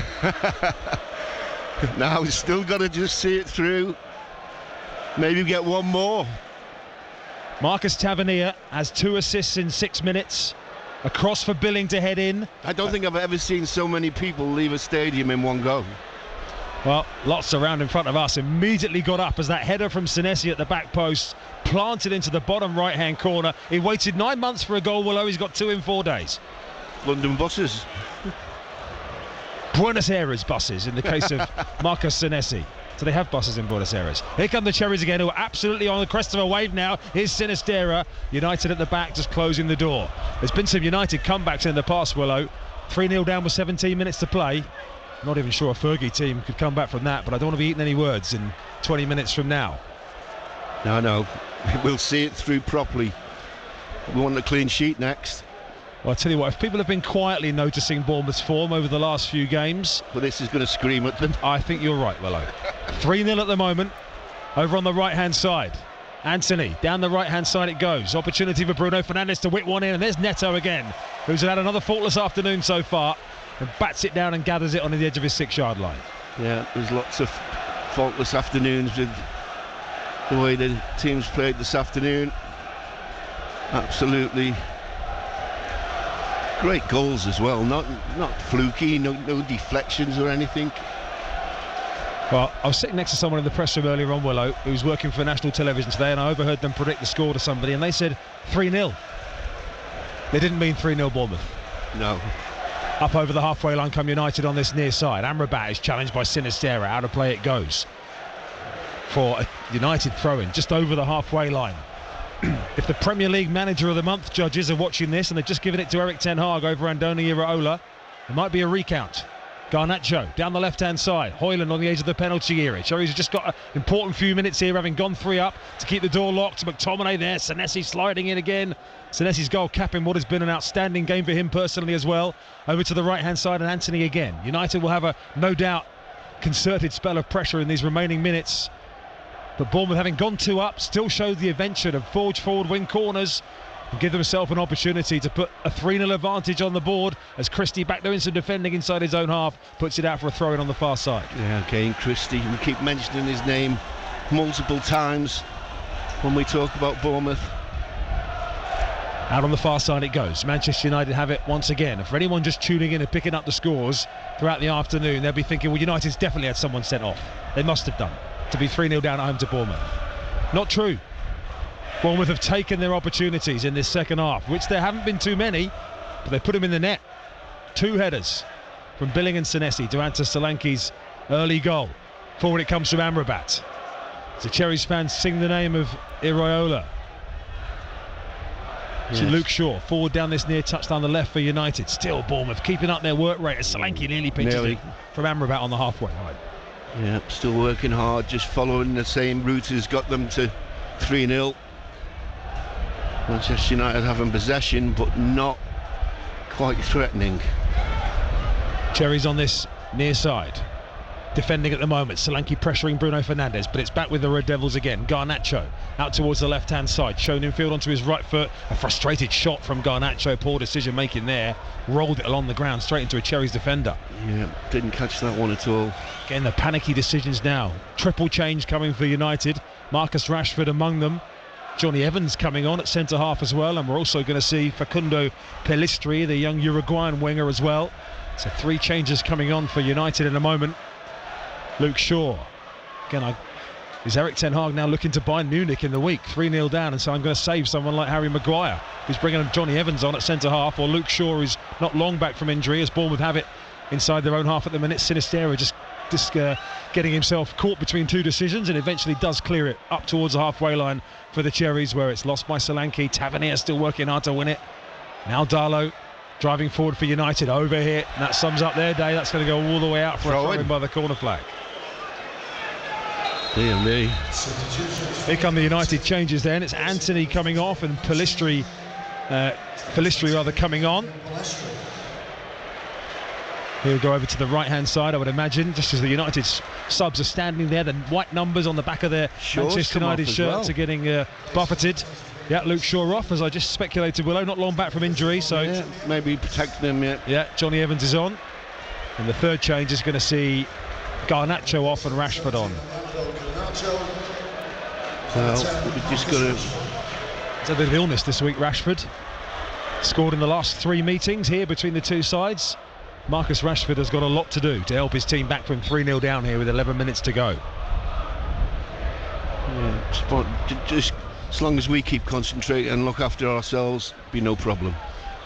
C: Now we've still got to just see it through. Maybe get one more.
B: Marcus Tavernier has 2 assists in 6 minutes. Across for Billing to head in.
C: I don't think I've ever seen so many people leave a stadium in one go.
B: Well, lots around in front of us. Immediately got up as that header from Senesi at the back post planted into the bottom right-hand corner. He waited 9 months for a goal, Willow. He's got 2 in 4 days.
C: London buses.
B: Buenos Aires buses in the case of Marcus Senesi. So they have buses in Buenos Aires. Here come the Cherries again, who are absolutely on the crest of a wave now. Here's Sinistera. United at the back, just closing the door. There's been some United comebacks in the past, Willow. 3-0 down with 17 minutes to play. I'm not even sure a Fergie team could come back from that, but I don't want to be eating any words in 20 minutes from now.
C: No. We'll see it through properly. We want the clean sheet next.
B: Well, I'll tell you what, if people have been quietly noticing Bournemouth's form over the last few games...
C: But this is going to scream at them.
B: I think you're right, Willow. 3-0 at the moment, over on the right-hand side. Anthony, down the right-hand side it goes. Opportunity for Bruno Fernandes to whip one in, and there's Neto again, who's had another faultless afternoon so far, and bats it down and gathers it on the edge of his 6-yard line.
C: Yeah, there's lots of faultless afternoons with the way the teams played this afternoon. Absolutely great goals as well, not fluky, no deflections or anything.
B: Well, I was sitting next to someone in the press room earlier on, Willow, who was working for national television today, and I overheard them predict the score to somebody, and they said 3-0. They didn't mean 3-0 Bournemouth.
C: No.
B: Up over the halfway line come United on this near side. Amrabat is challenged by Sinistera. Out of play it goes for a United throw-in just over the halfway line. If the Premier League Manager of the Month judges are watching this and they've just given it to Erik ten Hag over Andoni Iraola, there might be a recount. Garnacho down the left-hand side. Højlund on the edge of the penalty area. Cherries have just got an important few minutes here, having gone 3 up to keep the door locked. McTominay there. Senesi sliding in again. Senesi's goal capping what has been an outstanding game for him personally as well. Over to the right-hand side and Anthony again. United will have a, no doubt, concerted spell of pressure in these remaining minutes. But Bournemouth, having gone 2 up, still showed the invention of forge forward, win corners, and give themselves an opportunity to put a 3-0 advantage on the board as Christie, back doing some defending inside his own half, puts it out for a throw-in on the far side.
C: Yeah, again, Christie. We keep mentioning his name multiple times when we talk about Bournemouth.
B: Out on the far side it goes. Manchester United have it once again. And for anyone just tuning in and picking up the scores throughout the afternoon, they'll be thinking, well, United's definitely had someone sent off. They must have done, to be 3-0 down at home to Bournemouth. Not true. Bournemouth have taken their opportunities in this second half, which there haven't been too many, but they put them in the net. 2 headers from Billing and Senesi to answer Solanke's early goal. Forward it comes from Amrabat. So Cherries fans sing the name of Iraola. Yes. Luke Shaw forward down this near touch down the left for United. Still Bournemouth keeping up their work rate as Solanke nearly pinches it from Amrabat on the halfway line.
C: Yeah, still working hard, just following the same route as got them to 3-0. Manchester United having possession but not quite threatening.
B: Cherries on this near side, defending at the moment. Solanke pressuring Bruno Fernandes, but it's back with the Red Devils again. Garnacho out towards the left-hand side, shown in field onto his right foot. A frustrated shot from Garnacho, poor decision making there. Rolled it along the ground straight into a Cherries defender.
C: Yeah, didn't catch that one at all.
B: Again, the panicky decisions now. Triple change coming for United. Marcus Rashford among them. Johnny Evans coming on at centre-half as well, and we're also going to see Facundo Pellistri, the young Uruguayan winger, as well. So 3 changes coming on for United in a moment. Luke Shaw. Again, is Erik ten Hag now looking to buy Munich in the week? 3-0 down, and so I'm going to save someone like Harry Maguire, who's bringing Johnny Evans on at centre-half, or Luke Shaw, who's not long back from injury, as Bournemouth have it inside their own half at the minute. Sinistera just getting himself caught between 2 decisions, and eventually does clear it up towards the halfway line for the Cherries, where it's lost by Solanke. Tavernier still working hard to win it. Now Darlow driving forward for United, over here, and that sums up their day. That's going to go all the way out for a throw-in by the corner flag.
C: Dear me.
B: Here come the United changes then. It's Anthony coming off and Pellistri coming on. He'll go over to the right-hand side, I would imagine, just as the United subs are standing there. The white numbers on the back of their Manchester United shirts are getting buffeted. Yeah, Luke Shaw off, as I just speculated, Willow, not long back from injury, so
C: yeah, maybe protecting him yet.
B: Yeah, Johnny Evans is on. And the third change is going to see Garnacho off and Rashford on.
C: Well, we've just got to
B: He's had a bit of illness this week, Rashford. Scored in the last 3 meetings here between the two sides. Marcus Rashford has got a lot to do to help his team back from 3-0 down here with 11 minutes to go.
C: Yeah, just as long as we keep concentrating and look after ourselves, be no problem.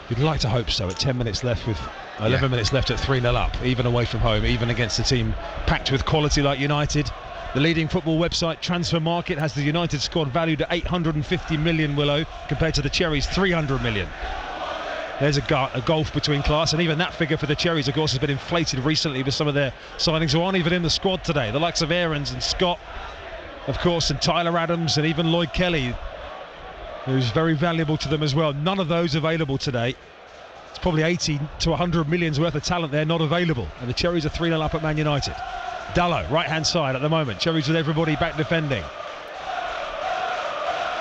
B: You'd like to hope so. At 10 minutes left with 11 minutes left at 3-0 up, even away from home, even against a team packed with quality like United. The leading football website Transfer Market has the United squad valued at 850 million, Willow, compared to the Cherries 300 million. There's a gulf between class, and even that figure for the Cherries, of course, has been inflated recently with some of their signings who aren't even in the squad today. The likes of Aarons and Scott, of course, and Tyler Adams, and even Lloyd Kelly, who's very valuable to them as well. None of those available today. It's probably 80 to 100 million's worth of talent there not available, and the Cherries are 3-0 up at Man United. Dallo, right-hand side at the moment. Cherries with everybody back defending.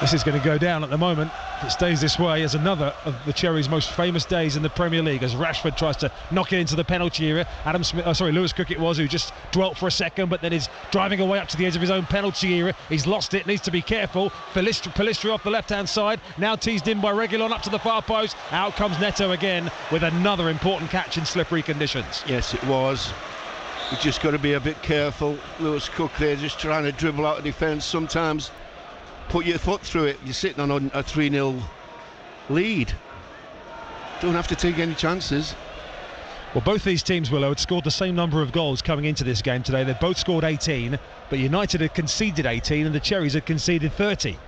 B: This is going to go down at the moment. If it stays this way, as another of the Cherries' most famous days in the Premier League, as Rashford tries to knock it into the penalty area. Lewis Cook it was, who just dwelt for a second, but then is driving away up to the edge of his own penalty area. He's lost it, needs to be careful. Pellistri off the left-hand side, now teased in by Reguilon up to the far post. Out comes Neto again with another important catch in slippery conditions.
C: Yes, it was. We've just got to be a bit careful. Lewis Cook there just trying to dribble out of defence. Sometimes put your foot through it. You're sitting on a 3-0 lead. Don't have to take any chances.
B: Well, both these teams, Willow, had scored the same number of goals coming into this game today. They've both scored 18, but United had conceded 18 and the Cherries had conceded 30.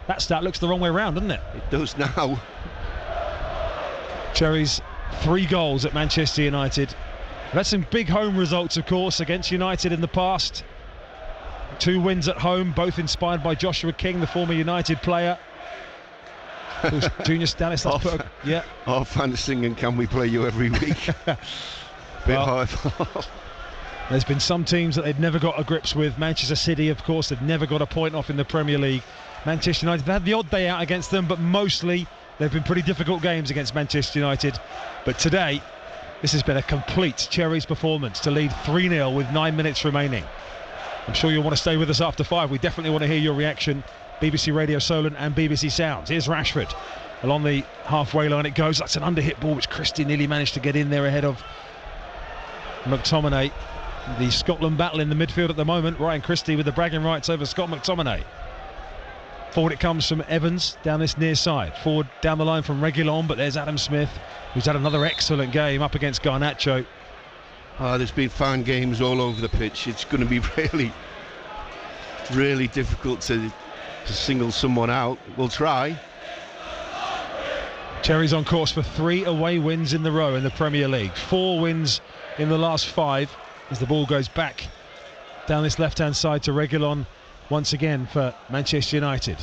B: That stat looks the wrong way around, doesn't it?
C: It does now.
B: Cherries 3 goals at Manchester United. We've had some big home results, of course, against United in the past. 2 wins at home, both inspired by Joshua King, the former United player. Junior Stanislas put a,
C: Our fans singing "Can we play you every week?" Bit high.
B: There's been some teams that they've never got a grips with. Manchester City, of course, they've never got a point off in the Premier League. Manchester United, they've had the odd day out against them, but mostly they've been pretty difficult games against Manchester United. But today, this has been a complete Cherries performance to lead 3-0 with 9 minutes remaining. I'm sure you'll want to stay with us after 5. We definitely want to hear your reaction. BBC Radio Solent and BBC Sounds. Here's Rashford. Along the halfway line it goes. That's an under-hit ball which Christie nearly managed to get in there ahead of McTominay. The Scotland battle in the midfield at the moment. Ryan Christie with the bragging rights over Scott McTominay. Forward it comes from Evans down this near side. Forward down the line from Reguilon, but there's Adam Smith, who's had another excellent game up against Garnacho.
C: There's been fan games all over the pitch. It's going to be really difficult to single someone out. We'll try.
B: Cherries on course for 3 away wins in the row in the Premier League. 4 wins in the last 5 as the ball goes back down this left-hand side to Reguilon once again for Manchester United.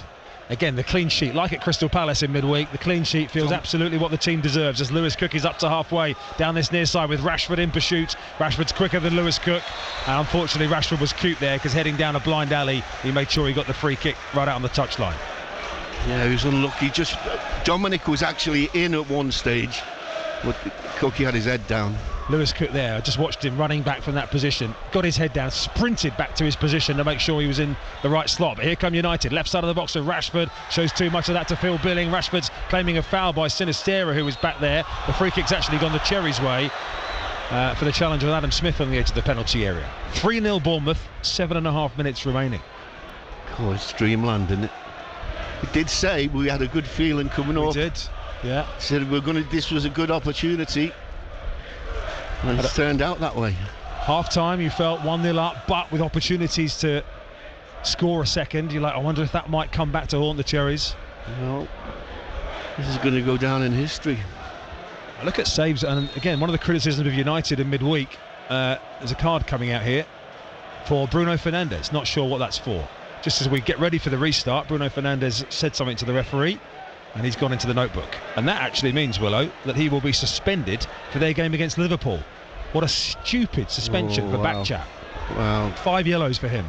B: Again, the clean sheet, like at Crystal Palace in midweek, the clean sheet feels absolutely what the team deserves as Lewis Cook is up to halfway down this near side with Rashford in pursuit. Rashford's quicker than Lewis Cook, and unfortunately Rashford was cute there because heading down a blind alley, he made sure he got the free kick right out on the touchline.
C: Yeah, he was unlucky. Dominic was actually in at one stage, but Cookie had his head down.
B: Lewis Cook there, I just watched him running back from that position, got his head down, sprinted back to his position to make sure he was in the right slot. But here come United, left side of the box with Rashford, shows too much of that to Phil Billing. Rashford's claiming a foul by Sinistera, who was back there. The free kick's actually gone the Cherries' way for the challenge with Adam Smith on the edge of the penalty area. 3-0 Bournemouth, 7.5 minutes remaining.
C: Oh, it's dreamland, isn't it? We did say we had a good feeling coming up.
B: We did, yeah.
C: Said this was a good opportunity. And it's turned out that way.
B: Half time you felt 1-0 up, but with opportunities to score a second, you're like, I wonder if that might come back to haunt the Cherries.
C: Well, this is going to go down in history.
B: I look at saves, and again, one of the criticisms of United in midweek, there's a card coming out here for Bruno Fernandes. Not sure what that's for. Just as we get ready for the restart, Bruno Fernandes said something to the referee, and he's gone into the notebook. And that actually means, Willow, that he will be suspended for their game against Liverpool. What a stupid suspension for Bakchap.
C: Wow.
B: 5 yellows for him.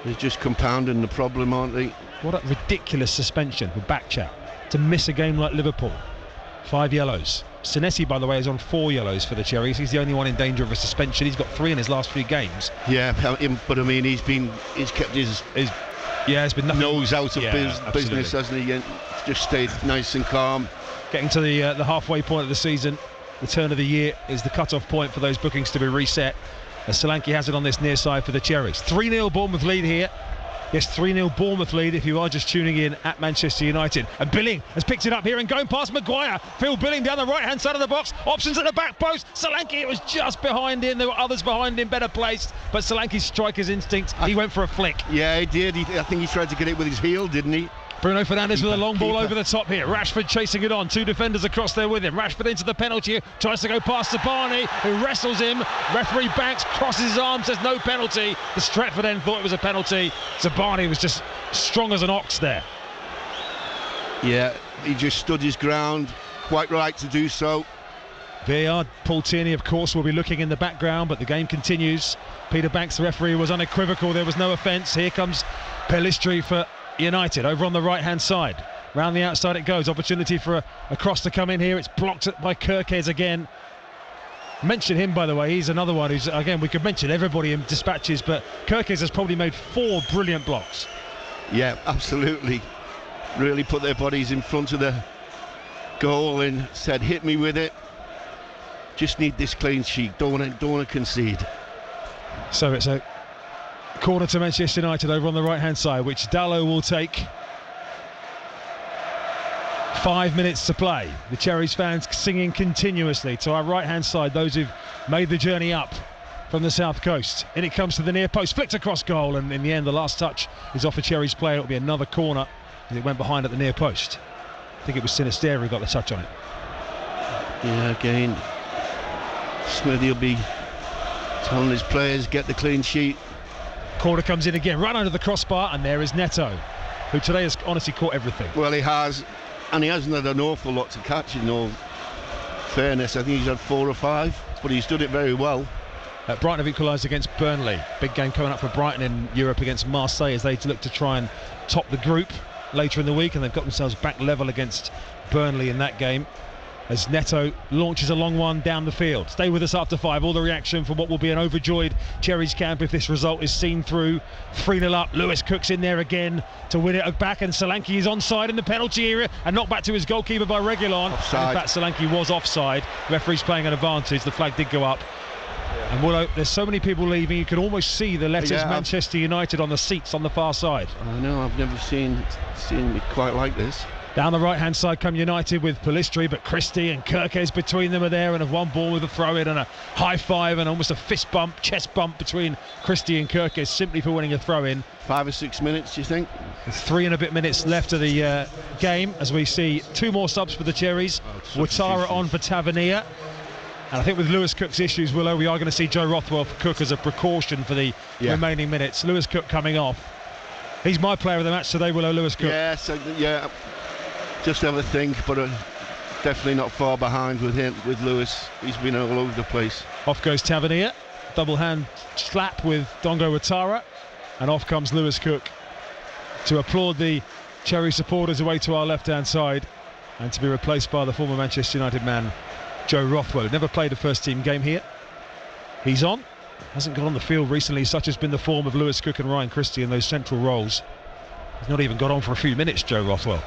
C: They're just compounding the problem, aren't they?
B: What a ridiculous suspension for Bakchap to miss a game like Liverpool. 5 yellows. Senesi, by the way, is on 4 yellows for the Cherries. He's the only one in danger of a suspension. He's got 3 in his last 3 games.
C: Yeah, but I mean, he's kept his
B: Yeah, it's been nothing.
C: Nose out of
B: Yeah,
C: business, hasn't he? And just stayed nice and calm.
B: Getting to the halfway point of the season, the turn of the year is the cut-off point for those bookings to be reset. As Solanke has it on this near side for the Cherries. 3-0 Bournemouth lead here. Yes, 3-0 Bournemouth lead if you are just tuning in at Manchester United. And Billing has picked it up here and going past Maguire. Phil Billing down the right-hand side of the box. Options at the back post. Solanke, it was just behind him. There were others behind him better placed. But Solanke's striker's instinct, he went for a flick.
C: Yeah, he did. I think he tried to get it with his heel, didn't he?
B: Bruno Fernandes with a long ball over the top here. Rashford chasing it on. 2 defenders across there with him. Rashford into the penalty. Tries to go past Zabani, who wrestles him. Referee Banks crosses his arm, says no penalty. The Stretford end thought it was a penalty. Zabani was just strong as an ox there.
C: Yeah, he just stood his ground. Quite right to do so.
B: VAR, Paul Tierney, of course, will be looking in the background, but the game continues. Peter Banks, the referee, was unequivocal. There was no offence. Here comes Pellistri for United over on the right hand side. Round the outside it goes. Opportunity for a cross to come in here. It's blocked by Kirkes again. Mention him, by the way. He's another one who's, again, we could mention everybody in dispatches, but Kirkes has probably made 4 brilliant blocks. Yeah, absolutely. Really put their bodies in front of the goal and said, hit me with it. Just need this clean sheet. Don't want to concede. So it's a corner to Manchester United over on the right hand side, which Dalot will take. 5 minutes to play. The Cherries fans singing continuously to our right hand side, those who've made the journey up from the south coast. In it comes to the near post, flicked across goal, and in the end the last touch is off a Cherries player. It'll be another corner as it went behind at the near post. I think it was Sinisterra who got the touch on it. Yeah, again Smithy will be telling his players get the clean sheet. Corner comes in again, right under the crossbar, and there is Neto, who today has honestly caught everything. Well, he has, and he hasn't had an awful lot to catch, in all fairness. I think he's had 4 or 5, but he's done it very well. Brighton have equalised against Burnley. Big game coming up for Brighton in Europe against Marseille as they look to try and top the group later in the week, and they've got themselves back level against Burnley in that game. As Neto launches a long one down the field. Stay with us after 5. All the reaction from what will be an overjoyed Cherries camp if this result is seen through. 3-0 up. Lewis Cook's in there again to win it back, and Solanke is onside in the penalty area and knocked back to his goalkeeper by Reguilon. In fact, Solanke was offside. Referee's playing an advantage. The flag did go up. Yeah. And Willow, there's so many people leaving, you can almost see the letters Manchester United on the seats on the far side. I know, I've never seen it quite like this. Down the right-hand side come United with Pellistri, but Christie and Kirkes between them are there and have one ball with a throw-in and a high-five and almost a fist bump, chest bump between Christie and Kirkes simply for winning a throw-in. 5 or 6 minutes, do you think? There's 3 and a bit minutes left of the game as we see 2 more subs for the Cherries. Ouattara on for Tavernier. And I think with Lewis Cook's issues, Willow, we are going to see Joe Rothwell for Cook as a precaution for the remaining minutes. Lewis Cook coming off. He's my player of the match today, Willow, Lewis Cook. Yes, yeah. Just have a think, but definitely not far behind with him, with Lewis. He's been all over the place. Off goes Tavernier, double hand slap with Dongo Ouattara, and off comes Lewis Cook to applaud the Cherry supporters away to our left-hand side, and to be replaced by the former Manchester United man Joe Rothwell, who never played a first-team game here. He's on, hasn't got on the field recently. Such has been the form of Lewis Cook and Ryan Christie in those central roles. He's not even got on for a few minutes, Joe Rothwell.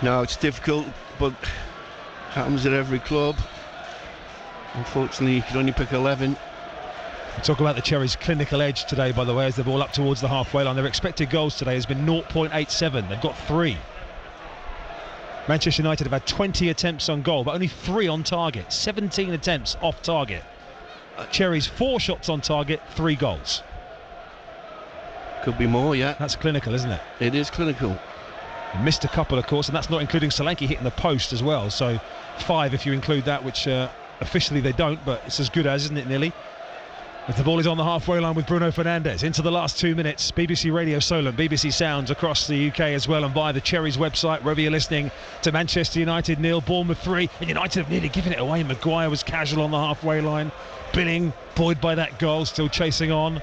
B: No, it's difficult, but happens at every club. Unfortunately, you can only pick 11. We'll talk about the Cherries' clinical edge today, by the way, as they're all up towards the halfway line. Their expected goals today has been 0.87. They've got 3. Manchester United have had 20 attempts on goal, but only 3 on target. 17 attempts off target. Cherries 4 shots on target, 3 goals. Could be more, yeah. That's clinical, isn't it? It is clinical. Missed a couple, of course, and that's not including Solanke hitting the post as well. So 5 if you include that, which officially they don't, but it's as good as, isn't it, nearly? As the ball is on the halfway line with Bruno Fernandes into the last 2 minutes. BBC Radio Solent, BBC Sounds across the UK as well, and via the Cherries website, wherever you're listening to Manchester United 0, Bournemouth 3, and United have nearly given it away. Maguire was casual on the halfway line. Billing, buoyed by that goal, still chasing on.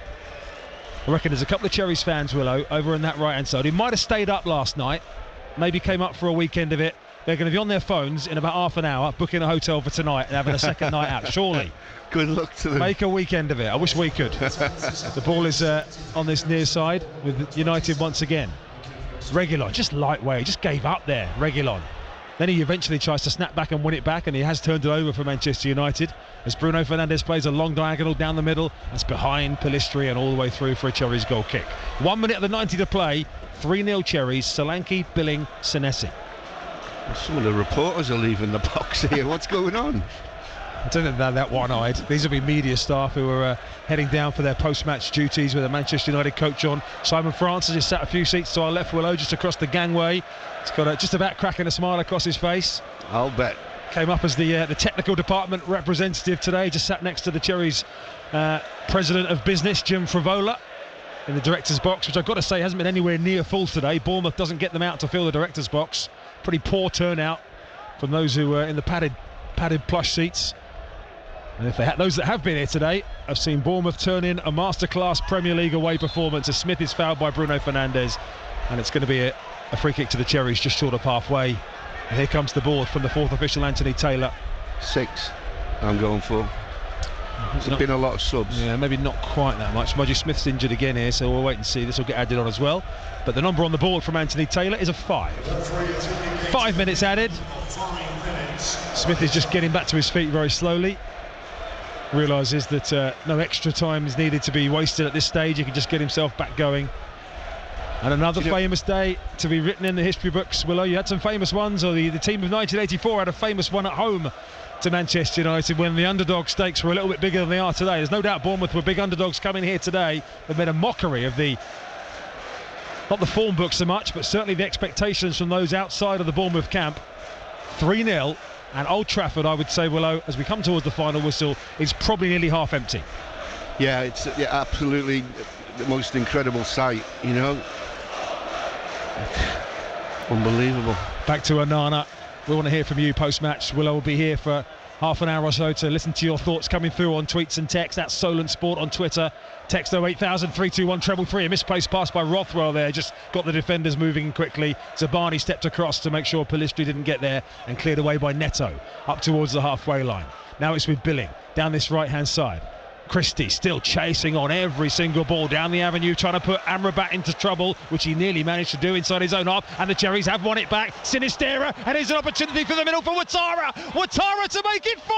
B: I reckon there's a couple of Cherries fans, Willow, over on that right-hand side, who might have stayed up last night, maybe came up for a weekend of it, they're going to be on their phones in about half an hour, booking a hotel for tonight and having a second night out. Surely.
C: Good luck to them.
B: Make a weekend of it. I wish we could. The ball is on this near side with United once again. Reguilon, just lightweight, just gave up there, Reguilon. Then he eventually tries to snap back and win it back, and he has turned it over for Manchester United as Bruno Fernandes plays a long diagonal down the middle. That's behind Pellistri and all the way through for a Cherries goal kick. 1 minute of the 90 to play. 3-0 Cherries. Solanke, Billing, Senesi.
C: Some of the reporters are leaving the box here. What's going on?
B: I don't think they're that one-eyed. These will be media staff who are heading down for their post-match duties with a Manchester United coach on. Simon Francis is sat a few seats to our left, Willow, just across the gangway. He's got just about cracking a smile across his face.
C: I'll bet.
B: Came up as the technical department representative today, just sat next to the Cherries president of business, Jim Frivola, in the director's box, which I've got to say hasn't been anywhere near full today. Bournemouth doesn't get them out to fill the director's box. Pretty poor turnout from those who were in the padded plush seats. And if those that have been here today have seen Bournemouth turn in a masterclass Premier League away performance as Smith is fouled by Bruno Fernandes, and it's going to be a free kick to the Cherries just short of halfway. And here comes the board from the fourth official, Anthony Taylor.
C: 6 I'm going for. There's been a lot of subs.
B: Yeah, maybe not quite that much. Mudgy Smith's injured again here, so we'll wait and see. This will get added on as well. But the number on the board from Anthony Taylor is a 5. 5 minutes added. Smith is just getting back to his feet very slowly. Realises that no extra time is needed to be wasted at this stage. He can just get himself back going. And another famous day to be written in the history books. Willow, you had some famous ones, or the team of 1984 had a famous one at home to Manchester United when the underdog stakes were a little bit bigger than they are today. There's no doubt Bournemouth were big underdogs coming here today. They've made a mockery of not the form book so much, but certainly the expectations from those outside of the Bournemouth camp. 3-0. And Old Trafford, I would say, Willow, as we come towards the final whistle, is probably nearly half empty.
C: Yeah, it's absolutely the most incredible sight, you know. Unbelievable.
B: Back to Onana. We want to hear from you post-match. Willow will be here for half an hour or so to listen to your thoughts coming through on tweets and texts. That's Solent Sport on Twitter. Text 08000 321 333. A misplaced pass by Rothwell there. Just got the defenders moving quickly. Zabani stepped across to make sure Pellistri didn't get there and cleared away by Neto up towards the halfway line. Now it's with Billing down this right-hand side. Christie still chasing on every single ball down the avenue, trying to put Amrabat into trouble, which he nearly managed to do inside his own half, and the Cherries have won it back. Sinistera, and here's an opportunity for the middle for Ouattara. Ouattara to make it 4!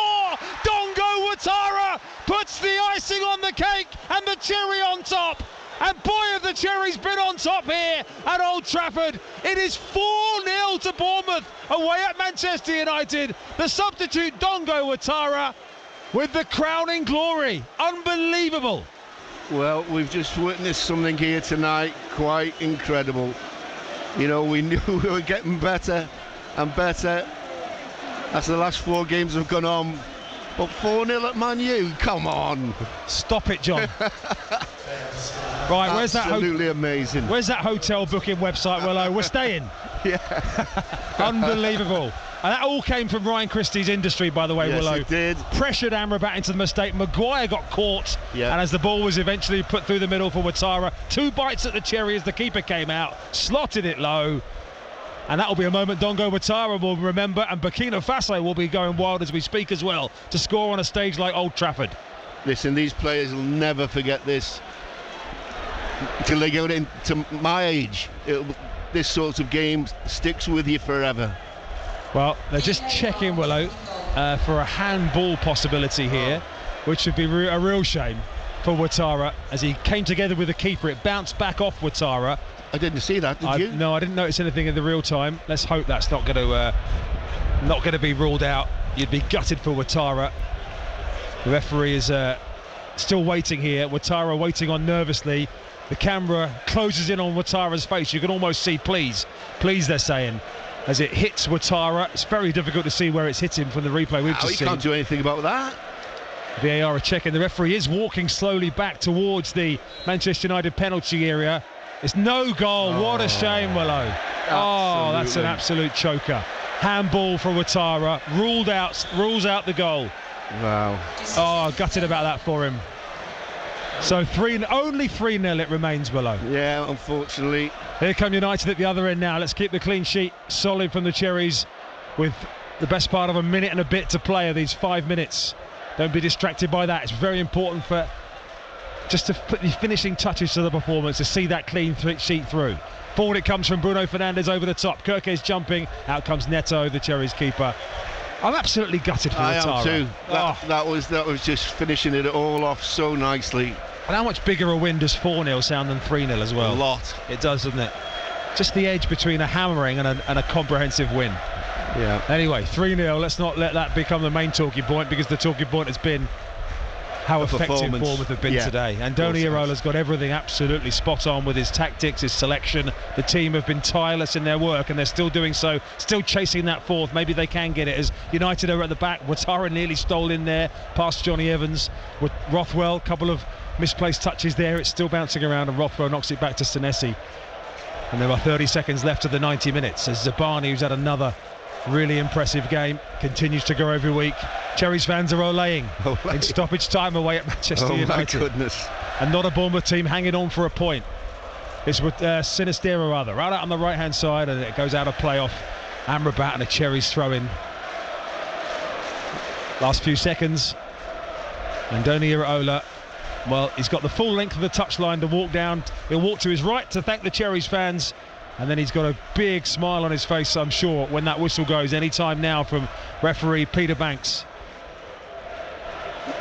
B: Dongo Ouattara puts the icing on the cake and the cherry on top. And boy, have the Cherries been on top here at Old Trafford. It is 4-0 to Bournemouth away at Manchester United. The substitute Dongo Ouattara with the crowning glory. Unbelievable.
C: Well, we've just witnessed something here tonight quite incredible. You know, we knew we were getting better and better as the last 4 games have gone on. But 4-0 at Man U, come on.
B: Stop it, John. Right, where's that?
C: Absolutely amazing.
B: Where's that hotel booking website, Willow? We're staying.
C: Yeah.
B: Unbelievable. And that all came from Ryan Christie's industry, by the way,
C: yes,
B: Willow.
C: It did.
B: Pressured Amrabat into the mistake. Maguire got caught.
C: Yeah. And
B: as the ball was eventually put through the middle for Ouattara, 2 bites at the cherry as the keeper came out, slotted it low. And that will be a moment Dongo Ouattara will remember, and Burkina Faso will be going wild as we speak as well, to score on a stage like Old Trafford.
C: Listen, these players will never forget this till they go into my age. This sort of game sticks with you forever.
B: Well, they're just checking, Willow, for a handball possibility here, which would be a real shame for Ouattara as he came together with the keeper. It bounced back off Ouattara.
C: I didn't see that, did you?
B: No, I didn't notice anything in the real time. Let's hope that's not going to be ruled out. You'd be gutted for Ouattara. The referee is still waiting here. Ouattara waiting on nervously. The camera closes in on Ouattara's face. You can almost see please, they're saying, as it hits Ouattara. It's very difficult to see where it's hit him from the replay we've just seen.
C: You can't do anything about that.
B: VAR are checking. The referee is walking slowly back towards the Manchester United penalty area. It's no goal. What a shame, Willow.
C: Absolutely.
B: Oh, that's an absolute choker. Handball for Ouattara. Rules out the goal.
C: Wow.
B: Oh, gutted about that for him. So only 3-0 it remains, Willow.
C: Yeah, unfortunately.
B: Here come United at the other end now. Let's keep the clean sheet solid from the Cherries with the best part of a minute and a bit to play of these 5 minutes. Don't be distracted by that. It's very important for just to put the finishing touches to the performance, to see that clean sheet through. Forward it comes from Bruno Fernandes over the top. Kirke's jumping. Out comes Neto, the Cherries keeper. I'm absolutely gutted for
C: I
B: Ouattara.
C: am too. That was just finishing it all off so nicely.
B: And how much bigger a win does 4-0 sound than 3-0 as well?
C: A lot.
B: It does, doesn't it? Just the edge between a hammering and a comprehensive win.
C: Yeah.
B: Anyway, 3-0. Let's not let that become the main talking point, because the talking point has been how effective Bournemouth have been today. And Andoni Irola's got everything absolutely spot on with his tactics, his selection. The team have been tireless in their work, and they're still doing so, still chasing that fourth. Maybe they can get it, as United are at the back. Ouattara nearly stole in there past Johnny Evans. With Rothwell, couple of misplaced touches there. It's still bouncing around, and Rothwell knocks it back to Senesi. And there are 30 seconds left of the 90 minutes as Zabani, who's had another really impressive game, continues to go every week. Cherries fans are olaying in stoppage time away at Manchester United.
C: Oh my goodness.
B: And not a Bournemouth team hanging on for a point. It's with Sinistera rather, right out on the right hand side, and it goes out of play off Amrabat, and a Cherries throw in. Last few seconds. Andoni Iraola, well, he's got the full length of the touchline to walk down. He'll walk to his right to thank the Cherries fans, and then he's got a big smile on his face, I'm sure, when that whistle goes any time now from referee Peter Banks.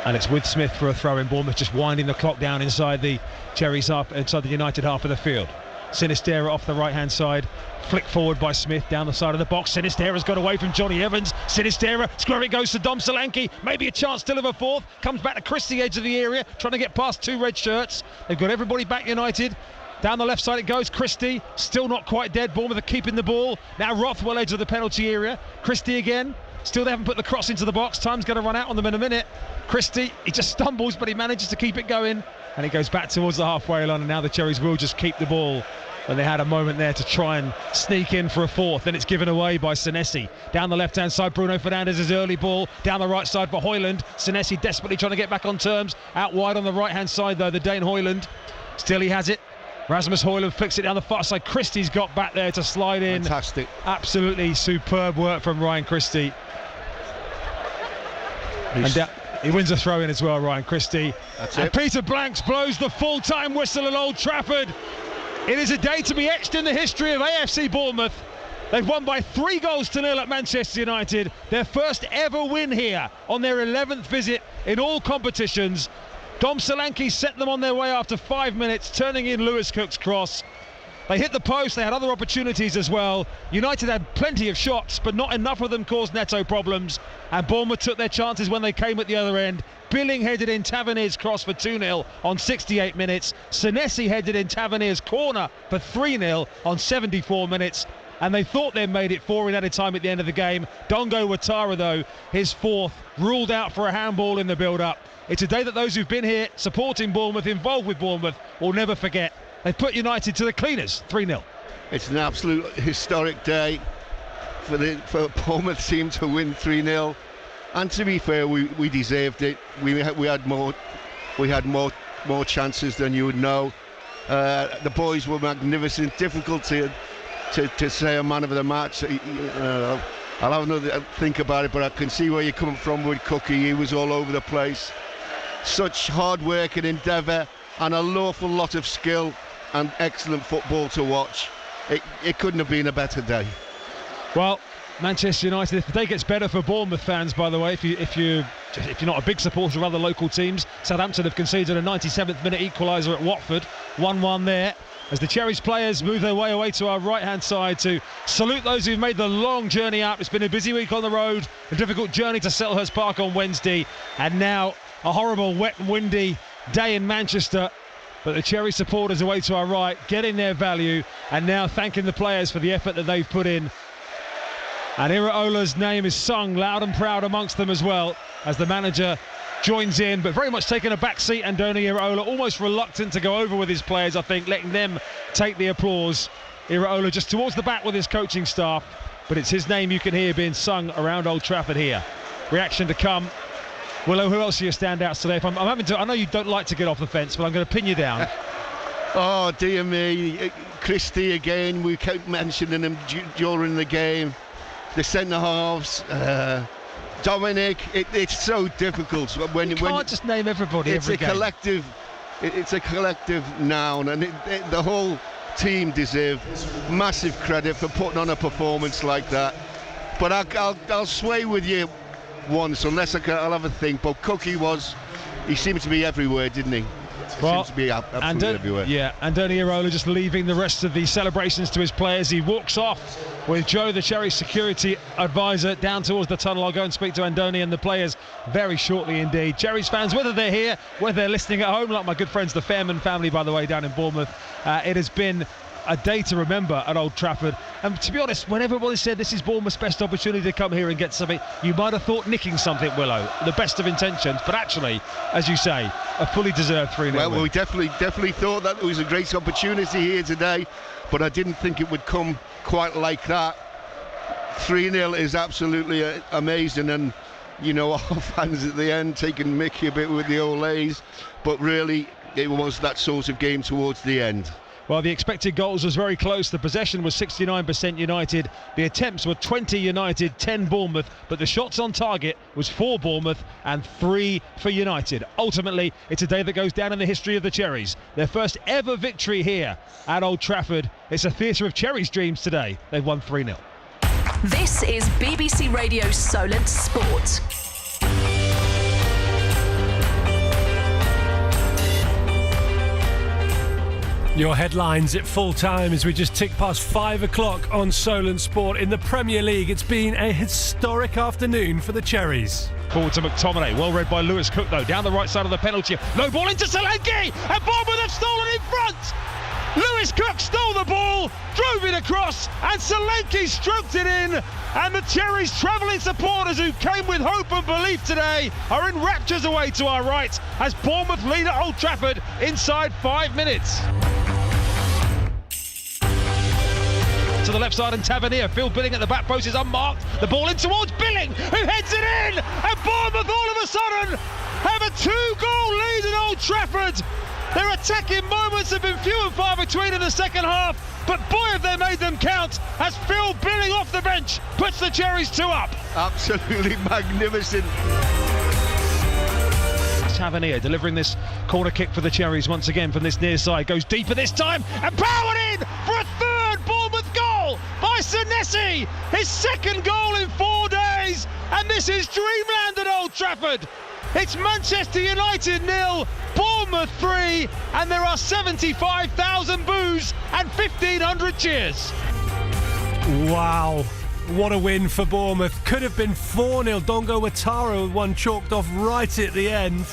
B: And it's with Smith for a throw in. Bournemouth just winding the clock down inside the Cherries half, inside the United half of the field. Sinistera off the right hand side, flick forward by Smith down the side of the box. Sinistera's got away from Johnny Evans. Sinistera, square it goes to Dom Solanke. Maybe a chance still of a fourth. Comes back to Christie, edge of the area, trying to get past two red shirts. They've got everybody back, United. Down the left side it goes. Christie, still not quite dead. Bournemouth are keeping the ball. Now Rothwell, edge of the penalty area. Christie again. Still they haven't put the cross into the box. Time's going to run out on them in a minute. Christie, he just stumbles, but he manages to keep it going. And he goes back towards the halfway line, and now the Cherries will just keep the ball. And they had a moment there to try and sneak in for a fourth. Then it's given away by Senesi. Down the left-hand side, Bruno Fernandes' early ball. Down the right side for Højlund. Senesi desperately trying to get back on terms. Out wide on the right-hand side, though, the Dane Højlund. Still he has it. Rasmus Højlund flicks it down the far side. Christie's got back there to slide in.
C: Fantastic.
B: Absolutely superb work from Ryan Christie. And he wins a throw-in as well, Ryan Christie.
C: That's
B: and
C: it.
B: Peter Blanks blows the full-time whistle at Old Trafford. It is a day to be etched in the history of AFC Bournemouth. They've won by 3-0 at Manchester United. Their first ever win here on their 11th visit in all competitions. Dom Solanke set them on their way after 5 minutes, turning in Lewis Cook's cross. They hit the post, they had other opportunities as well. United had plenty of shots, but not enough of them caused Neto problems. And Bournemouth took their chances when they came at the other end. Billing headed in Tavernier's cross for 2-0 on 68 minutes. Senesi headed in Tavernier's corner for 3-0 on 74 minutes. And they thought they'd made it 4 in added time at the end of the game. Dongo Ouattara, though, his fourth, ruled out for a handball in the build-up. It's a day that those who've been here supporting Bournemouth, involved with Bournemouth, will never forget. They put United to the cleaners, 3-0.
C: It's an absolute historic day for Bournemouth team to win 3-0. And to be fair, we deserved it. We had more chances than you would know. The boys were magnificent. Difficult to say a man of the match. I'll have another think about it, but I can see where you're coming from with Cookie. He was all over the place. Such hard work and endeavour, and an awful lot of skill and excellent football to watch. It couldn't have been a better day.
B: Well, Manchester United, if the day gets better for Bournemouth fans, by the way, if you're not a big supporter of other local teams, Southampton have conceded a 97th minute equaliser at Watford, 1-1 there, as the Cherries players move their way away to our right-hand side to salute those who've made the long journey up. It's been a busy week on the road, a difficult journey to Selhurst Park on Wednesday, and now a horrible, wet and windy day in Manchester. But the Cherry supporters away to our right, getting their value, and now thanking the players for the effort that they've put in. And Iraola's name is sung loud and proud amongst them as well, as the manager joins in, but very much taking a back seat. Andoni Iraola almost reluctant to go over with his players, I think, letting them take the applause. Iraola just towards the back with his coaching staff, but it's his name you can hear being sung around Old Trafford here. Reaction to come. Willow, who else are your standouts today? I know you don't like to get off the fence, but I'm going to pin you down.
C: Oh, dear me. Christie again, we kept mentioning him during the game. the centre halves. Dominic, it's so difficult when
B: you can't just name everybody.
C: It's
B: every
C: a
B: game.
C: collective. It's a collective noun, and the whole team deserve massive credit for putting on a performance like that. But I'll sway with you once, unless I'll have a think. But Cookie he seemed to be everywhere, didn't he?
B: Well,
C: seems to be absolutely everywhere.
B: Yeah, Andoni Iraola just leaving the rest of the celebrations to his players. He walks off with Joe, the Cherries security advisor, down towards the tunnel. I'll go and speak to Andoni and the players very shortly indeed. Cherries fans, whether they're here, whether they're listening at home, like my good friends the Fairman family, by the way, down in Bournemouth, it has been a day to remember at Old Trafford. And to be honest, when everybody said this is Bournemouth's best opportunity to come here and get something, you might have thought nicking something, Willow, the best of intentions, but actually, as you say, a fully deserved 3-0
C: Well,
B: win.
C: we definitely thought that it was a great opportunity here today, but I didn't think it would come quite like that. 3-0 is absolutely amazing, and you know, our fans at the end taking Mickey a bit with the Olays, but really it was that sort of game towards the end.
B: Well, the expected goals was very close. The possession was 69% United. The attempts were 20 United, 10 Bournemouth. But the shots on target was 4 Bournemouth and 3 for United. Ultimately, it's a day that goes down in the history of the Cherries. Their first ever victory here at Old Trafford. It's a theatre of Cherries dreams today. They've won 3-0.
D: This is BBC Radio Solent Sport.
A: Your headlines at full time as we just tick past 5 o'clock on Solent Sport. In the Premier League, it's been a historic afternoon for the Cherries.
B: Forward to McTominay, well read by Lewis Cook though, down the right side of the penalty. Low ball into Solent, and Bournemouth have stolen in front! Lewis Cook stole the ball, drove it across, and Solanke stroked it in. And the Cherries' travelling supporters who came with hope and belief today are in raptures away to our right as Bournemouth lead at Old Trafford inside 5 minutes. To the left side and Tavernier. Phil Billing at the back post is unmarked. The ball in towards Billing, who heads it in. And Bournemouth all of a sudden have a 2-goal lead at Old Trafford. Their attacking moments have been few and far between in the second half, but boy have they made them count as Phil Billing off the bench puts the Cherries 2 up.
C: Absolutely magnificent.
B: Tavernier delivering this corner kick for the Cherries once again from this near side. Goes deeper this time and powered in for a third Bournemouth goal by Senesi. His second goal in 4 days, and this is dreamland at Old Trafford. It's Manchester United 0, Bournemouth 3, and there are 75,000 boos and 1,500 cheers.
A: Wow, what a win for Bournemouth. Could have been 4-0. Dongo Watara with one chalked off right at the end.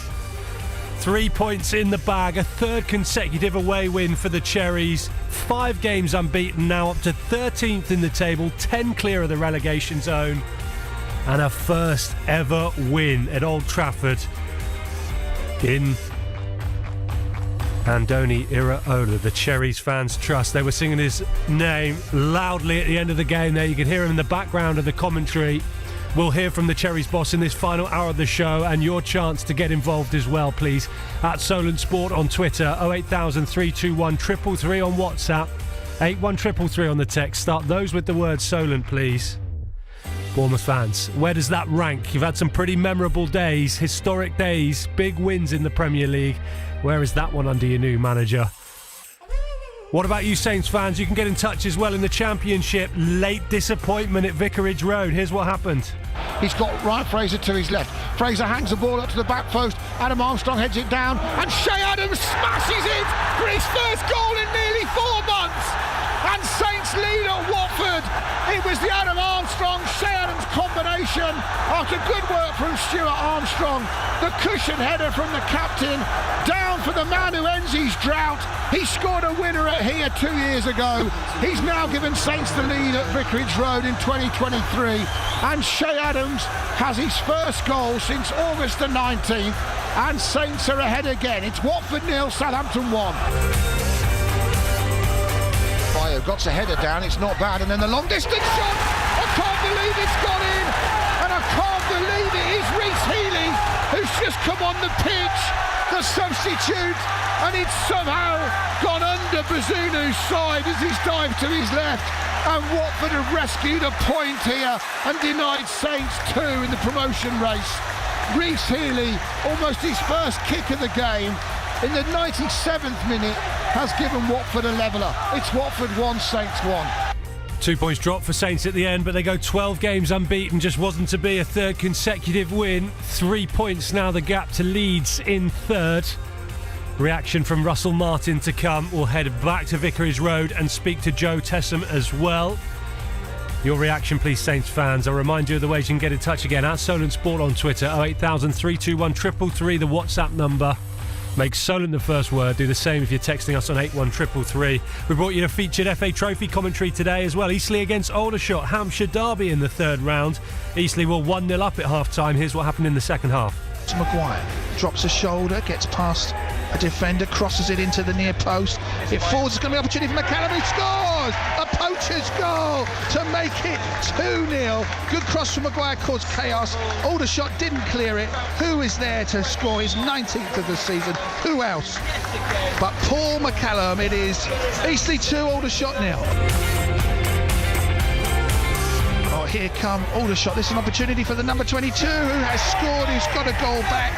A: 3 points in the bag, a third consecutive away win for the Cherries. 5 games unbeaten, now up to 13th in the table, 10 clear of the relegation zone. And a first ever win at Old Trafford in Andoni Iraola. The Cherries fans trust. They were singing his name loudly at the end of the game there. You could hear him in the background of the commentary. We'll hear from the Cherries boss in this final hour of the show, and your chance to get involved as well, please. At Solent Sport on Twitter, 08000 321 333 on WhatsApp, 81333 on the text. Start those with the word Solent, please. Bournemouth fans, where does that rank? You've had some pretty memorable days, historic days, big wins in the Premier League. Where is that one under your new manager? What about you Saints fans? You can get in touch as well in the Championship. Late disappointment at Vicarage Road. Here's what happened.
E: He's got Ryan Fraser to his left. Fraser hangs the ball up to the back post. Adam Armstrong heads it down, and Shea Adams smashes it for his first goal in nearly 4 months. And Saints lead at Watford. It was the Adam Armstrong-Shea Adams combination. After good work from Stuart Armstrong, the cushion header from the captain, down for the man who ends his drought. He scored a winner at here 2 years ago. He's now given Saints the lead at Vicarage Road in 2023. And Shea Adams has his first goal since August the 19th. And Saints are ahead again. It's Watford 0, Southampton 1. Bayo got a header down, it's not bad, and then the long distance shot. I can't believe it's gone in, and I can't believe it is Reece Healey who's just come on the pitch, the substitute, and it's somehow gone under Bazunu's side as he's dived to his left. And Watford have rescued a point here and denied Saints 2 in the promotion race. Reece Healy, almost his first kick of the game, in the 97th minute, has given Watford a leveller. It's Watford 1, Saints 1.
A: 2 points dropped for Saints at the end, but they go 12 games unbeaten. Just wasn't to be a third consecutive win. 3 points now the gap to Leeds in third. Reaction from Russell Martin to come. We'll head back to Vicarage Road and speak to Joe Tessam as well. Your reaction, please, Saints fans. I'll remind you of the ways you can get in touch again. At Solent Sport on Twitter, 08000 321 333, the WhatsApp number. Make Solent the first word. Do the same if you're texting us on 81333. We brought you a featured FA Trophy commentary today as well. Eastleigh against Aldershot, Hampshire derby in the third round. Eastleigh were 1-0 up at half-time. Here's what happened in the second half.
E: Maguire drops a shoulder, gets past a defender, crosses it into the near post. It falls. It's going to be an opportunity for McCallum. He scores! A poacher's goal to make it 2-0. Good cross from Maguire caused chaos. Aldershot didn't clear it. Who is there to score his 19th of the season? Who else? But Paul McCallum. It is Eastleigh 2, Aldershot 0. Oh, here come Aldershot. This is an opportunity for the number 22 who has scored, who's got a goal back.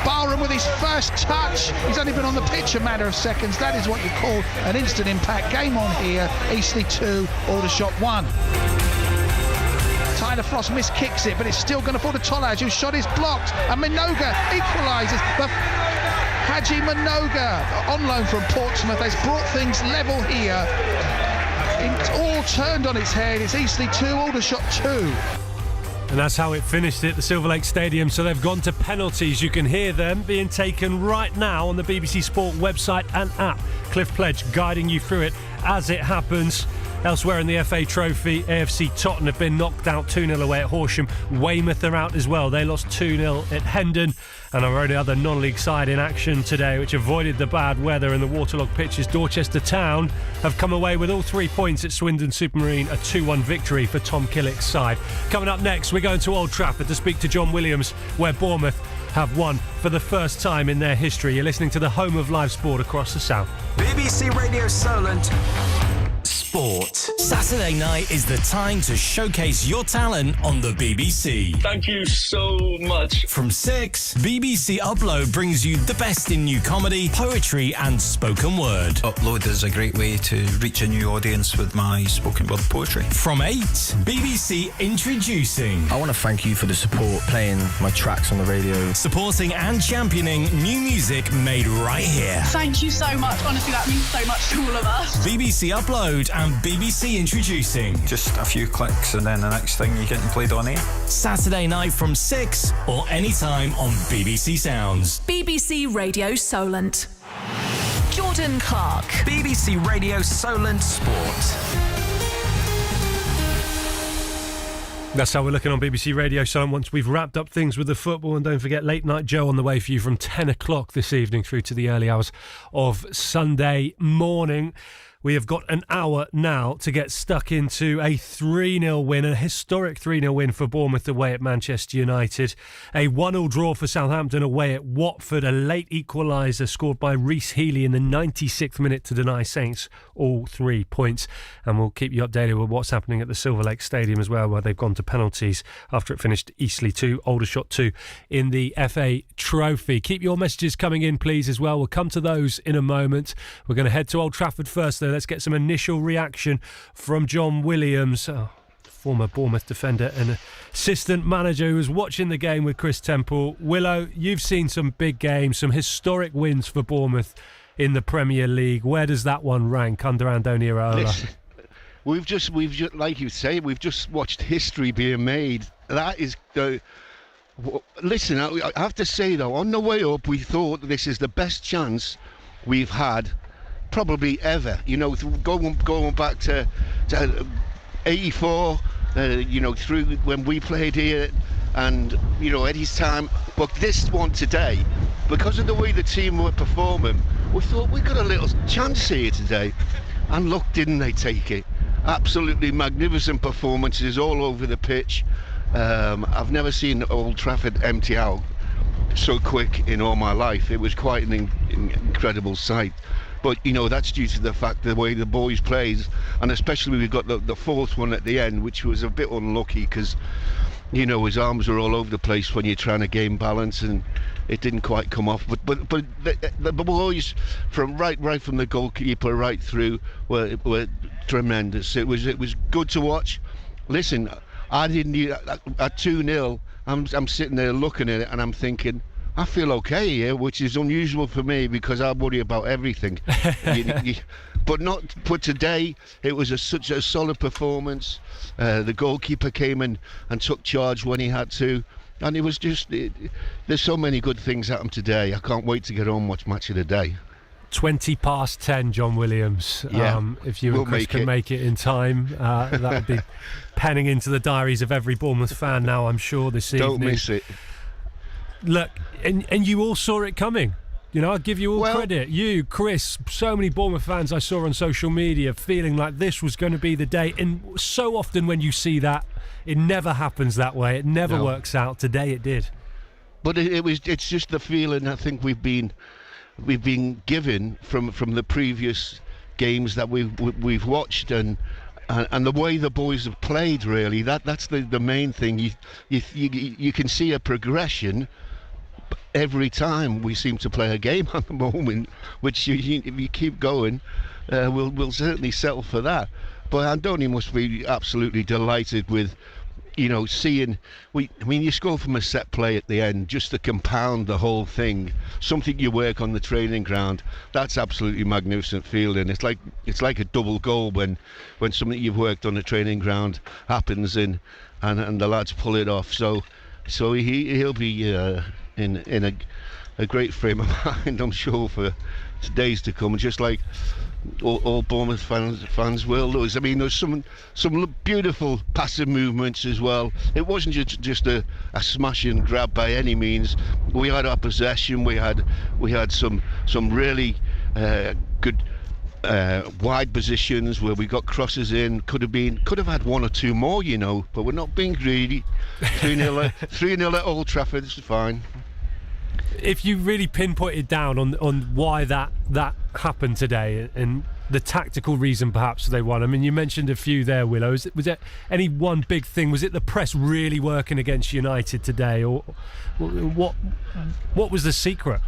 E: Barham with his first touch. He's only been on the pitch a matter of seconds. That is what you call an instant impact. Game on here. Eastleigh 2, Aldershot 1. Tyler Frost miskicks it, but it's still going to fall to Tolaj, whose shot is blocked. And Minoga equalises. But Haji Minoga, on loan from Portsmouth, has brought things level here. It's all turned on its head. It's Eastleigh 2, Aldershot 2.
A: And that's how it finished at the Silver Lake Stadium. So they've gone to penalties. You can hear them being taken right now on the BBC Sport website and app. Cliff Pledge guiding you through it as it happens. Elsewhere in the FA Trophy, AFC Tottenham have been knocked out 2-0 away at Horsham. Weymouth are out as well. They lost 2-0 at Hendon. And our only other non-league side in action today, which avoided the bad weather and the waterlogged pitches, Dorchester Town, have come away with all 3 points at Swindon Supermarine, a 2-1 victory for Tom Killick's side. Coming up next, we're going to Old Trafford to speak to John Williams, where Bournemouth have won for the first time in their history. You're listening to the home of live sport across the south.
G: BBC Radio Solent Sport. Saturday night is the time to showcase your talent on the BBC.
J: Thank you so much.
G: From 6, BBC Upload brings you the best in new comedy, poetry and spoken word.
K: Upload is a great way to reach a new audience with my spoken word poetry.
G: From 8, BBC Introducing.
L: I want to thank you for the support, playing my tracks on the radio.
G: Supporting and championing new music made right here.
M: Thank you so much. Honestly, that means so much to all of us.
G: BBC Upload and BBC Introducing.
K: Just a few clicks and then the next thing you're getting played on air.
G: Saturday night from 6 or anytime on BBC Sounds.
D: BBC Radio Solent. Jordan Clark.
G: BBC Radio Solent Sport.
A: That's how we're looking on BBC Radio Solent once we've wrapped up things with the football. And don't forget, Late Night Joe on the way for you from 10 o'clock this evening through to the early hours of Sunday morning. We have got an hour now to get stuck into a 3-0 win, a historic 3-0 win for Bournemouth away at Manchester United. A 1-1 draw for Southampton away at Watford. A late equaliser scored by Reece Healy in the 96th minute to deny Saints all 3 points. And we'll keep you updated with what's happening at the Silver Lake Stadium as well, where they've gone to penalties after it finished Eastleigh 2, Aldershot 2 in the FA Trophy. Keep your messages coming in, please, as well. We'll come to those in a moment. We're going to head to Old Trafford first, though. Let's get some initial reaction from John Williams, former Bournemouth defender and assistant manager who was watching the game with Chris Temple. Willow, you've seen some big games, some historic wins for Bournemouth in the Premier League. Where does that one rank under Andoni Iraola?
C: Listen, we've just, like you say, we've just watched history being made. That is the. Listen, I have to say though, on the way up, we thought this is the best chance we've had. Probably ever, you know, going back to 84, you know, through when we played here, and you know Eddie's time. But this one today, because of the way the team were performing, we thought we got a little chance here today, and look, didn't they take it? Absolutely magnificent performances all over the pitch. I've never seen Old Trafford empty out so quick in all my life. It was quite an incredible sight. but you know, that's due to the fact the way the boys played, and especially we've got the fourth one at the end, which was a bit unlucky because, you know, his arms were all over the place when you're trying to gain balance, and it didn't quite come off. But the boys from right from the goalkeeper right through were tremendous. It was good to watch. Listen, I didn't at 2-0. I'm sitting there looking at it and I'm thinking, I feel okay here, which is unusual for me because I worry about everything. But today it was such a solid performance. The goalkeeper came in and took charge when he had to, and it was just there's so many good things happened today. I can't wait to get on and watch Match of the Day.
A: 10:20, John Williams.
C: Yeah,
A: if you and Chris can make it in time, that would be penning into the diaries of every Bournemouth fan now, I'm sure, this evening.
C: Don't miss it.
A: Look, and you all saw it coming. You know, I'll give you all credit. You, Chris, so many Bournemouth fans I saw on social media feeling like this was going to be the day. And so often when you see that, it never happens that way. It never works out. Today it did.
C: But it's just the feeling I think we've been given from the previous games that we've watched, and the way the boys have played. Really, that's the main thing. You can see a progression every time we seem to play a game at the moment, which if you keep going, we'll certainly settle for that. But Andoni must be absolutely delighted with, you know, seeing. You score from a set play at the end just to compound the whole thing. Something you work on the training ground. That's absolutely magnificent fielding. It's like a double goal when something you've worked on the training ground happens and the lads pull it off. So he'll be in a great frame of mind, I'm sure, for days to come, just like all Bournemouth fans will. There's some beautiful passive movements as well. It wasn't just a smash and grab by any means. We had our possession. We had some really good wide positions where we got crosses in. Could have had one or two more, you know, but we're not being greedy. 3-0 at Old Trafford is fine.
A: If you really pinpoint it down on why that happened today and the tactical reason perhaps they won, I mean, you mentioned a few there, Willow. Was there any one big thing? Was it the press really working against United today, or what was the secret?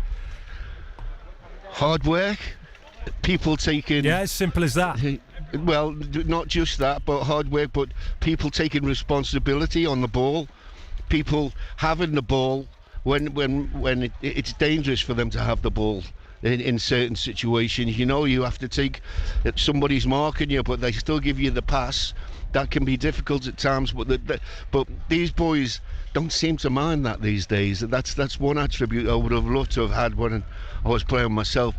C: Hard work, people taking...
A: Yeah, as simple as that.
C: Well, not just that, but hard work, but people taking responsibility on the ball, people having the ball when it's dangerous for them to have the ball in certain situations. You know, you have to take, somebody's marking you, but they still give you the pass. That can be difficult at times, but these boys don't seem to mind that these days. That's one attribute I would have loved to have had when I was playing myself,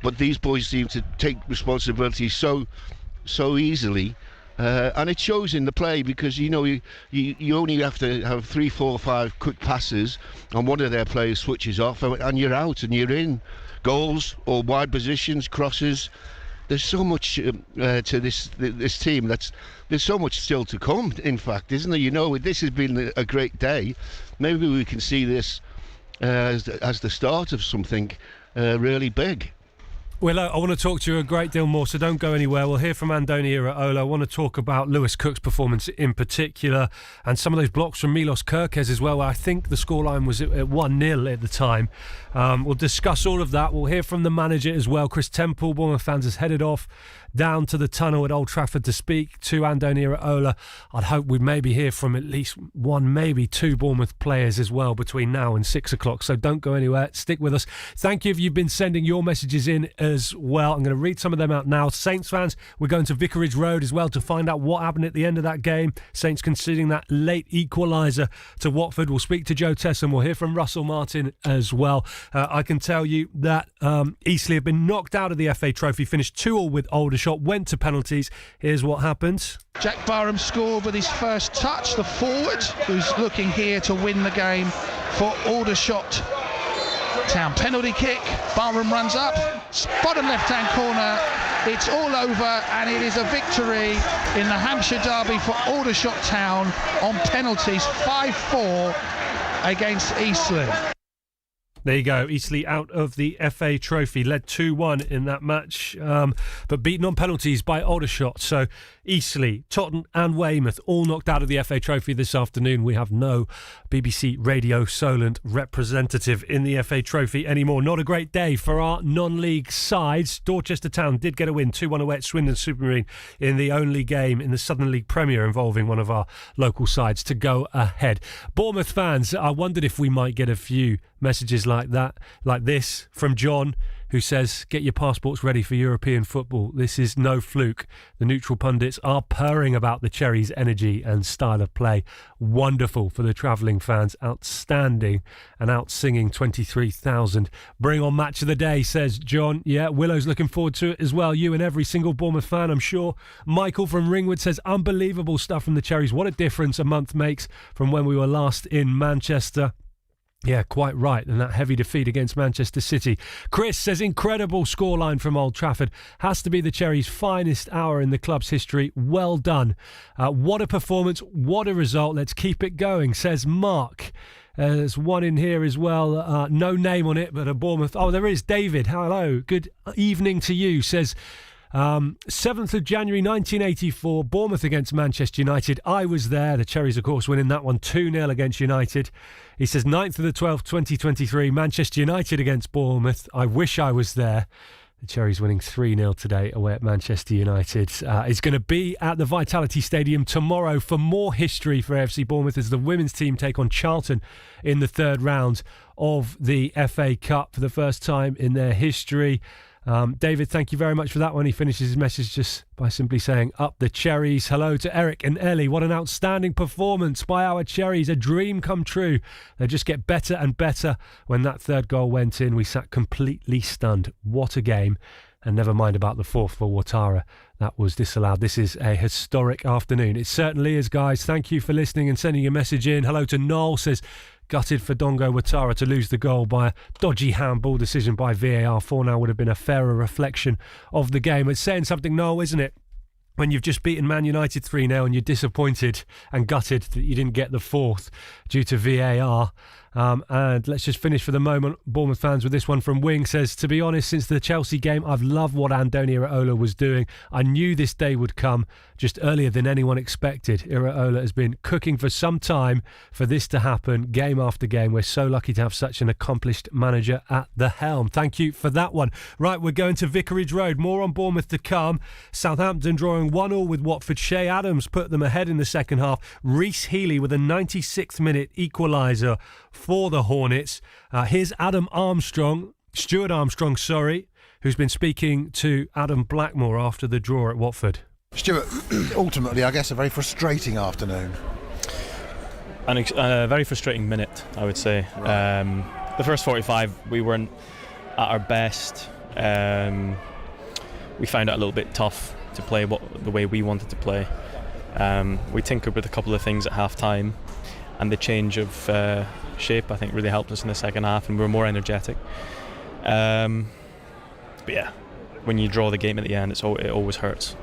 C: but these boys seem to take responsibility so easily. And it shows in the play, because you know you only have to have 3, 4, 5 quick passes and one of their players switches off and you're out and you're in goals or wide positions, crosses. There's so much to this team. There's so much still to come, in fact, isn't there? You know, this has been a great day. Maybe we can see this as the start of something really big.
A: Well, I want to talk to you a great deal more, so don't go anywhere. We'll hear from Andoni Iraola. I want to talk about Lewis Cook's performance in particular, and some of those blocks from Milos Kerkez as well. I think the scoreline was at 1-0 at the time. We'll discuss all of that. We'll hear from the manager as well. Chris Temple, Bournemouth fans, has headed off down to the tunnel at Old Trafford to speak to Andoni Iraola. I'd hope we'd maybe hear from at least one, maybe two Bournemouth players as well between now and 6 o'clock. So don't go anywhere. Stick with us. Thank you if you've been sending your messages in as well. I'm going to read some of them out now. Saints fans, we're going to Vicarage Road as well to find out what happened at the end of that game. Saints conceding that late equaliser to Watford. We'll speak to Joe Tesson. We'll hear from Russell Martin as well. I can tell you that Eastleigh have been knocked out of the FA Trophy, finished 2-2 with Aldershot, went to penalties. Here's what happened.
E: Jack Barham scored with his first touch, the forward, who's looking here to win the game for Aldershot Town. Penalty kick, Barham runs up, bottom left-hand corner, it's all over, and it is a victory in the Hampshire Derby for Aldershot Town on penalties, 5-4 against Eastleigh.
A: There you go. Eastleigh out of the FA Trophy, led 2-1 in that match, but beaten on penalties by Aldershot. So Eastleigh, Tottenham and Weymouth all knocked out of the FA Trophy this afternoon. We have no BBC Radio Solent representative in the FA Trophy anymore. Not a great day for our non-league sides. Dorchester Town did get a win, 2-1 away at Swindon Supermarine in the only game in the Southern League Premier involving one of our local sides to go ahead. Bournemouth fans, I wondered if we might get a few messages like this from John, who says, get your passports ready for European football. This is no fluke. The neutral pundits are purring about the Cherries' energy and style of play. Wonderful for the travelling fans. Outstanding and out-singing 23,000. Bring on match of the day, says John. Yeah, Willow's looking forward to it as well. You and every single Bournemouth fan, I'm sure. Michael from Ringwood says, unbelievable stuff from the Cherries. What a difference a month makes from when we were last in Manchester. Yeah, quite right. And that heavy defeat against Manchester City. Chris says, incredible scoreline from Old Trafford. Has to be the Cherries' finest hour in the club's history. Well done. What a performance. What a result. Let's keep it going, says Mark. There's one in here as well. No name on it, but a Bournemouth. Oh, there is. David. Hello. Good evening to you. Says, 7th of January 1984, Bournemouth against Manchester United. I was there. The Cherries, of course, winning that one 2-0 against United. He says 9th of the 12th, 2023, Manchester United against Bournemouth. I wish I was there. The Cherries winning 3-0 today away at Manchester United. It's going to be at the Vitality Stadium tomorrow for more history for AFC Bournemouth as the women's team take on Charlton in the third round of the FA Cup for the first time in their history. David, thank you very much for that one. He finishes his message just by simply saying, up the Cherries. Hello to Eric and Ellie. What an outstanding performance by our Cherries. A dream come true. They just get better and better. When that third goal went in, we sat completely stunned. What a game. And never mind about the fourth for Ouattara. That was disallowed. This is a historic afternoon. It certainly is, guys. Thank you for listening and sending your message in. Hello to Noel, says, gutted for Dongo Ouattara to lose the goal by a dodgy handball decision by VAR. 4-0 would have been a fairer reflection of the game. It's saying something, Noel, isn't it? When you've just beaten Man United 3-0 and you're disappointed and gutted that you didn't get the fourth due to VAR. And let's just finish for the moment, Bournemouth fans, with this one from Wing. Says, to be honest, since the Chelsea game, I've loved what Andoni Iraola was doing. I knew this day would come just earlier than anyone expected. Iraola has been cooking for some time for this to happen, game after game. We're so lucky to have such an accomplished manager at the helm. Thank you for that one. Right, we're going to Vicarage Road. More on Bournemouth to come. Southampton drawing 1-1 with Watford. Shea Adams put them ahead in the second half. Reece Healey with a 96th minute equaliser for the Hornets. Here's Stuart Armstrong, who's been speaking to Adam Blackmore after the draw at Watford.
N: Stuart, ultimately, I guess a very frustrating afternoon.
O: A very frustrating minute, I would say. Right. The first 45, we weren't at our best. We found it a little bit tough to play the way we wanted to play. We tinkered with a couple of things at half-time, and the change of shape, I think, really helped us in the second half, and we were more energetic. But yeah, when you draw the game at the end, it always hurts.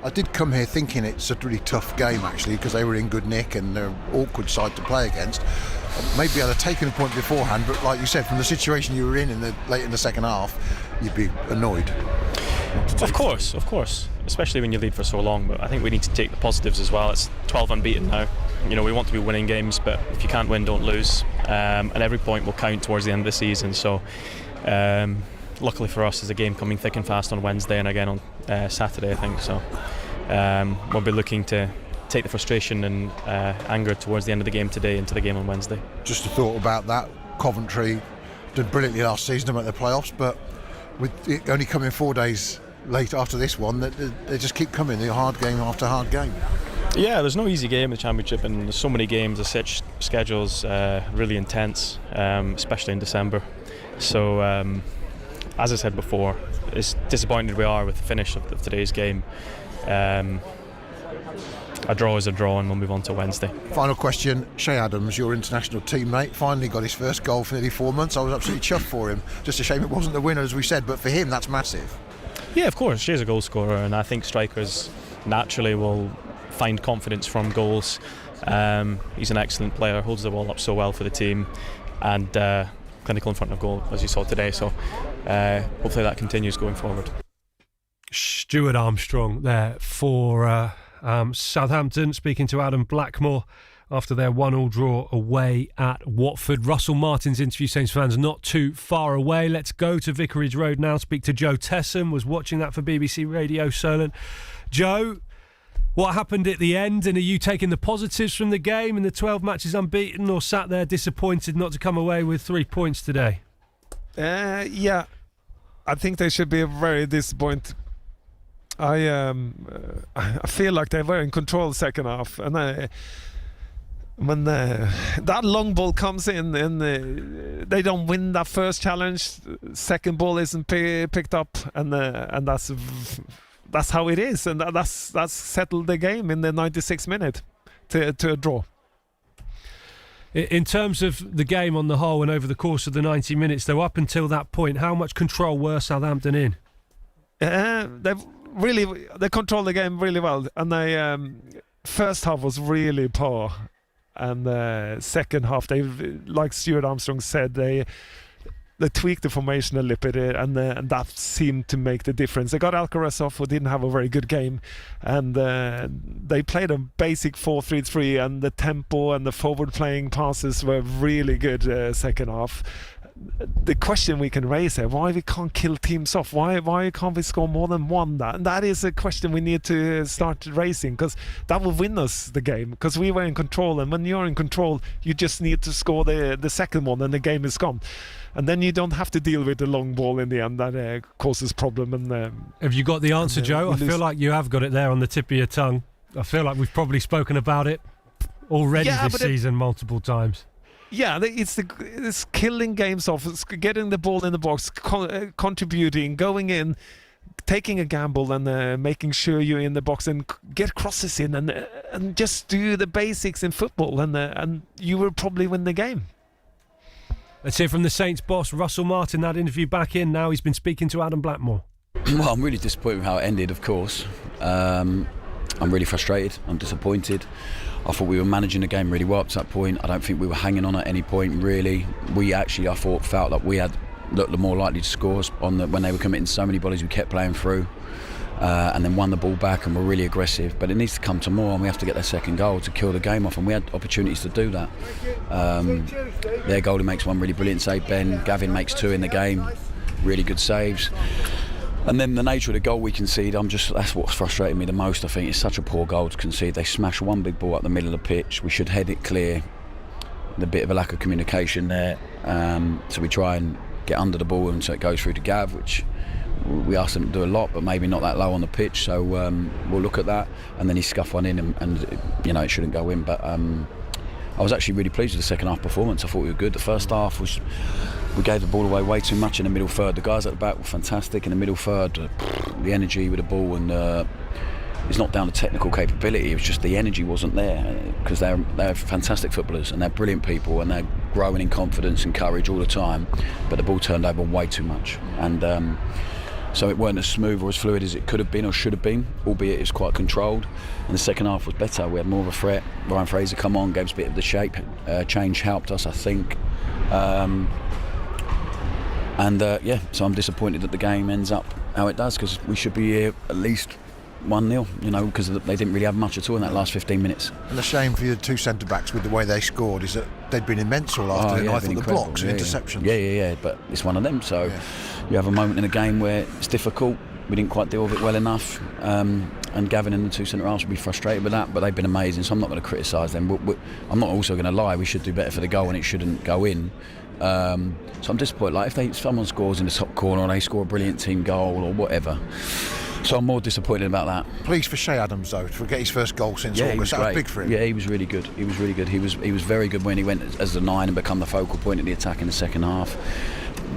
N: I did come here thinking it's a really tough game, actually, because they were in good nick and they're an awkward side to play against. Maybe I'd have taken a point beforehand, but like you said, from the situation you were in late in the second half, you'd be annoyed.
O: Of course, especially when you lead for so long. But I think we need to take the positives as well. It's 12 unbeaten now. You know, we want to be winning games, but if you can't win, don't lose. And every point will count towards the end of the season. So, luckily for us, there's a game coming thick and fast on Wednesday and again on Saturday, I think. So, we'll be looking to take the frustration and anger towards the end of the game today into the game on Wednesday.
N: Just a thought about that. Coventry did brilliantly last season to make the playoffs, but with it only coming 4 days late after this one, they just keep coming, the hard game after hard game.
O: Yeah, there's no easy game in the Championship, and there's so many games. The such schedule's really intense, especially in December. So, as I said before, as disappointed we are with the finish of today's game. A draw is a draw, and we'll move on to Wednesday.
N: Final question, Shea Adams, your international teammate, finally got his first goal for nearly 4 months. I was absolutely chuffed for him. Just a shame it wasn't the winner, as we said, but for him that's massive.
O: Yeah, of course, Shea's a goal scorer, and I think strikers naturally will find confidence from goals. He's an excellent player, holds the ball up so well for the team, and clinical in front of goal, as you saw today. So hopefully that continues going forward.
A: Stuart Armstrong there for Southampton, speaking to Adam Blackmore after their 1-1 draw away at Watford. Russell Martin's interview, Saints fans, not too far away. Let's go to Vicarage Road now, speak to Joe Tesson, was watching that for BBC Radio Solent. Joe, what happened at the end, and are you taking the positives from the game and the 12 matches unbeaten, or sat there disappointed not to come away with 3 points today?
P: Yeah, I think they should be very disappointed. I feel like they were in control second half, and when that long ball comes in and they don't win that first challenge, second ball isn't picked up, and that's how it is, and that's settled the game in the 96th minute to a draw.
A: In terms of the game on the whole and over the course of the 90 minutes, though, up until that point, how much control were Southampton in?
P: They controlled the game really well, and they first half was really poor, and second half, they, like Stuart Armstrong said, they tweaked the formation a little bit, and that seemed to make the difference. They got Alcaraz off, who didn't have a very good game, and they played a basic 4-3-3, and the tempo and the forward playing passes were really good second half. The question we can raise here: why we can't kill teams off? Why can't we score more than one? That is a question we need to start raising, because that will win us the game. Because we were in control, and when you're in control, you just need to score the second one, and the game is gone. And then you don't have to deal with the long ball in the end that causes problem. And
A: have you got the answer, Joe? I feel like you have got it there on the tip of your tongue. I feel like we've probably spoken about it already this season multiple times.
P: Yeah, it's killing games off. It's getting the ball in the box, contributing, going in, taking a gamble, and making sure you're in the box and get crosses in, and just do the basics in football, and you will probably win the game.
A: Let's hear from the Saints boss, Russell Martin. That interview back in now. He's been speaking to Adam Blackmore.
Q: Well, I'm really disappointed with how it ended, of course. I'm really frustrated. I'm disappointed. I thought we were managing the game really well up to that point. I don't think we were hanging on at any point, really. We actually, I thought, felt like we had looked more likely to score when they were committing so many volleys. We kept playing through and then won the ball back and were really aggressive. But it needs to come to more, and we have to get their second goal to kill the game off, and we had opportunities to do that. Their goalie makes one really brilliant save, Ben. Gavin makes two in the game, really good saves. And then the nature of the goal we concede, that's what's frustrating me the most. I think it's such a poor goal to concede. They smash one big ball up the middle of the pitch. We should head it clear. A bit of a lack of communication there. So we try and get under the ball, and so it goes through to Gav, which we asked him to do a lot, but maybe not that low on the pitch. So we'll look at that. And then he scuffed one in, and it shouldn't go in. But I was actually really pleased with the second half performance. I thought we were good. The first half we gave the ball away way too much in the middle third. The guys at the back were fantastic in the middle third. The energy with the ball, and it's not down to technical capability. It was just the energy wasn't there, because they're fantastic footballers, and they're brilliant people, and they're growing in confidence and courage all the time. But the ball turned over way too much, and so it weren't as smooth or as fluid as it could have been or should have been, albeit it was quite controlled. And the second half was better. We had more of a threat. Ryan Fraser come on, gave us a bit of the shape. Change helped us, I think. So I'm disappointed that the game ends up how it does, because we should be here at least 1-0, because they didn't really have much at all in that last 15 minutes.
N: And the shame for your two centre-backs with the way they scored is that they'd been immense all afternoon. I thought the blocks and interceptions.
Q: Yeah, but it's one of them. So you have a moment in a game where it's difficult. We didn't quite deal with it well enough. And Gavin and the two centre-halves will be frustrated with that, but they've been amazing, so I'm not going to criticise them. I'm not also going to lie, we should do better for the goal and it shouldn't go in. So I'm disappointed. Like if someone scores in the top corner or they score a brilliant team goal or whatever. So I'm more disappointed about that.
N: Pleased for Shea Adams though to get his first goal since August. That was big for him.
Q: Yeah, he was really good. He was very good when he went as the 9 and become the focal point of the attack in the second half.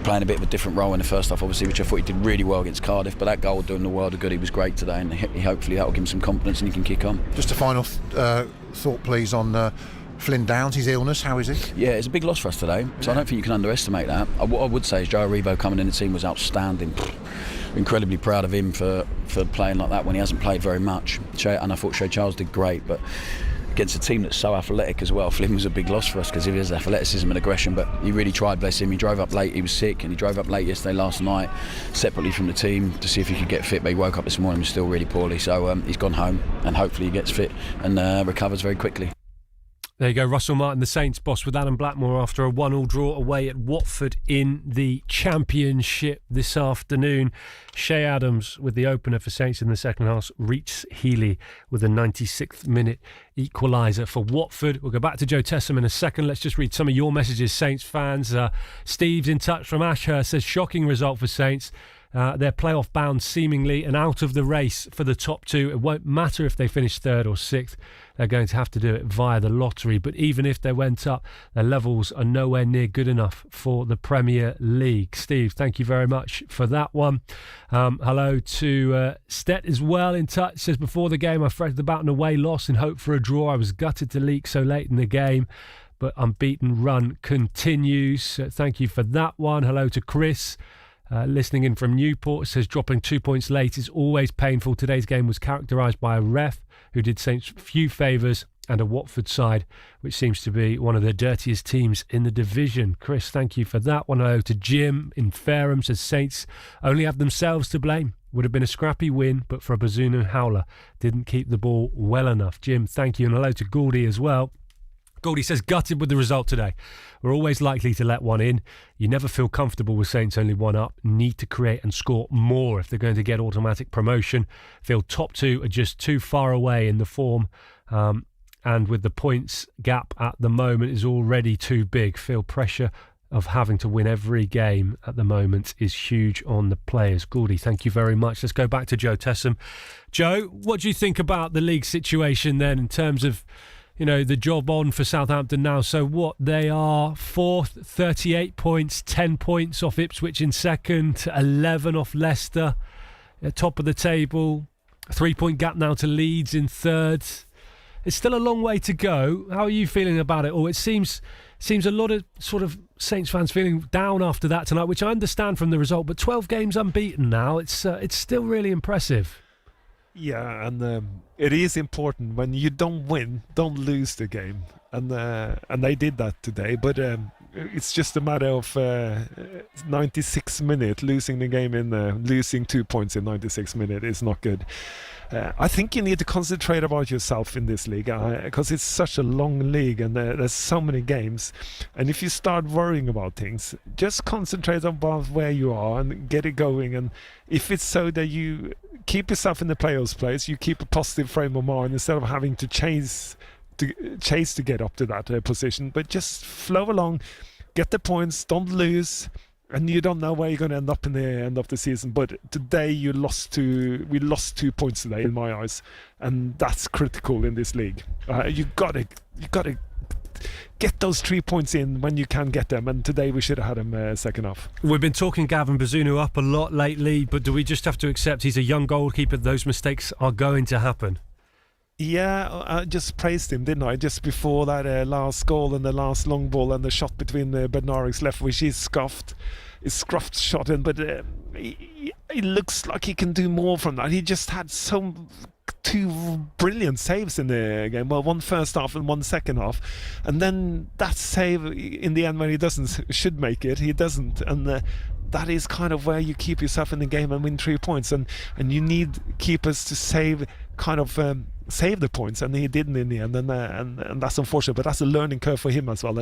Q: Playing a bit of a different role in the first half, obviously, which I thought he did really well against Cardiff. But that goal doing the world of good. He was great today, and hopefully that will give him some confidence and he can kick on.
N: Just a final thought, please, on Flynn Downs, his illness. How is he?
Q: Yeah, it's a big loss for us today. So I don't think you can underestimate that. What I would say is Joe Aribo coming in the team was outstanding. Incredibly proud of him for playing like that when he hasn't played very much. And I thought Shea Charles did great, but against a team that's so athletic as well. Flynn was a big loss for us because of his athleticism and aggression, but he really tried, bless him. He drove up late, he was sick, and he drove up late yesterday, last night, separately from the team to see if he could get fit, but he woke up this morning and was still really poorly, so he's gone home and hopefully he gets fit and recovers very quickly.
A: There you go, Russell Martin, the Saints boss, with Adam Blackmore after a 1-1 draw away at Watford in the Championship this afternoon. Shea Adams with the opener for Saints in the second half. Reece Healy with a 96th minute equaliser for Watford. We'll go back to Joe Tessam in a second. Let's just read some of your messages, Saints fans. Steve's in touch from Ashurst, says shocking result for Saints. They're playoff bound seemingly and out of the race for the top two. It won't matter if they finish third or sixth. They're going to have to do it via the lottery. But even if they went up, their levels are nowhere near good enough for the Premier League. Steve, thank you very much for that one. Hello to Stet as well in touch. Says, before the game, I fretted about an away loss and hoped for a draw. I was gutted to leak so late in the game, but unbeaten run continues. Thank you for that one. Hello to Chris. Listening in from Newport, says dropping 2 points late is always painful. Today's game was characterised by a ref who did Saints few favours and a Watford side which seems to be one of the dirtiest teams in the division. Chris, thank you for that one. Hello to Jim in Fareham, says Saints only have themselves to blame. Would have been a scrappy win, but for a Bazunu howler, didn't keep the ball well enough. Jim, thank you. And hello to Gouldy as well. Goldie says, gutted with the result today. We're always likely to let one in. You never feel comfortable with Saints only one up. Need to create and score more if they're going to get automatic promotion. Feel top two are just too far away in the form. And with the points gap at the moment is already too big. Feel pressure of having to win every game at the moment is huge on the players. Gouldy, thank you very much. Let's go back to Joe Tessam. Joe, what do you think about the league situation then in terms of, you know, the job on for Southampton now? So what, they are fourth, 38 points, 10 points off Ipswich in second, 11 off Leicester at top of the table, a 3-point gap now to Leeds in third. It's still a long way to go. How are you feeling about it all? It seems a lot of sort of Saints fans feeling down after that tonight, which I understand from the result, but 12 games unbeaten now, it's still really impressive.
P: Yeah, and it is important when you don't win, don't lose the game, and they did that today. But it's just a matter of 96 minutes losing the game losing 2 points in 96 minutes is not good. I think you need to concentrate about yourself in this league because it's such a long league and there's so many games. And if you start worrying about things, just concentrate about where you are and get it going. And if it's so that you keep yourself in the playoffs place, you keep a positive frame of mind instead of having to chase to get up to that position. But just flow along, get the points, don't lose. And you don't know where you're going to end up in the end of the season. But today we lost 2 points today in my eyes, and that's critical in this league. You got to get those 3 points in when you can get them. And today we should have had them second half.
A: We've been talking Gavin Bazunu up a lot lately, but do we just have to accept he's a young goalkeeper? Those mistakes are going to happen.
P: Yeah, I just praised him, didn't I? Just before that last goal and the last long ball and the shot between Bednarek's left, which he scuffed shot in, but he looks like he can do more from that. He just had two brilliant saves in the game. Well, one first half and one second half, and then that save in the end when he should make it, he doesn't, and that is kind of where you keep yourself in the game and win 3 points, and you need keepers to save the points, and he didn't in the end, and that's unfortunate, but that's a learning curve for him as well.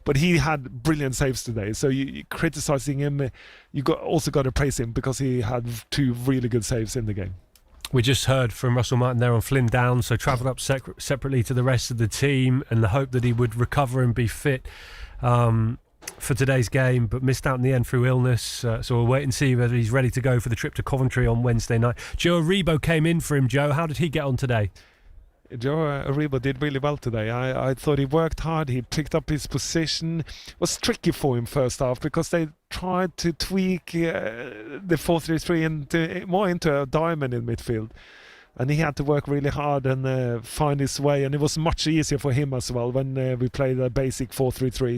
P: But he had brilliant saves today, so you criticizing him, also got to praise him because he had 2 really good saves in the game.
A: We just heard from Russell Martin there on Flynn down, so travelled up separately to the rest of the team in the hope that he would recover and be fit for today's game, but missed out in the end through illness, so we'll wait and see whether he's ready to go for the trip to Coventry on Wednesday night. Joe Aribo came in for him. Joe, how did he get on today?
P: Joe Aribo did really well today. I thought he worked hard, he picked up his position. It was tricky for him first half because they tried to tweak the 4-3-3 more into a diamond in midfield. And he had to work really hard and find his way, and it was much easier for him as well when we played a basic 4-3-3.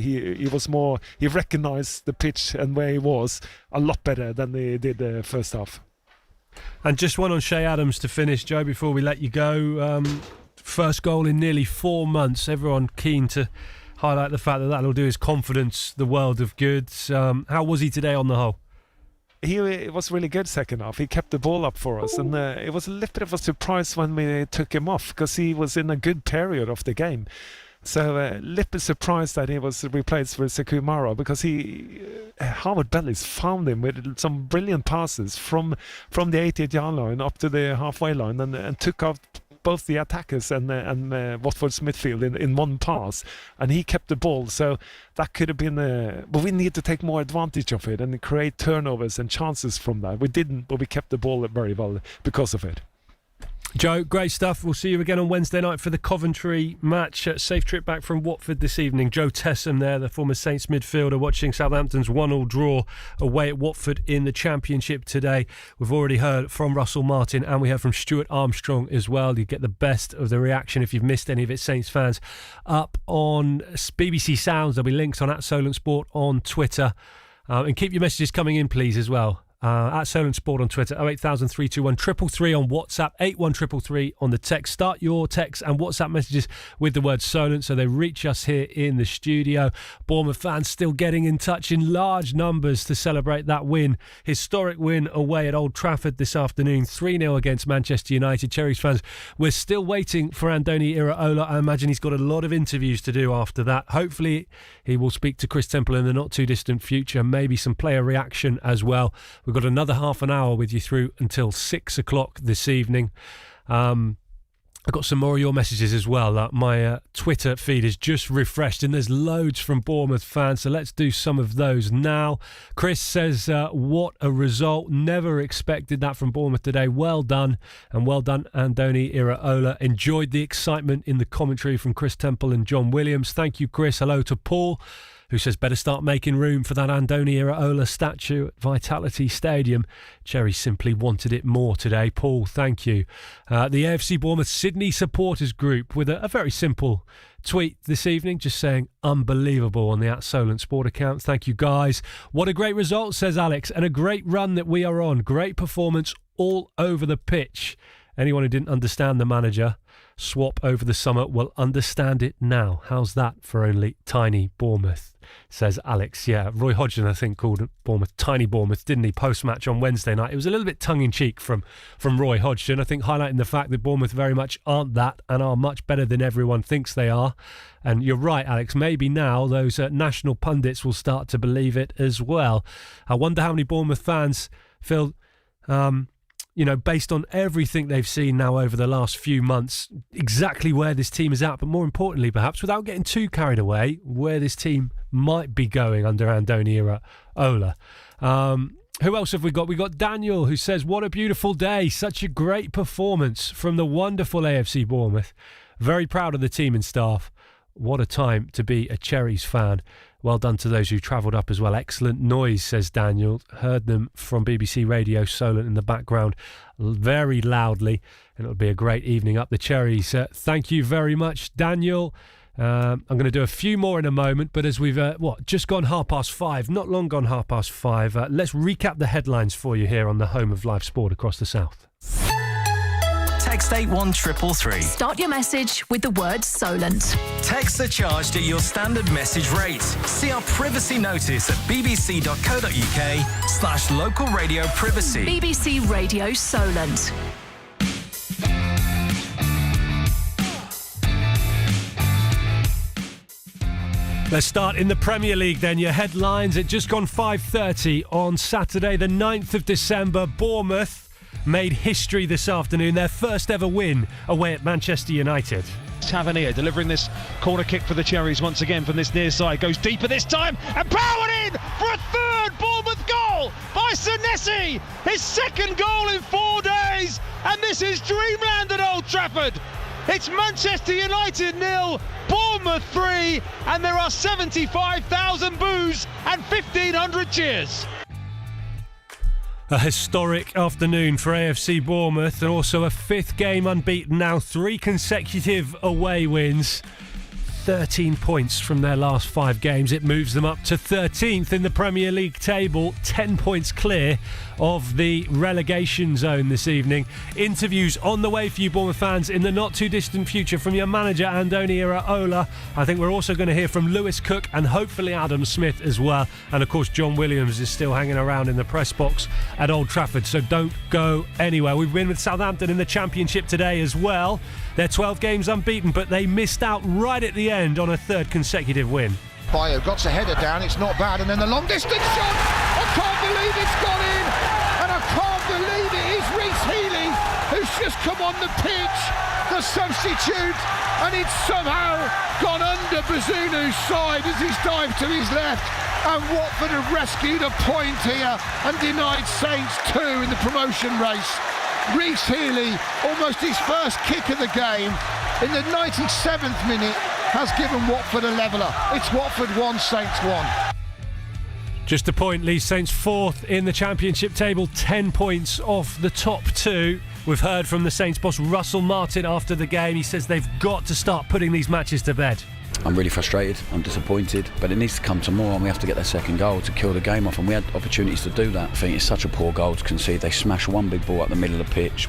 P: He recognised the pitch and where he was a lot better than he did the first half.
A: And just one on Shea Adams to finish, Joe, before we let you go. First goal in nearly 4 months. Everyone keen to highlight the fact that that'll do his confidence the world of good. How was he today on the whole?
P: He was really good second half. He kept the ball up for us, and it was a little bit of a surprise when we took him off, because he was in a good period of the game. So a little bit surprised that he was replaced with Sekumaro, because Howard Bellis found him with some brilliant passes from the 88-yard line up to the halfway line, and took out both the attackers and Watford's midfield in one pass, and he kept the ball. So that could have been but we need to take more advantage of it and create turnovers and chances from that. We didn't, but we kept the ball very well because of it.
A: Joe, great stuff. We'll see you again on Wednesday night for the Coventry match. Safe trip back from Watford this evening. Joe Tessam there, the former Saints midfielder, watching Southampton's 1-1 draw away at Watford in the Championship today. We've already heard from Russell Martin, and we heard from Stuart Armstrong as well. You get the best of the reaction if you've missed any of it, Saints fans, up on BBC Sounds. There'll be links on @SolentSport on Twitter. And keep your messages coming in, please, as well. @SolentSport on Twitter, 08000 321 333 on WhatsApp, 81333 on the text. Start your text and WhatsApp messages with the word Solent so they reach us here in the studio. Bournemouth fans still getting in touch in large numbers to celebrate that win. Historic win away at Old Trafford this afternoon, 3-0 against Manchester United. Cherries fans, we're still waiting for Andoni Iraola. I imagine he's got a lot of interviews to do after that. Hopefully he will speak to Chris Temple in the not too distant future, maybe some player reaction as well. We've got another half an hour with you through until 6 o'clock this evening. I've got some more of your messages as well. My Twitter feed is just refreshed and there's loads from Bournemouth fans, so let's do some of those now. Chris says, what a result. Never expected that from Bournemouth today. Well done, and well done Andoni Iraola. Enjoyed the excitement in the commentary from Chris Temple and John Williams. Thank you, Chris. Hello to Paul, who says better start making room for that Andoni Iraola statue at Vitality Stadium. Cherry simply wanted it more today. Paul, thank you. The AFC Bournemouth Sydney supporters group with a very simple tweet this evening, just saying unbelievable on the @SolentSport account. Thank you, guys. What a great result, says Alex, and a great run that we are on. Great performance all over the pitch. Anyone who didn't understand the manager swap over the summer will understand it now. How's that for only tiny Bournemouth, says Alex. Yeah, Roy Hodgson, I think, called Bournemouth tiny Bournemouth, didn't he, post-match on Wednesday night. It was a little bit tongue-in-cheek from Roy Hodgson, I think, highlighting the fact that Bournemouth very much aren't that and are much better than everyone thinks they are. And you're right, Alex, maybe now those national pundits will start to believe it as well. I wonder how many Bournemouth fans feel... based on everything they've seen now over the last few months, exactly where this team is at, but more importantly, perhaps, without getting too carried away, where this team might be going under Andoni Iraola. Who else have we got? We got Daniel, who says, what a beautiful day. Such a great performance from the wonderful AFC Bournemouth. Very proud of the team and staff. What a time to be a Cherries fan. Well done to those who travelled up as well. Excellent noise, says Daniel. Heard them from BBC Radio Solent in the background very loudly. And it'll be a great evening up the Cherries. Thank you very much, Daniel. I'm going to do a few more in a moment, but as we've just gone 5:30, not long gone 5:30, let's recap the headlines for you here on the home of live sport across the south.
G: Text 81333.
D: Start your message with the word Solent.
G: Texts are charged at your standard message rate. See our privacy notice at bbc.co.uk/local radio privacy.
D: BBC Radio Solent.
A: Let's start in the Premier League then. Your headlines at just gone 5:30 on Saturday, the 9th of December. Bournemouth made history this afternoon, their first ever win away at Manchester United.
B: Tavernier delivering this corner kick for the Cherries once again from this near side, goes deeper this time and powered in for a third Bournemouth goal by Senesi, his second goal in 4 days, and this is dreamland at Old Trafford. It's Manchester United 0, Bournemouth 3, and there are 75,000 boos and 1,500 cheers.
A: A historic afternoon for AFC Bournemouth, and also a fifth game unbeaten now, 3 consecutive away wins. 13 points from their last 5 games. It moves them up to 13th in the Premier League table, 10 points clear of the relegation zone this evening. Interviews on the way for you Bournemouth fans in the not too distant future from your manager Andoni Iraola. I think we're also going to hear from Lewis Cook and hopefully Adam Smith as well. And of course John Williams is still hanging around in the press box at Old Trafford, so don't go anywhere. We've been with Southampton in the Championship today as well. They're 12 games unbeaten, but they missed out right at the end on a third consecutive win.
E: Bayo got a header down, it's not bad, and then the long distance shot, I can't believe it's gone in, and I can't believe it is Reece Healey who's just come on the pitch, the substitute, and it's somehow gone under Bazunu's side as he's dived to his left, and Watford have rescued a point here and denied Saints 2 in the promotion race. Reece Healey, almost his first kick of the game, in the 97th minute, has given Watford a leveller. It's Watford 1, Saints 1.
A: Just a point leaves Saints 4th in the Championship table, 10 points off the top 2. We've heard from the Saints boss Russell Martin after the game. He says they've got to start putting these matches to bed.
Q: I'm really frustrated, I'm disappointed, but it needs to come to more, and we have to get their second goal to kill the game off, and we had opportunities to do that. I think it's such a poor goal to concede. They smashed one big ball up the middle of the pitch.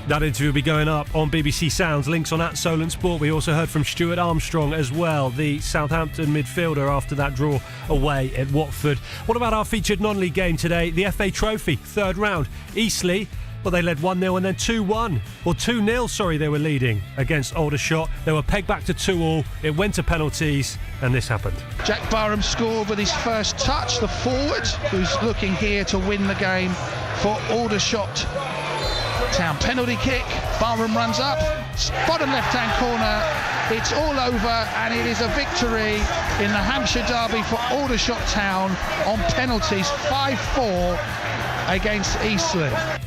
A: That interview will be going up on BBC Sounds. Links on @Solent Sport. We also heard from Stuart Armstrong as well, the Southampton midfielder, after that draw away at Watford. What about our featured non-league game today? The FA Trophy, third round. Eastleigh, well, they led 1-0 and then 2-1. Or 2-0, sorry, they were leading against Aldershot. They were pegged back to 2-2. It went to penalties, and this happened.
E: Jack Barham scored with his first touch, the forward, who's looking here to win the game for Aldershot Town. Penalty kick, Barham runs up, bottom left-hand corner, it's all over, and it is a victory in the Hampshire Derby for Aldershot Town on penalties, 5-4 against Eastleigh.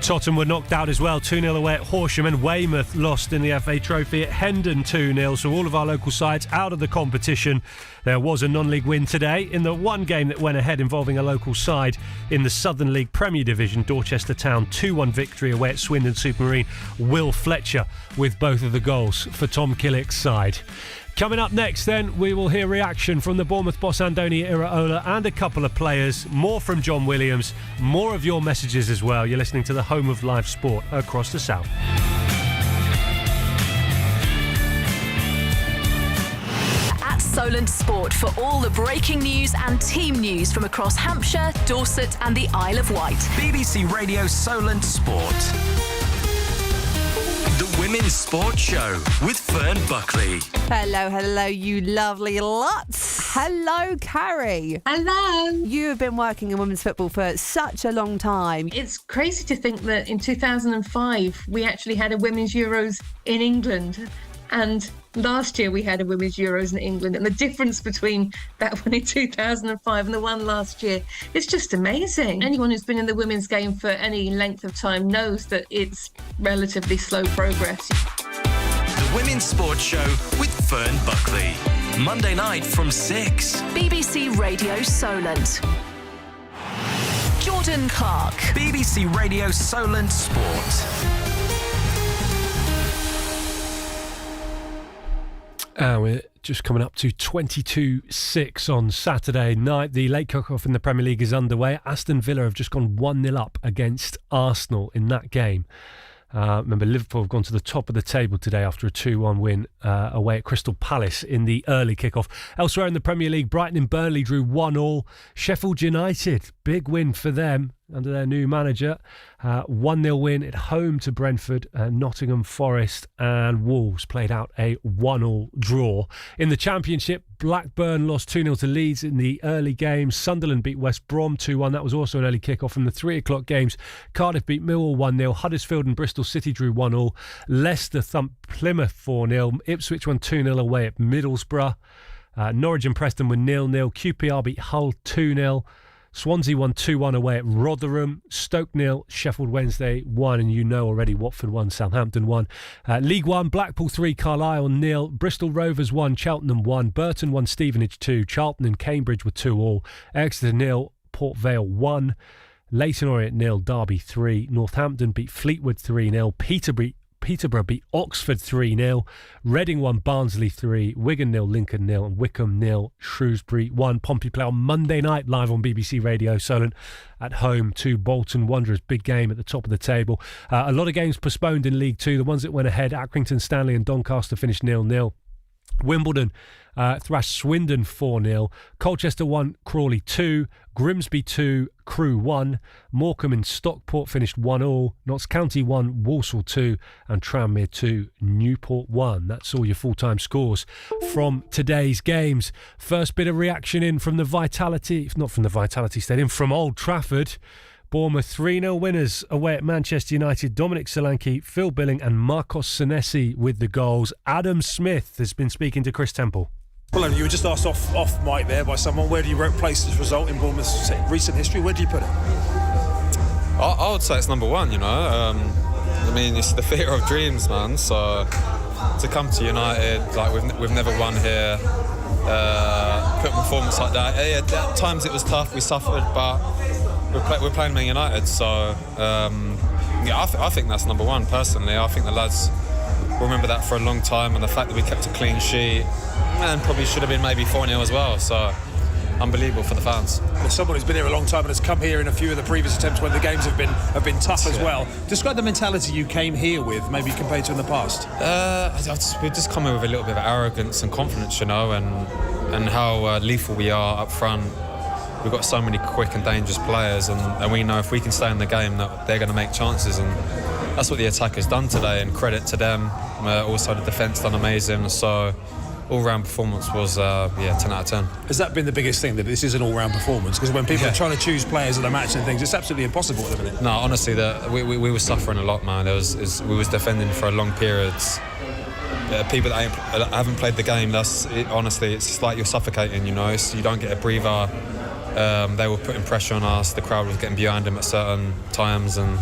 A: Tottenham were knocked out as well, 2-0 away at Horsham, and Weymouth lost in the FA Trophy at Hendon 2-0. So all of our local sides out of the competition. There was a non-league win today in the one game that went ahead involving a local side in the Southern League Premier Division. Dorchester Town 2-1 victory away at Swindon Supermarine. Will Fletcher with both of the goals for Tom Killick's side. Coming up next then, we will hear reaction from the Bournemouth boss Andoni Iraola and a couple of players, more from John Williams, more of your messages as well. You're listening to the home of live sport across the south.
D: At Solent Sport for all the breaking news and team news from across Hampshire, Dorset and the Isle of Wight.
G: BBC Radio Solent Sport. The Women's Sports Show with Fern Buckley.
R: Hello, you lovely lots. Hello, Carrie.
S: Hello.
R: You have been working in women's football for such a long time.
S: It's crazy to think that in 2005 we actually had a Women's Euros in England, and last year we had a Women's Euros in England, and the difference between that one in 2005 and the one last year, it's just amazing. Anyone who's been in the women's game for any length of time knows that it's relatively slow progress.
G: The Women's Sports Show with Fern Buckley. Monday night from 6.
D: BBC Radio Solent. Jordan Clark.
G: BBC Radio Solent Sport.
A: We're just coming up to 22-6 on Saturday night. The late kick-off in the Premier League is underway. Aston Villa have just gone 1-0 up against Arsenal in that game. Remember, Liverpool have gone to the top of the table today after a 2-1 win away at Crystal Palace in the early kick-off. Elsewhere in the Premier League, Brighton and Burnley drew 1-1. Sheffield United, big win for them under their new manager. 1-0 win at home to Brentford. Nottingham Forest and Wolves played out a 1-1 draw. In the Championship, Blackburn lost 2-0 to Leeds in the early games. Sunderland beat West Brom 2-1. That was also an early kick-off from the 3 o'clock games. Cardiff beat Millwall 1-0. Huddersfield and Bristol City drew 1-1. Leicester thumped Plymouth 4-0. Ipswich won 2-0 away at Middlesbrough. Norwich and Preston were 0-0. QPR beat Hull 2-0. Swansea won 2-1 away at Rotherham. Stoke 0, Sheffield Wednesday 1, and you know already Watford 1, Southampton 1. League 1, Blackpool 3, Carlisle 0. Bristol Rovers 1, Cheltenham 1. Burton 1, Stevenage 2. Charlton and Cambridge were 2-2. Exeter 0, Port Vale 1. Leyton Orient 0, Derby 3. Northampton beat Fleetwood 3-0. Peterborough beat Oxford 3-0. Reading 1, Barnsley 3, Wigan 0, Lincoln 0, and Wycombe 0, Shrewsbury 1. Pompey play on Monday night live on BBC Radio Solent at home to Bolton Wanderers. Big game at the top of the table. A lot of games postponed in League 2. The ones that went ahead, Accrington Stanley and Doncaster finished 0-0. Wimbledon thrashed Swindon 4-0. Colchester 1, Crawley 2. Grimsby 2, Crewe 1. Morecambe and Stockport finished 1-1. Notts County 1, Walsall 2. And Tranmere 2, Newport 1. That's all your full-time scores from today's games. First bit of reaction in from the Vitality, if not from the Vitality Stadium, from Old Trafford. Bournemouth 3-0 winners away at Manchester United. Dominic Solanke, Phil Billing and Marcos Senesi with the goals. Adam Smith has been speaking to Chris Temple.
T: Well, you were just asked off mic there by someone, where do you place this result in Bournemouth's recent history? Where do you put it?
U: I would say it's number one, I mean, it's the theatre of dreams, man. So to come to United, like we've never won here, put a performance like that. Yeah, at times it was tough, we suffered, but we're playing Man United, so I think that's number one, personally. I think the lads will remember that for a long time, and the fact that we kept a clean sheet, and probably should have been maybe 4-0 as well, so unbelievable for the fans.
T: As someone who's been here a long time and has come here in a few of the previous attempts when the games have been tough as well, describe the mentality you came here with, maybe compared to in the past.
U: We've just come here with a little bit of arrogance and confidence, and how lethal we are up front. We've got so many quick and dangerous players, and we know if we can stay in the game that they're going to make chances, and that's what the attack has done today, and credit to them. Also the defence done amazing, so all-round performance was 10 out of 10.
T: Has that been the biggest thing, that this is an all-round performance? Because when people are trying to choose players at a match and things, it's absolutely impossible at the minute.
U: No, honestly, we were suffering a lot, man. We was defending for long periods. People that haven't played the game, honestly, it's just like you're suffocating, you don't get a breather. They were putting pressure on us, the crowd was getting behind them at certain times, and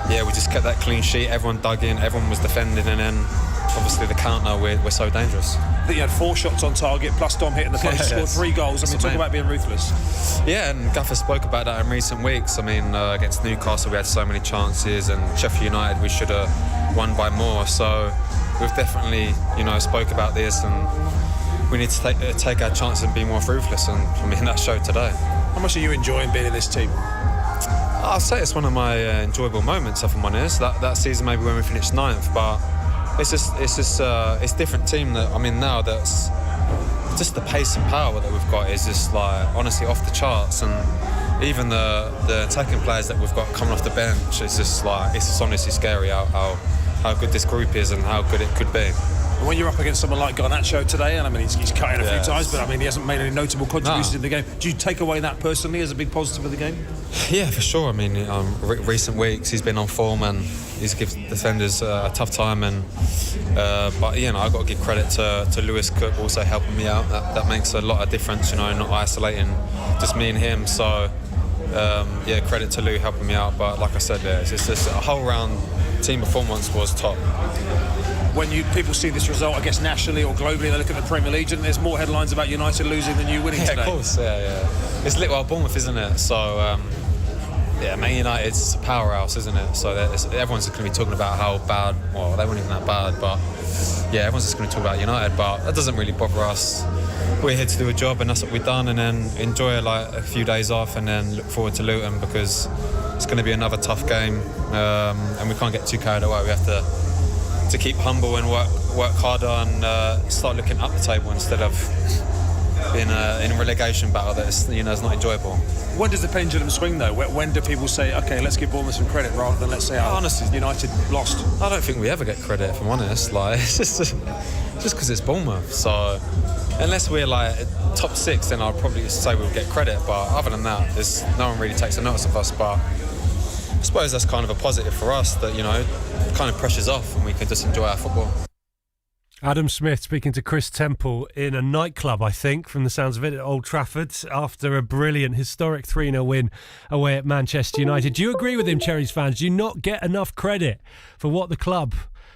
U: we just kept that clean sheet. Everyone dug in, everyone was defending, and then obviously the counter, we're so dangerous.
T: I think you had 4 shots on target, plus Dom hitting the post, scored 3 goals. I mean, talk about being ruthless.
U: Yeah, and Gaffer spoke about that in recent weeks. I mean, against Newcastle we had so many chances, and Sheffield United we should have won by more. So we've definitely, spoke about this, and we need to take our chances and be more ruthless, and I mean that showed today.
T: How much are you enjoying being in this team?
U: I'll say it's one of my enjoyable moments, if I'm honest. That season maybe when we finished 9th, but it's a different team that I'm in now. That's just the pace and power that we've got is just like honestly off the charts, and even the attacking players that we've got coming off the bench, it's just honestly scary how good this group is and how good it could be.
T: And when you're up against someone like Garnacho today, and I mean he's cut in a few times, but I mean he hasn't made any notable contributions in the game. Do you take away that personally as a big positive of the game?
U: Yeah, for sure. I mean, recent weeks he's been on form and he's given defenders a tough time, and but I've got to give credit to Lewis Cook also helping me out. That makes a lot of difference, not isolating just me and him. So credit to Lou helping me out. But like I said, it's just a whole round team performance was top.
T: When people see this result, I guess nationally or globally, they look at the Premier League, and there's more headlines about United losing than you winning today.
U: Of course, It's Little Bournemouth, isn't it? So, Man United's a powerhouse, isn't it? So everyone's going to be talking about how bad, well, they weren't even that bad, but everyone's just going to talk about United, but that doesn't really bother us. We're here to do a job, and that's what we've done, and then enjoy a few days off, and then look forward to Luton, because it's going to be another tough game, and we can't get too carried away. We have to keep humble and work harder, and start looking up the table instead of being in a relegation battle that is not enjoyable.
T: When does the pendulum swing though? When do people say, okay, let's give Bournemouth some credit, rather than let's say, honestly, United lost?
U: I don't think we ever get credit, if I'm honest. It's just because it's Bournemouth. So unless we're top 6, then I'll probably say we'll get credit. But other than that, no one really takes a notice of us. But I suppose that's kind of a positive for us, that kind of pressure's off and we can just enjoy our football.
A: Adam Smith speaking to Chris Temple in a nightclub, I think, from the sounds of it, at Old Trafford, after a brilliant, historic 3-0 win away at Manchester United. Do you agree with him, Cherries fans? Do you not get enough credit for what the club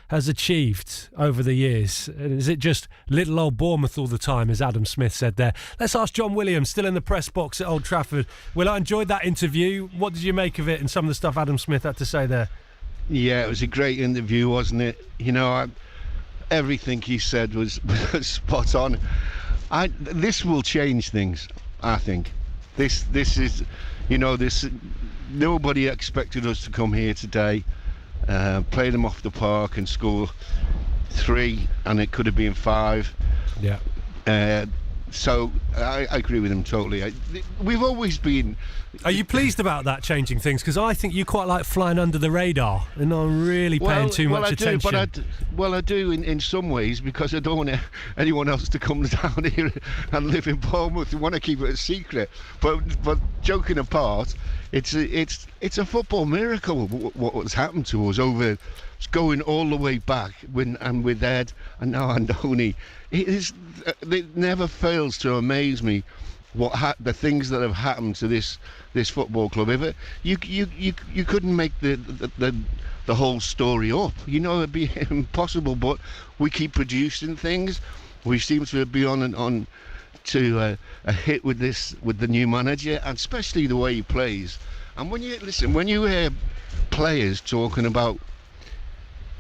A: has achieved over the years? Is it just little old Bournemouth all the time, as Adam Smith said there? Let's ask John Williams, still in the press box at Old Trafford. Will, I enjoyed that interview. What did you make of it and some of the stuff Adam Smith had to say there?
C: Yeah, it was a great interview, wasn't it? You know, everything he said was spot on. This will change things, I think. This is, you know, nobody expected us to come here today, play them off the park and score 3, and it could have been 5.
A: Yeah.
C: So I agree with him totally. We've always been.
A: Are you pleased about that changing things? Because I think you quite like flying under the radar and not really paying too much attention.
C: I do in some ways, because I don't want anyone else to come down here and live in Bournemouth. I want to keep it a secret. But joking apart, it's a football miracle what's happened to us over. It's going all the way back with Ed and now Andoni. It never fails to amaze me the things that have happened to this football club. If you couldn't make the whole story up, you know, it'd be impossible. But we keep producing things. We seem to be on to a hit with the new manager, and especially the way he plays. And when you hear players talking about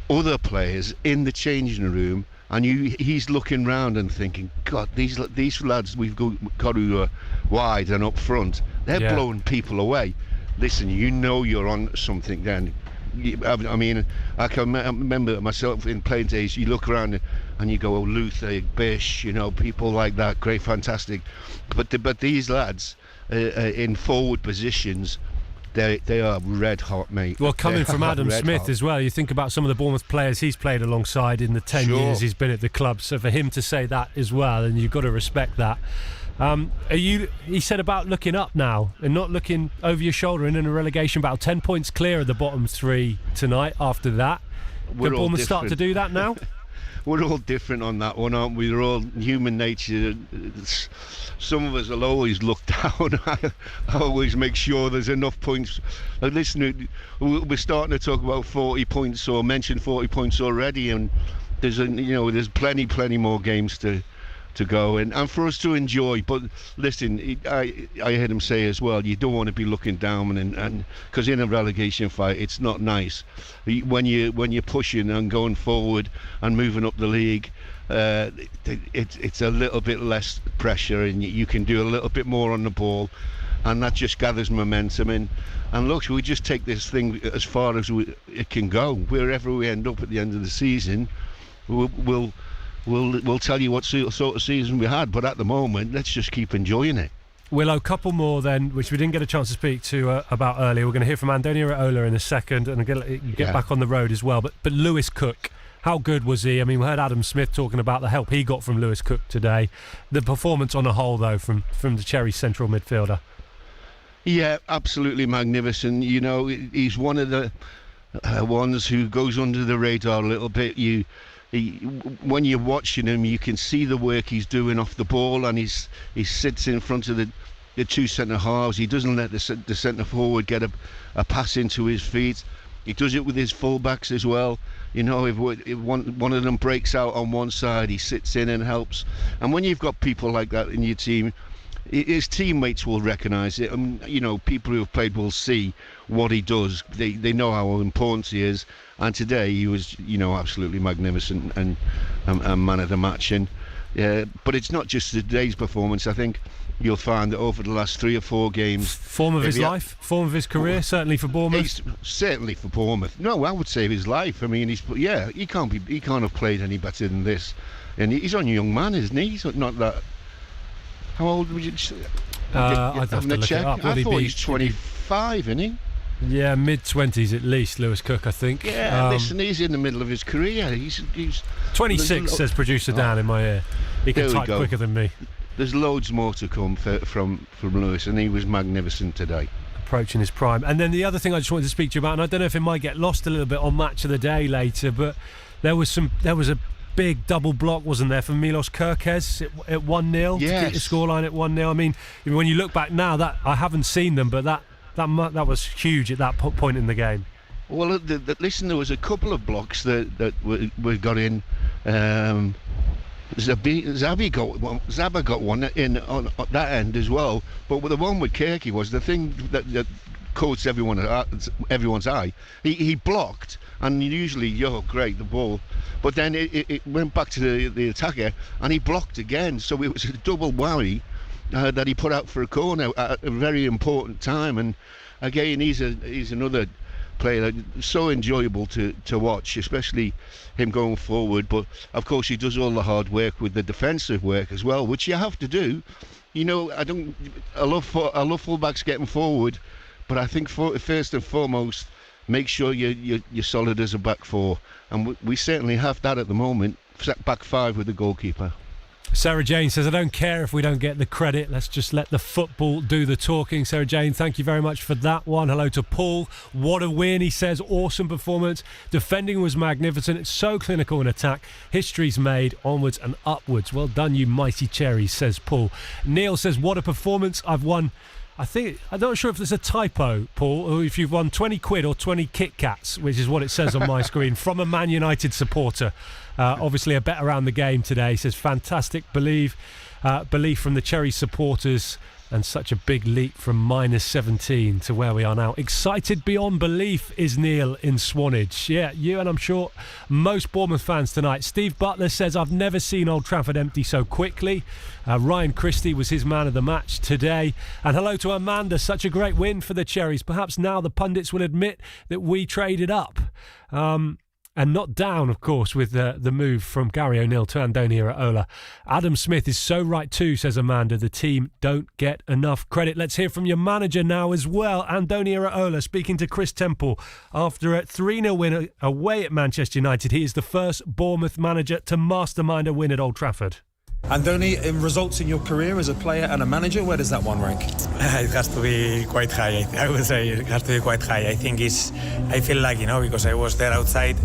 C: other players in the changing room, and he's looking round and thinking, God, these lads we've got who are wide and up front, they're blowing people away. Listen, you know you're on something then. I mean, I can remember myself in playing days, you look around and you go, oh, Luther, Bish, you know, people like that, great, fantastic. But these lads in forward positions, they are red hot, mate.
A: Well, coming from Adam Smith as well, you think about some of the Bournemouth players he's played alongside in the 10 years he's been at the club. So for him to say that as well, and you've got to respect that. He said about looking up now and not looking over your shoulder in a relegation battle. 10 points clear of the bottom 3 tonight. After that, can Bournemouth start to do that now?
C: We're all different on that one, aren't we? We're all human nature. Some of us will always look down. I always make sure there's enough points. Listen, we're starting to talk about 40 points or mention 40 points already, and there's plenty more games to go and for us to enjoy. But listen, I heard him say as well, you don't want to be looking down, and because in a relegation fight it's not nice when you're pushing and going forward and moving up the league. It's a little bit less pressure, and you can do a little bit more on the ball, and that just gathers momentum in. And look, we just take this thing as far as it can go. Wherever we end up at the end of the season, we'll tell you what sort of season we had. But at the moment, let's just keep enjoying it.
A: Willow, couple more then, which we didn't get a chance to speak to about earlier. We're going to hear from Andoni Iraola in a second, and get back on the road as well. But Lewis Cook, how good was he? I mean, we heard Adam Smith talking about the help he got from Lewis Cook today. The performance on a whole, though, from the Cherry central midfielder. Yeah, absolutely magnificent. You know, he's one of the ones who goes under the radar a little bit. When you're watching him, you can see the work he's doing off the ball, and he sits in front of the two centre halves. He doesn't let the centre forward get a pass into his feet. He does it with his fullbacks as well. You know, if one of them breaks out on one side, he sits in and helps. And when you've got people like that in your team, his teammates will recognise it. You know, people who have played will see what he does. They know how important he is. And today he was, you know, absolutely magnificent and man of the match. And but it's not just today's performance. I think you'll find that over the last 3 or 4 games, form of his life, form of his career, certainly for Bournemouth.
C: Certainly for Bournemouth. No, I would say his life. I mean, he can't have played any better than this. And he's only a young man, isn't he? He's not that. How old would you?
A: I'd have to look it up.
C: I thought he's 25, isn't he?
A: Yeah, mid-20s at least, Lewis Cook, I think.
C: Yeah, listen, he's in the middle of his career. He's
A: 26, says producer Dan in my ear. He can type quicker than me.
C: There's loads more to come from Lewis, and he was magnificent today.
A: Approaching his prime. And then the other thing I just wanted to speak to you about, and I don't know if it might get lost a little bit on Match of the Day later, but there was a big double block, wasn't there, from Milos Kerkez at 1-0 to get the scoreline at 1-0. I mean, when you look back now, that I haven't seen them, but that was huge at that point in the game.
C: Well, listen, there was a couple of blocks that we got in. Zaba got one in on that end as well, but the one with Kirky was the thing that caught everyone's eye. He blocked, and usually, great, the ball. But then it went back to the attacker, and he blocked again. So it was a double whammy that he put out for a corner at a very important time. And again, he's another player that's so enjoyable to watch, especially him going forward. But of course, he does all the hard work with the defensive work as well, which you have to do. I love fullbacks getting forward, but I think first and foremost, make sure you're solid as a back four, and we certainly have that at the moment. Back five with the goalkeeper.
A: Sarah Jane says, I don't care if we don't get the credit, let's just let the football do the talking. Sarah Jane, thank you very much for that one. Hello to Paul. What a win, he says. Awesome performance. Defending was magnificent. It's so clinical in attack. History's made. Onwards and upwards. Well done, you mighty cherries, says Paul. Neil says, what a performance. I've won, I'm not sure if there's a typo, Paul, or if you've won 20 quid or 20 Kit Kats, which is what it says on my screen, from a Man United supporter. Obviously a bet around the game today. He says, fantastic belief from the Cherry supporters, and such a big leap from -17 to where we are now. Excited beyond belief is Neil in Swanage. Yeah, you and I'm sure most Bournemouth fans tonight. Steve Butler says, I've never seen Old Trafford empty so quickly. Ryan Christie was his man of the match today. And hello to Amanda, such a great win for the Cherries. Perhaps now the pundits will admit that we traded up. And not down, of course, with the move from Gary O'Neill to Andoni Iraola. Adam Smith is so right too, says Amanda. The team don't get enough credit. Let's hear from your manager now as well. Andoni Iraola speaking to Chris Temple after a 3-0 win away at Manchester United. He is the first Bournemouth manager to mastermind a win at Old Trafford.
T: Andoni, in results in your career as a player and a manager, where does that one rank?
H: It has to be quite high. I would say it has to be quite high. I think I feel lucky, because I was there outside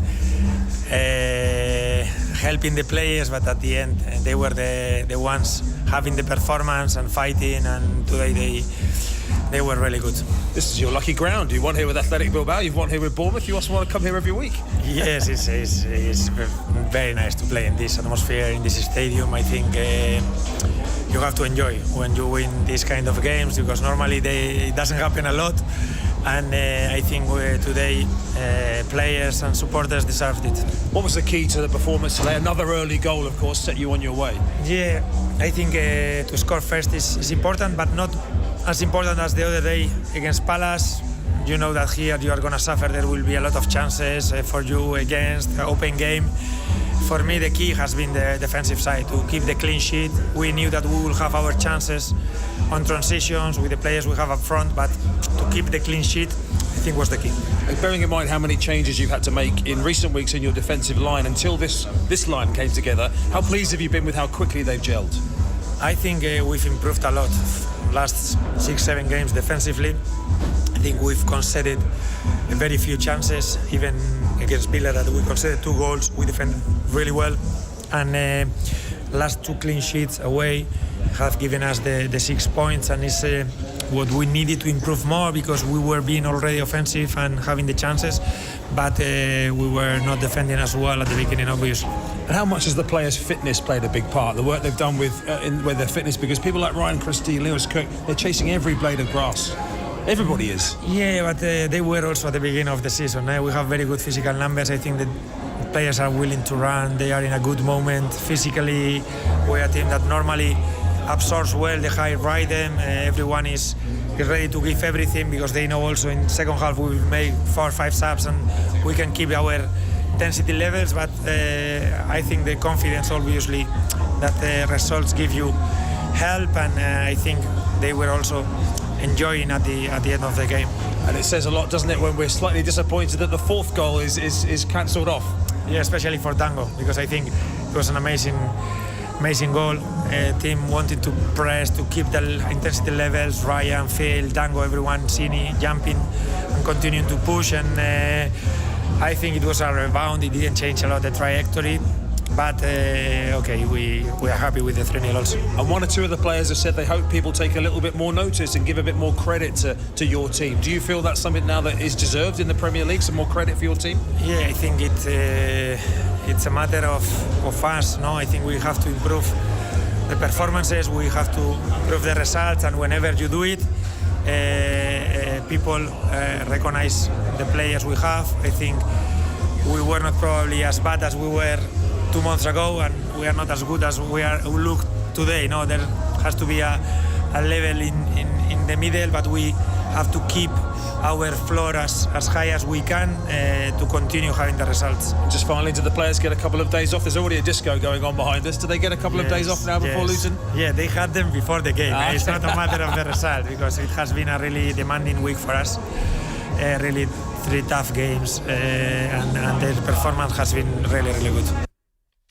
H: helping the players, but at the end they were the ones having the performance and fighting, and today they were really good.
T: This is your lucky ground. You won here with Athletic Bilbao, you've won here with Bournemouth, you also want to come here every week.
H: Yes, it's very nice to play in this atmosphere, in this stadium. I think you have to enjoy when you win these kind of games, because normally it doesn't happen a lot. And I think today players and supporters deserved it.
T: What was the key to the performance today? Another early goal, of course, set you on your way.
H: Yeah, I think to score first is important, but not as important as the other day against Palace. You know that here you are going to suffer. There will be a lot of chances for you against an open game. For me, the key has been the defensive side, to keep the clean sheet. We knew that we will have our chances on transitions with the players we have up front, but to keep the clean sheet, I think was the key.
T: Bearing in mind how many changes you've had to make in recent weeks in your defensive line until this line came together, how pleased have you been with how quickly they've gelled?
H: I think we've improved a lot. Last 6-7 games defensively. I think we've conceded very few chances, even against Villa that we conceded 2 goals. We defended really well, and last 2 clean sheets away have given us the 6 points, and it's what we needed to improve more, because we were being already offensive and having the chances, but we were not defending as well at the beginning, obviously.
T: And how much has the players' fitness played a big part? The work they've done with their fitness, because people like Ryan Christie, Lewis Cook, they're chasing every blade of grass. Everybody is.
H: Yeah, but they were also at the beginning of the season. We have very good physical numbers. I think the players are willing to run. They are in a good moment physically. We're a team that normally absorbs well the high rhythm. Everyone is ready to give everything, because they know also in second half we will make 4 or 5 subs and we can keep our intensity levels. But I think the confidence, obviously, that the results give you help, and I think they were also enjoying at the end of the game.
T: And it says a lot, doesn't it, when we're slightly disappointed that the 4th goal is cancelled off?
H: Yeah, especially for Dango, because I think it was an amazing goal. Team wanted to press, to keep the intensity levels. Ryan, Phil, Dango, everyone, Cini jumping and continuing to push, and I think it was a rebound. It didn't change a lot the trajectory. But okay, we are happy with the 3-0 also.
T: And 1 or 2 of the players have said they hope people take a little bit more notice and give a bit more credit to your team. Do you feel that's something now that is deserved in the Premier League, some more credit for your team?
H: Yeah, I think it's a matter of us. No, I think we have to improve the performances, we have to improve the results, and whenever you do it, people recognize the players we have. I think we were not probably as bad as we were 2 months ago, and we are not as good as we look today. No, there has to be a level in the middle, but we have to keep our floor as high as we can to continue having the results.
T: Just finally, do the players get a couple of days off? There's already a disco going on behind us. Do they get a couple of days off now before losing?
H: Yeah, they had them before the game. It's not a matter of the result, because it has been a really demanding week for us. Really 3 tough games, and their performance has been really, really good.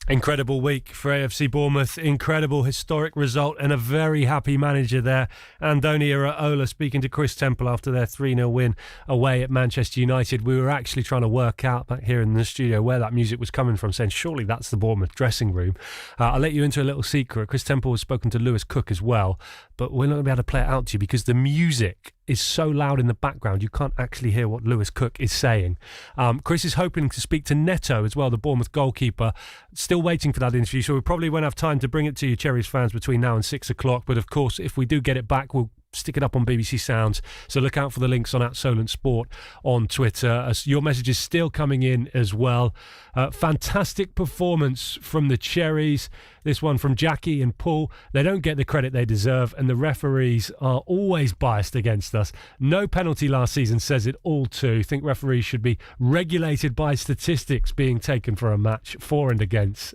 A: Incredible week for AFC Bournemouth, incredible historic result, and a very happy manager there. Andoni Iraola speaking to Chris Temple after their 3-0 win away at Manchester United. We were actually trying to work out back here in the studio where that music was coming from, saying surely that's the Bournemouth dressing room. I'll let you into a little secret. Chris Temple has spoken to Lewis Cook as well, but we're not going to be able to play it out to you because the music is so loud in the background you can't actually hear what Lewis Cook is saying. Chris is hoping to speak to Neto as well, the Bournemouth goalkeeper. Still waiting for that interview, so we probably won't have time to bring it to you Cherries fans between now and 6 o'clock, but of course if we do get it back we'll stick it up on BBC Sounds, so look out for the links on @Solent Sport on Twitter. Your message is still coming in as well. Fantastic performance from the Cherries. This one from Jackie and Paul. They don't get the credit they deserve, and the referees are always biased against us. No penalty last season says it all too. Think referees should be regulated by statistics being taken for a match, for and against.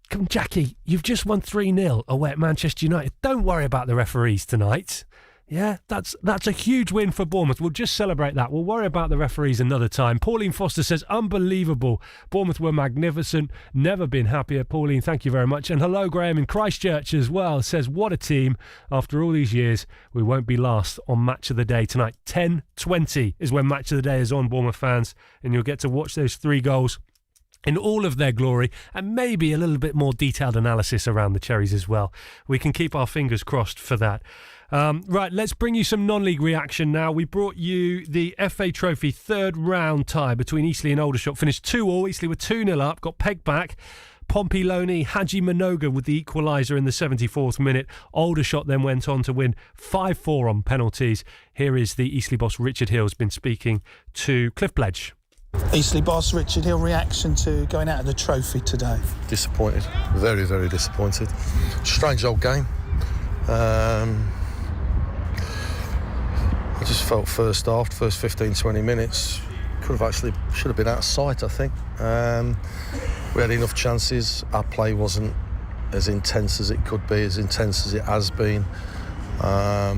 A: Come on, Jackie, you've just won 3-0 away at Manchester United. Don't worry about the referees tonight. Yeah, that's a huge win for Bournemouth. We'll just celebrate that. We'll worry about the referees another time. Pauline Foster says, unbelievable. Bournemouth were magnificent. Never been happier. Pauline, thank you very much. And hello, Graham in Christchurch as well. Says, what a team. After all these years, we won't be last on Match of the Day tonight. 10:20 is when Match of the Day is on, Bournemouth fans. And you'll get to watch those 3 goals in all of their glory, and maybe a little bit more detailed analysis around the Cherries as well. We can keep our fingers crossed for that. Right, let's bring you some non-league reaction now. We brought you the FA Trophy 3rd round tie between Eastleigh and Aldershot. Finished 2-2. Eastleigh were 2-0 up, got pegged back. Pompey Loney, Haji Manoga with the equaliser in the 74th minute. Aldershot then went on to win 5-4 on penalties. Here is the Eastleigh boss Richard Hill has been speaking to Cliff Pledge.
E: Eastleigh boss Richard Hill, reaction to going out of the trophy today?
I: Disappointed, very, very disappointed. Strange old game. I just felt first 15-20 minutes should have been out of sight, I think. We had enough chances. Our play wasn't as intense as it could be, as intense as it has been. Our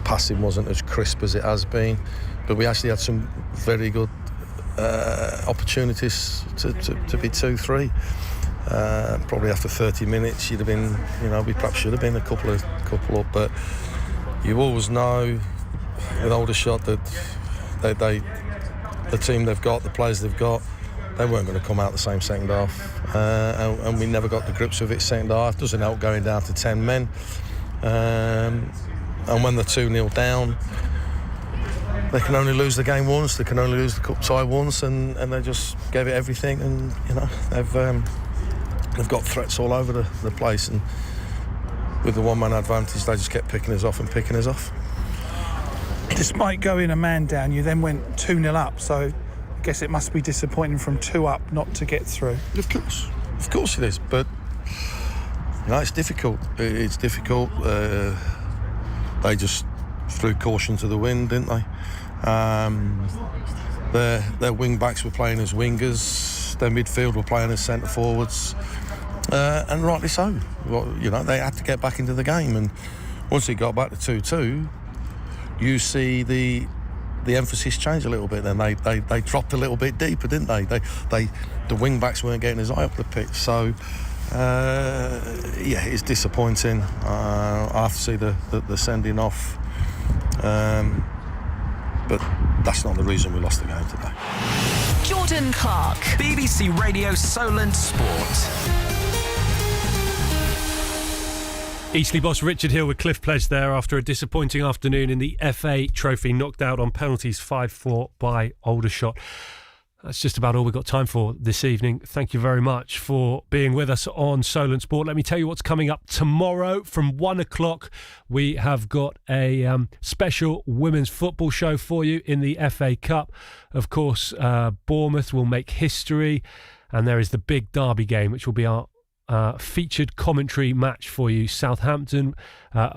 I: passing wasn't as crisp as it has been, but we actually had some very good opportunities to be 2-3. Probably after 30 minutes you'd have been, we perhaps should have been a couple up, but you always know with Aldershot that the team they've got, the players they've got, they weren't going to come out the same second half, and we never got the grips with it second half. Doesn't help going down to 10 men, and when they're 2-0 down, they can only lose the game once, they can only lose the cup tie once, and they just gave it everything, and they've got threats all over the place, and with the one-man advantage they just kept picking us off.
E: Despite going a man down, you then went 2-0 up, so I guess it must be disappointing from 2 up not to get through.
I: Of course it is, but it's difficult. It's difficult. They just threw caution to the wind, didn't they? Their wing backs were playing as wingers, their midfield were playing as centre forwards, and rightly so. They had to get back into the game, and once it got back to 2-2, you see the emphasis change a little bit. Then they dropped a little bit deeper, didn't they? The wing backs weren't getting as high up the pitch, so it's disappointing. I have to see the sending off. But that's not the reason we lost the game today.
D: Jordan Clark,
G: BBC Radio Solent Sport.
A: Eastleigh boss Richard Hill with Cliff Pledge there after a disappointing afternoon in the FA Trophy, knocked out on penalties 5-4 by Aldershot. That's just about all we've got time for this evening. Thank you very much for being with us on Solent Sport. Let me tell you what's coming up tomorrow from 1 o'clock. We have got a special women's football show for you in the FA Cup. Of course, Bournemouth will make history, and there is the big derby game, which will be our featured commentary match for you. Southampton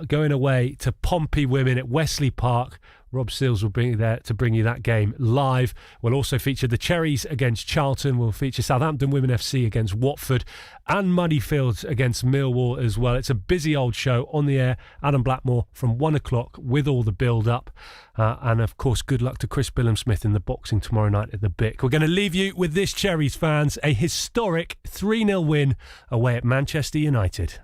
A: going away to Pompey Women at Wesley Park. Rob Seals will be there to bring you that game live. We'll also feature the Cherries against Charlton. We'll feature Southampton Women FC against Watford and Muddyfield against Millwall as well. It's a busy old show on the air. Adam Blackmore from 1 o'clock with all the build-up. And, of course, good luck to Chris Billam-Smith in the boxing tomorrow night at the Bic. We're going to leave you with this, Cherries fans. A historic 3-0 win away at Manchester United.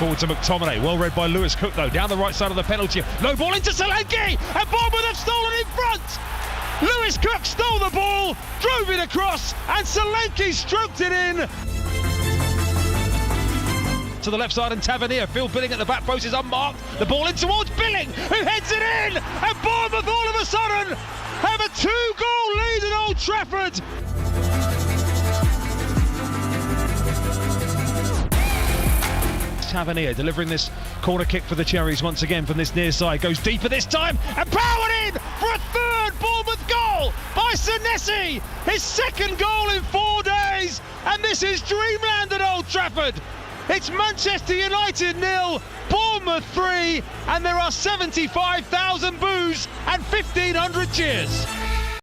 B: Forward to McTominay, well read by Lewis Cook though, down the right side of the penalty. Low ball into Solanke, and Bournemouth have stolen in front! Lewis Cook stole the ball, drove it across, and Solanke stroked it in! To the left side and Tavernier, Phil Billing at the back post is unmarked, the ball in towards Billing, who heads it in, and Bournemouth all of a sudden have a 2-goal lead at Old Trafford! Tavernier delivering this corner kick for the Cherries once again from this near side, goes deeper this time and powered in for a third Bournemouth goal by Senesi, his second goal in 4 days, and this is dreamland at Old Trafford. It's Manchester United 0, Bournemouth 3, and there are 75,000 boos and 1,500 cheers.